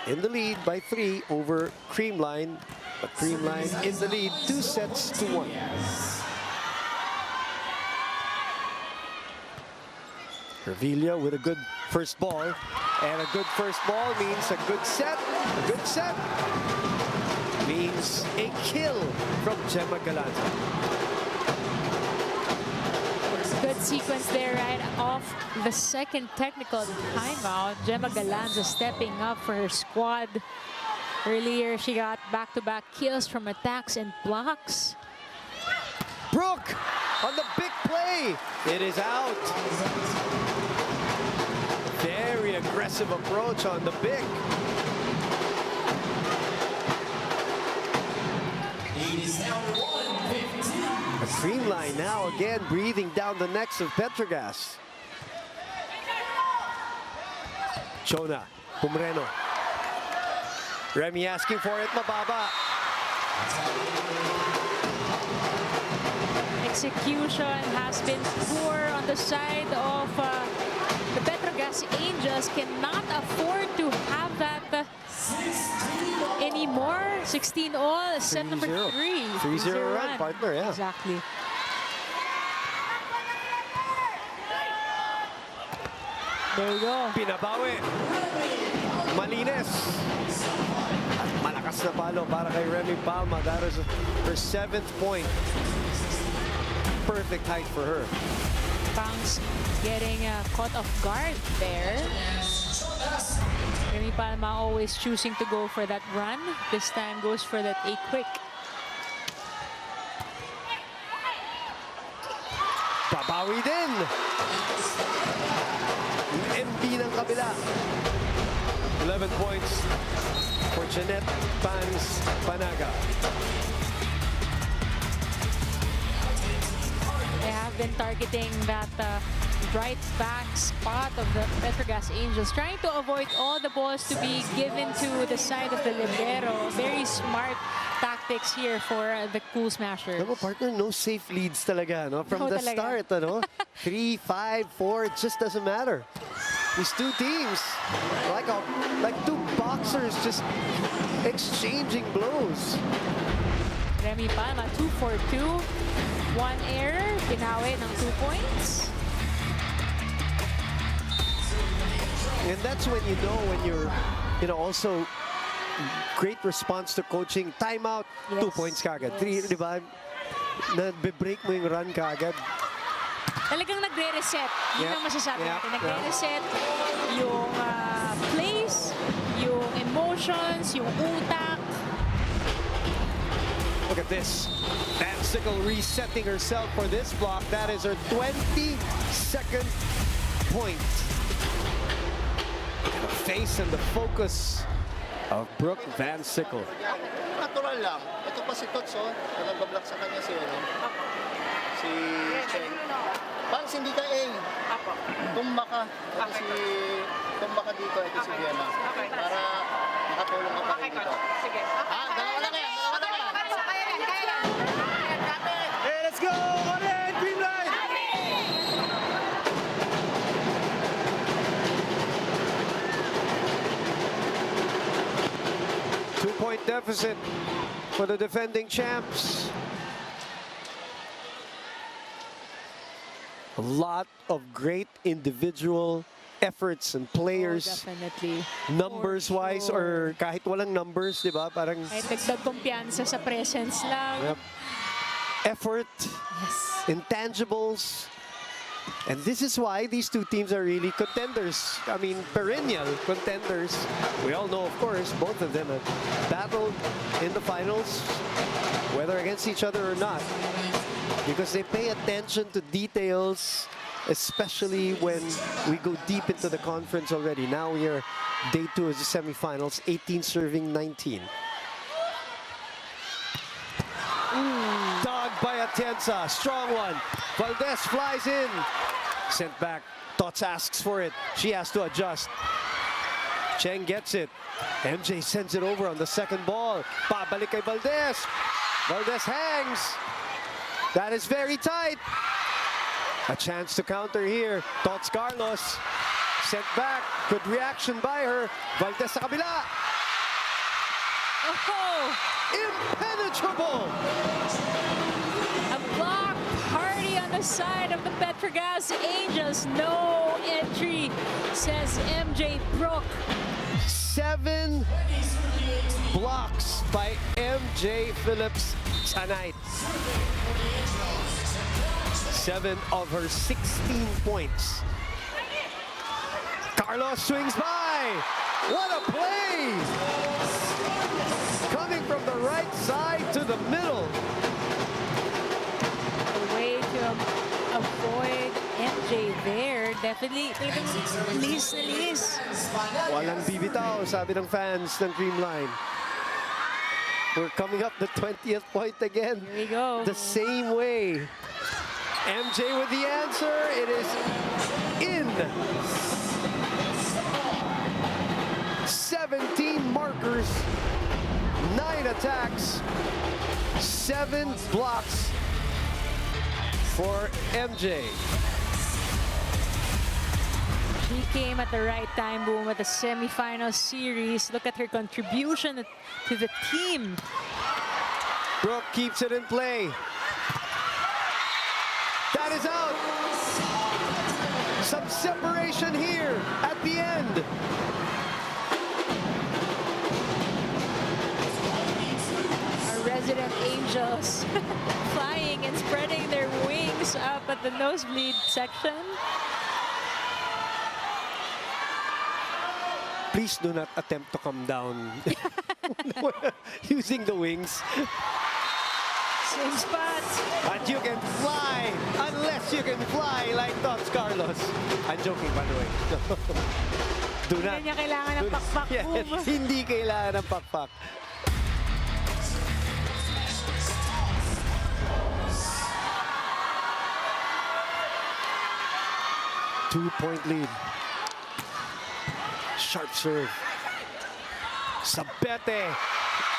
in the lead by 3 over Creamline. But Creamline in the lead 2-1. Revilla with a good first ball. And a good first ball means a good set. A good set means a kill from Gemma Galanza. Good sequence there right off the second technical timeout. Gemma Galanza stepping up for her squad. Earlier, she got back-to-back kills from attacks and blocks. Brooke on the big play. It is out. Very aggressive approach on the pick. A Creamline now again breathing down the necks of Petro Gazz. Chona, Pumreno. Remy asking for it, mababa. Execution has been poor on the side of the Petro Gazz Angels. Cannot afford to have that anymore. 16 all, set number 3. 3-0 run, partner, yeah. Exactly. There you go. Pinabawi. Malines. At malakas na palo para kay Remy Palma. That is her 7th point. Perfect height for her. Pangs getting caught off guard there. Remy Palma always choosing to go for that run. This time goes for that a quick. Babawi din. MB ng kabila. 11 points for Jeanette Pans Panaga. They have been targeting that right back spot of the Petro Gazz Angels, trying to avoid all the balls to be given to the side of the libero. Very smart tactics here for the Cool Smashers. Alam mo, partner, no safe leads talaga, no? From the start, ano? 3, 5, 4, it just doesn't matter. These two teams, like two boxers just exchanging blows. Remy Palma, 2 for 2. 1 error, pinawi ng 2 points. And that's when you know when you're, also great response to coaching. Timeout, 2 points kagad. 3, di ba? Na-break mo yung run kagad. Talagang nagre-reset. Yun ang masasabi natin. Nagre-reset yung plays, yung emotions, yung utak. Look at this. Van Sickle resetting herself for this block. That is her 22nd point. The face and the focus of Brooke Van Sickle. Natural lang. Ito pa si Tots, oh. Nag-block sa kanya si Cheng. Pangs, hindi ka A. Tumba ka. Tumba ka dito. Ito si Vienna. Para makatulong ka pa rin dito. Sige. Dalawa lang yan. Dalawa lang yan. Kaya lang. Hey, let's go! On in, Creamline! Two-point deficit for the defending champs. A lot of great individual efforts and players. Definitely. Numbers-wise or kahit walang numbers, di ba? Parang Kahit dagdag kumpiyansa sa presence lang. Yep. Effort, Yes. intangibles. And this is why these two teams are really contenders. I mean, perennial contenders. We all know, of course, both of them have battled in the finals, whether against each other or not, because they pay attention to details, especially when we go deep into the conference already. Now we are day 2 of the semifinals, 18 serving 19. Dogged by Atienza, strong one. Valdez flies in. Sent back. Tots asks for it. She has to adjust. Cheng gets it. MJ sends it over on the second ball. Pabalik kay Valdez. Valdez hangs. That is very tight. A chance to counter here. Tots Carlos sent back. Good reaction by her. Valdez sa kabila. Oh! Impenetrable. A block party on the side of the Petro Gazz Angels. No entry, says MJ Brooke. 7 blocks by MJ Phillips tonight. 7 of her 16 points. Carlos swings by. What a play! Coming from the right side to the middle. A way to avoid MJ there. Definitely, liis na liis. Walang bibitaw, sabi ng fans ng Creamline. We're coming up the 20th point again. Here we go. The same way. MJ with the answer. It is in. 17 markers, 9 attacks, 7 blocks for MJ. She came at the right time, boom, at the semifinal series. Look at her contribution to the team. Brooke keeps it in play. That is out. Some separation here at the end. Our resident Angels flying and spreading their wings up at the nosebleed section. Please do not attempt to come down using the wings. Same spot. And you can fly unless you can fly like Tots Carlos. I'm joking, by the way. Do not. Hindi niya kailangan ng pakpak. Yes, Boom. hindi kailangan ng pakpak. Two-point lead. Sharp serve. Sabete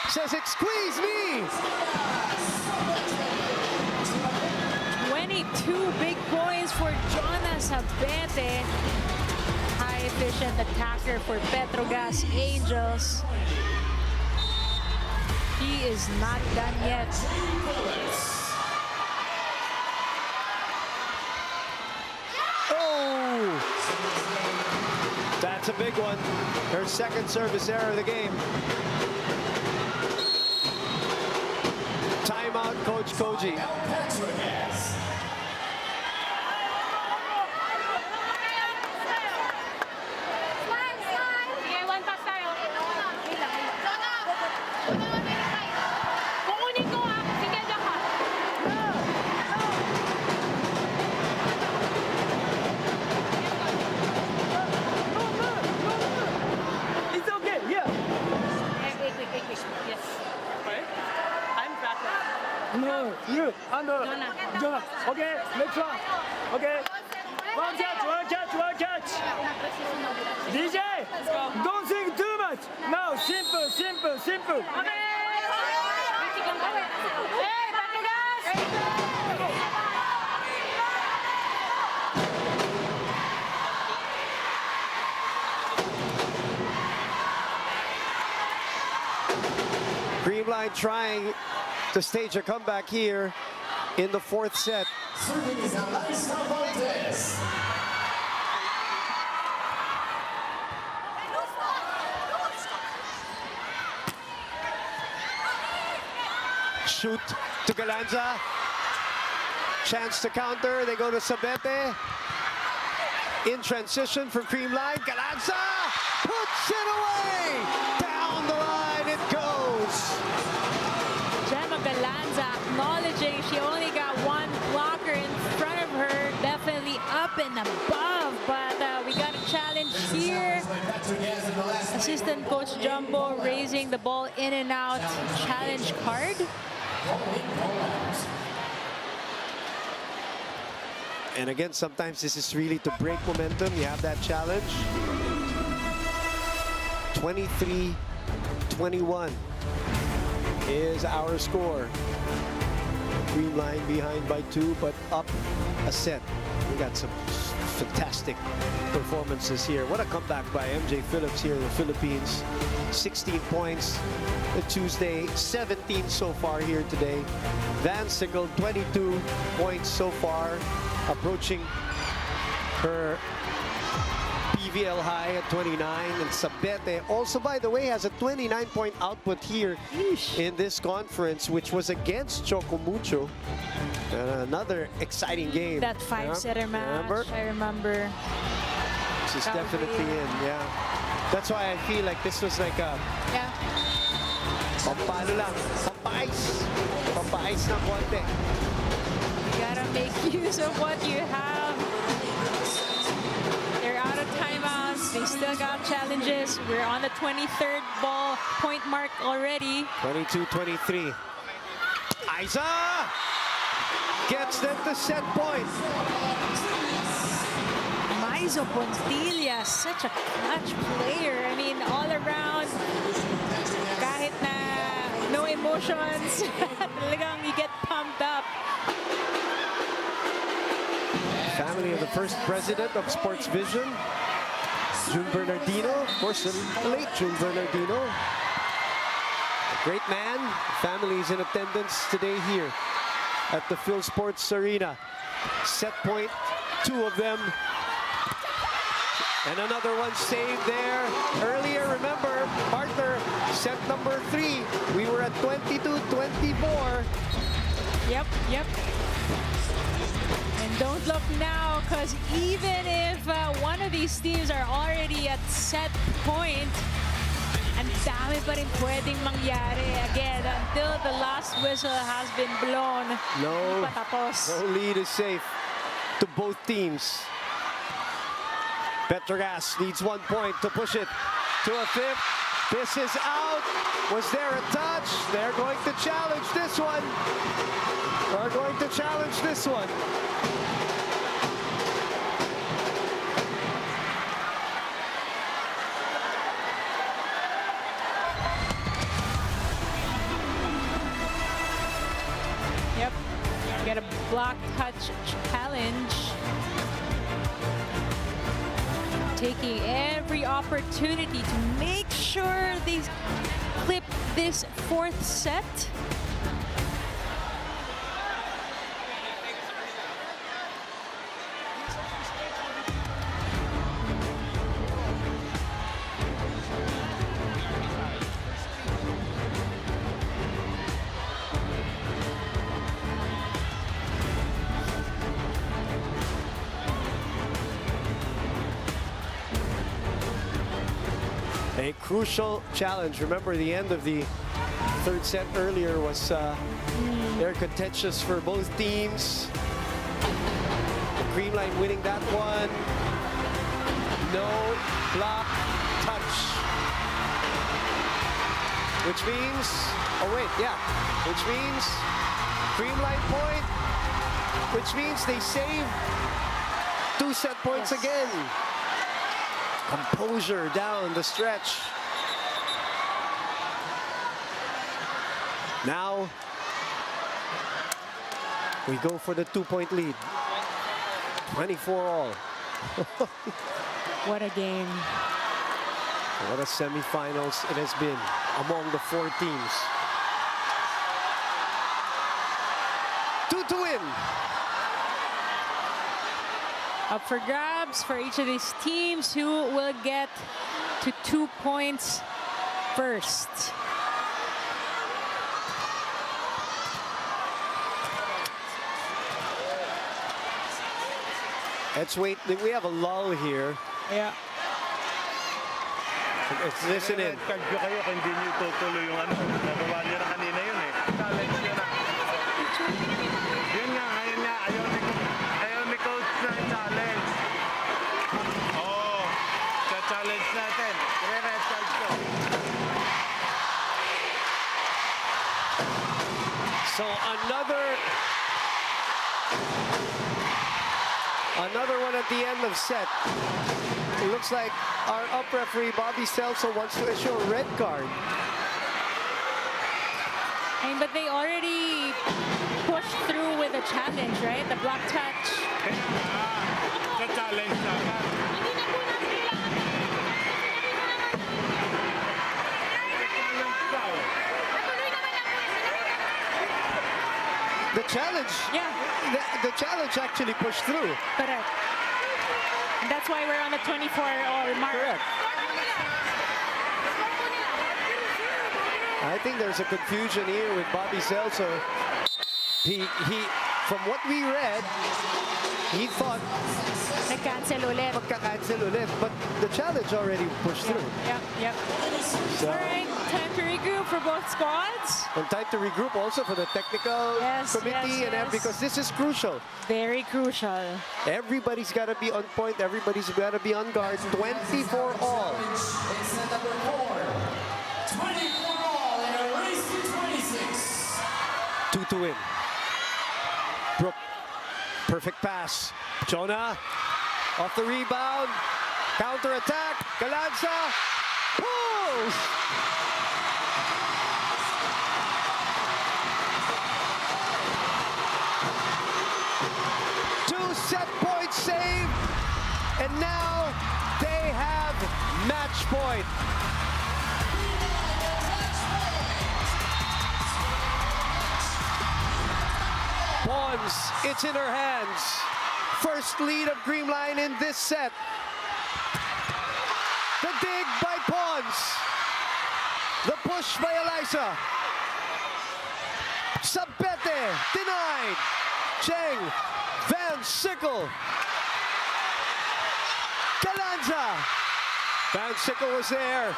says it, squeeze me! 22 big points for Jonas Sabete. High efficient attacker for Petro Gazz Angels. He is not done yet. Oh! That's a big one. Her second service error of the game. Timeout, Coach Koji. Sige, one pass tayo. Kukunin ko ha. Sige, dyan ka. It's okay, yeah. Wait. Yes. I'm practicing. No, you, under, Jonah. Okay, next one. Okay. One catch. DJ, don't think too much. Now, simple. Hey, Petro Gazz! Creamline trying to stage a comeback here in the fourth set. Serving is Eliza Valdez. Shoot to Galanza. Chance to counter. They go to Sabete. In transition for Creamline. Galanza puts it away. Down the line it goes. Gemma Galanza acknowledging she only got one blocker in front of her. Definitely up and above, but we got a challenge here. Assistant Coach Jumbo raising the ball in and out challenge card. And again, sometimes this is really to break momentum. You have that challenge. 23-21 is our score. Creamline behind by 2, but up a set. We got some fantastic performances here. What a comeback by MJ Phillips here in the Philippines. 16 points Tuesday, 17 so far here today. Van Sickle, 22 points so far, approaching her PVL high at 29. And Sabete also, by the way, has a 29-point output here in this conference, which was against Choco Mucho. Another exciting game. That five-setter match, I remember. This is definitely in, yeah. That's why I feel like this was like a pampano lang, pampais ng konti. You gotta make use of what you have. They're out of timeouts. They still got challenges. We're on the 23rd ball point mark already. 22-23. Aiza gets them to set point. Maizo Pontilla, such a clutch player. I mean, all around, kahit na no emotions, talagang you get pumped up. Family of the first president of Sports Vision, June Bernardino, of course, the late June Bernardino. A great man. Family is in attendance today here at the Phil Sports Arena. Set point, 2 of them. And another one saved there. Earlier, remember, partner, set number 3. We were at 22-24. Yep. And don't look now, because even if one of these teams are already at set point, ang dami pa rin pwedeng mangyari. Again, until the last whistle has been blown, hindi pa tapos. No lead is safe to both teams. Petro Gazz needs 1 point to push it to a 5th. This is out. Was there a touch? They're going to challenge this one. They're going to challenge this one. Yep. Get a block touch challenge. Taking every opportunity to make sure they clip this 4th set. A crucial challenge. Remember, the end of the 3rd set earlier was very contentious for both teams. The Creamline winning that one. No block touch. Which means, which means Creamline point, which means they save 2 set points again. Composure down the stretch. Now we go for the 2-point lead. 24 all. What a game. What a semifinals it has been among the 4 teams. 2 to win. Up for grabs for each of these teams. Who will get to 2 points first? Let's wait. We have a lull here. Yeah. Let's listen in. Card ko kayo kung hindi niyo tutuloy yung ano. Nagawa niyo na kanina yun eh. Challenge niyo na. Yun nga, ngayon nga. Ayaw ni coach na challenge. Oo. Sa challenge natin. Red card ko. So another one at the end of set. It looks like our up referee Bobby Celso wants to issue a red card. But they already pushed through with a challenge, right? The block touch. Sa challenge naman. The challenge, the challenge actually pushed through. Correct. And that's why we're on the 24-all mark. Correct. I think there's a confusion here with Bobby Celso. He, from what we read, He thought Nag-cancel ulit. magka-cancel ulit, but the challenge already pushed through. Yep. So, Alright, time to regroup for both squads. and time to regroup also for the technical Yes, committee, yes, and yes. because this is crucial. Very crucial. Everybody's got to be on point. Everybody's got to be on guard. 24 all. It's the number 4. 24 all in a race to 26. 2 to win. Brooke, perfect pass. Jonah off the rebound. Counter attack. Galanza pulls. Two set points saved. And now they have match point. Pons, it's in her hands. First lead of Creamline in this set. The dig by Pons. The push by Eliza. Sabete denied. Cheng, Van Sickle. Galanza. Van Sickle was there.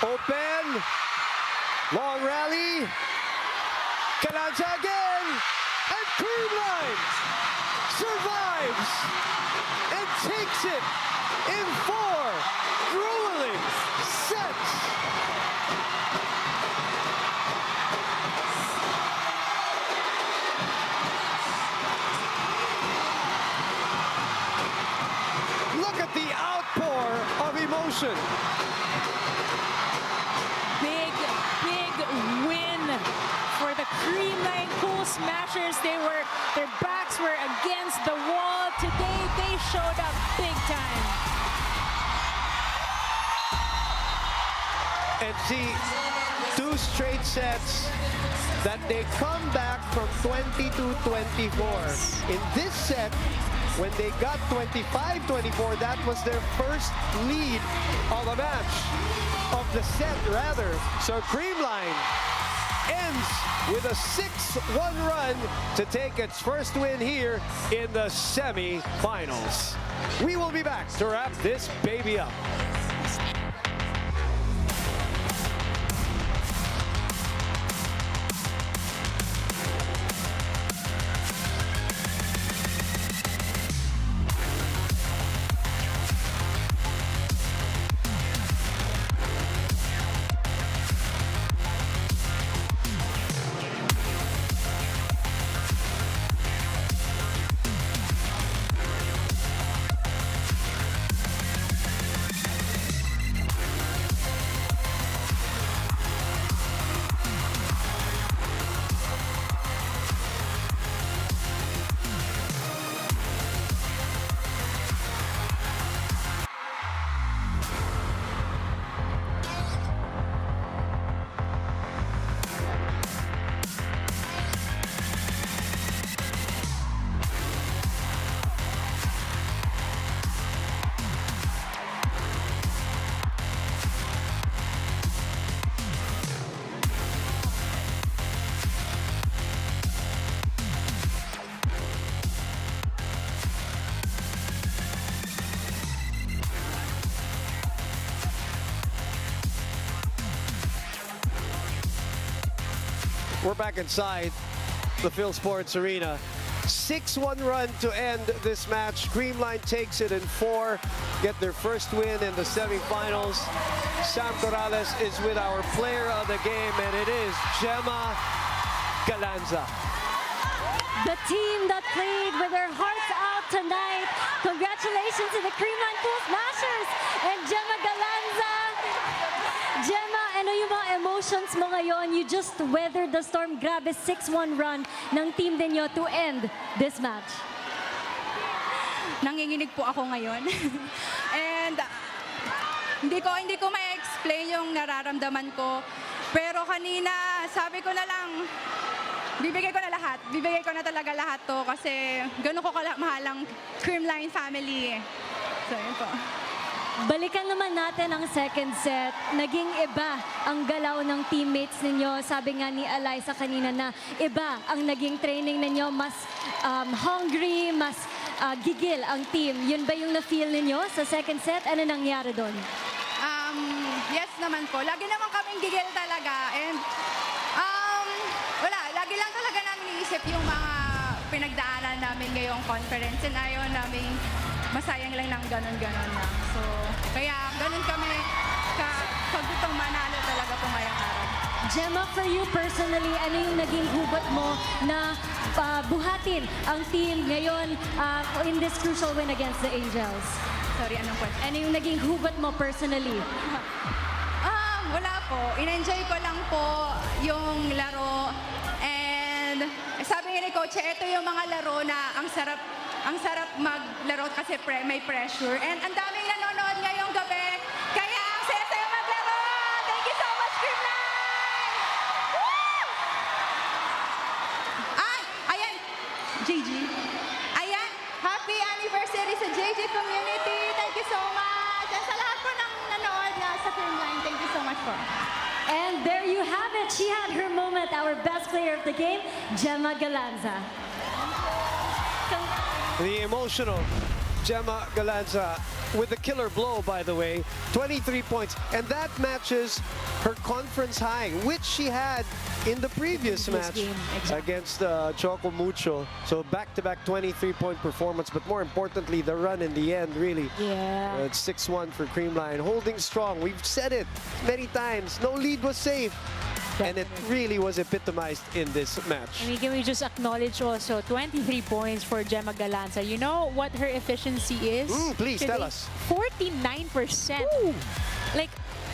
Open. Long rally. Galanza again. And Creamline survives and takes it in 4 grueling sets. Look at the outpour of emotion. Big win for the Creamline Cool Smashers. Their backs were against the wall. Today, they showed up big time. And see, 2 straight sets that they come back from 22-24. In this set, when they got 25-24, that was their first lead of the match, of the set rather. So Creamline ends with a 6-1 run to take its first win here in the semi-finals. We will be back to wrap this baby up. We're back inside the Phil Sports Arena. 6-1 run to end this match. Creamline takes it in 4, get their first win in the semifinals. Sam Corrales is with our player of the game, and it is Gemma Galanza. The team that played with their hearts out tonight. Congratulations to the Creamline Cool Smashers and Gemma Galanza. Gemma, ano yung mga emotions mo ngayon? You just weathered the storm. Grabe, 6-1 run ng team ninyo to end this match. Nanginginig po ako ngayon. And hindi ko ma-explain yung nararamdaman ko. Pero kanina, sabi ko na lang, bibigay ko na lahat. Bibigay ko na talaga lahat to kasi gano'n ko mahal ang Creamline family. So, yun po. Balikan naman natin ang second set. Naging iba ang galaw ng teammates ninyo. Sabi nga ni Eliza kanina na iba ang naging training ninyo. Mas hungry, mas gigil ang team. Yun ba yung na-feel ninyo sa second set? Ano nangyari doon? Yes naman po. Lagi naman kaming gigil talaga. And wala, lagi lang talaga namin iisip yung mga pinagdaanan namin ngayong conference. And ayaw namin masayang lang ng ganon-ganon lang. So, kaya ganon kami kagutong manalo talaga po ngayong araw. Gemma, for you personally, ano yung naging hugot mo na buhatin ang team ngayon in this crucial win against the Angels? Sorry, anong question? Ano yung naging hugot mo personally? Wala po. In-enjoy ko lang po yung laro. And sabi ni Coach, ito yung mga laro na ang sarap maglaro kasi may pressure. And ang daming nanonood ngayong gabi. Kaya ang saya-saya maglaro! Thank you so much, Creamline! Woo! Ayan, JG. Ayan, happy anniversary sa JG community. Thank you so much. And sa lahat po ng nanood na sa Creamline, thank you so much po. And there you have it. She had her moment. Our best player of the game, Gemma Galanza. The emotional Gemma Galanza with the killer blow, by the way, 23 points. And that matches her conference high, which she had in the previous match game, exactly. against Choco Mucho. So back-to-back 23-point performance, but more importantly, the run in the end, really. Yeah. It's 6-1 for Creamline, holding strong. We've said it many times. No lead was safe. And it really was epitomized in this match. I mean, can we just acknowledge also 23 points for Gemma Galanza? You know what her efficiency is? Please today? tell us. 49%. Like,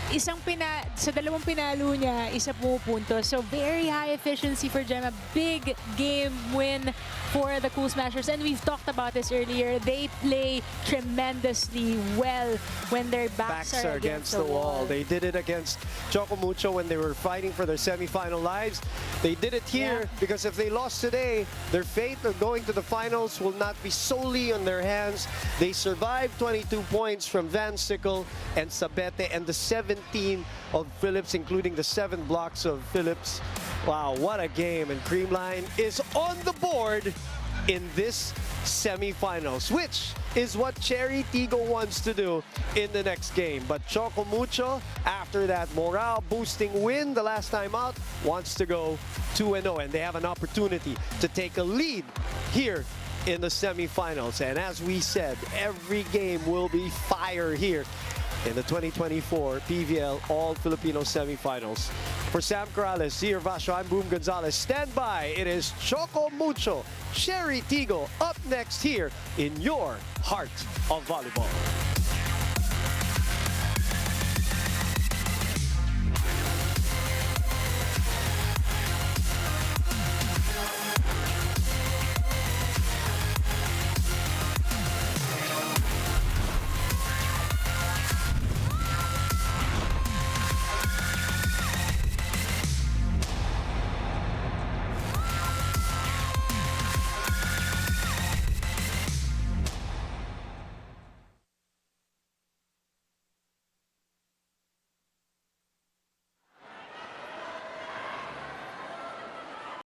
sa dalawang pinalo niya, isa pumupunto. So, very high efficiency for Gemma. Big game win for the Cool Smashers. And we've talked about this earlier. They play tremendously well when their backs are against the wall. They did it against Choco Mucho when they were fighting for their semifinal lives. They did it here because if they lost today, their fate of going to the finals will not be solely on their hands. They survived 22 points from Van Sickle and Sabete and the 17 of Phillips, including the 7 blocks of Phillips. Wow, what a game. And Creamline is on the board in this semifinals, which is what Cherry Tigo wants to do in the next game. But Choco Mucho, after that morale-boosting win the last time out, wants to go 2-0, and they have an opportunity to take a lead here in the semifinals. And as we said, every game will be fire here in the 2024 PVL All-Filipino Semifinals. For Sam Corrales, Zier Vasho, I'm Boom Gonzalez. Stand by. It is Choco Mucho, Cherry Tigo up next here in your Heart of Volleyball.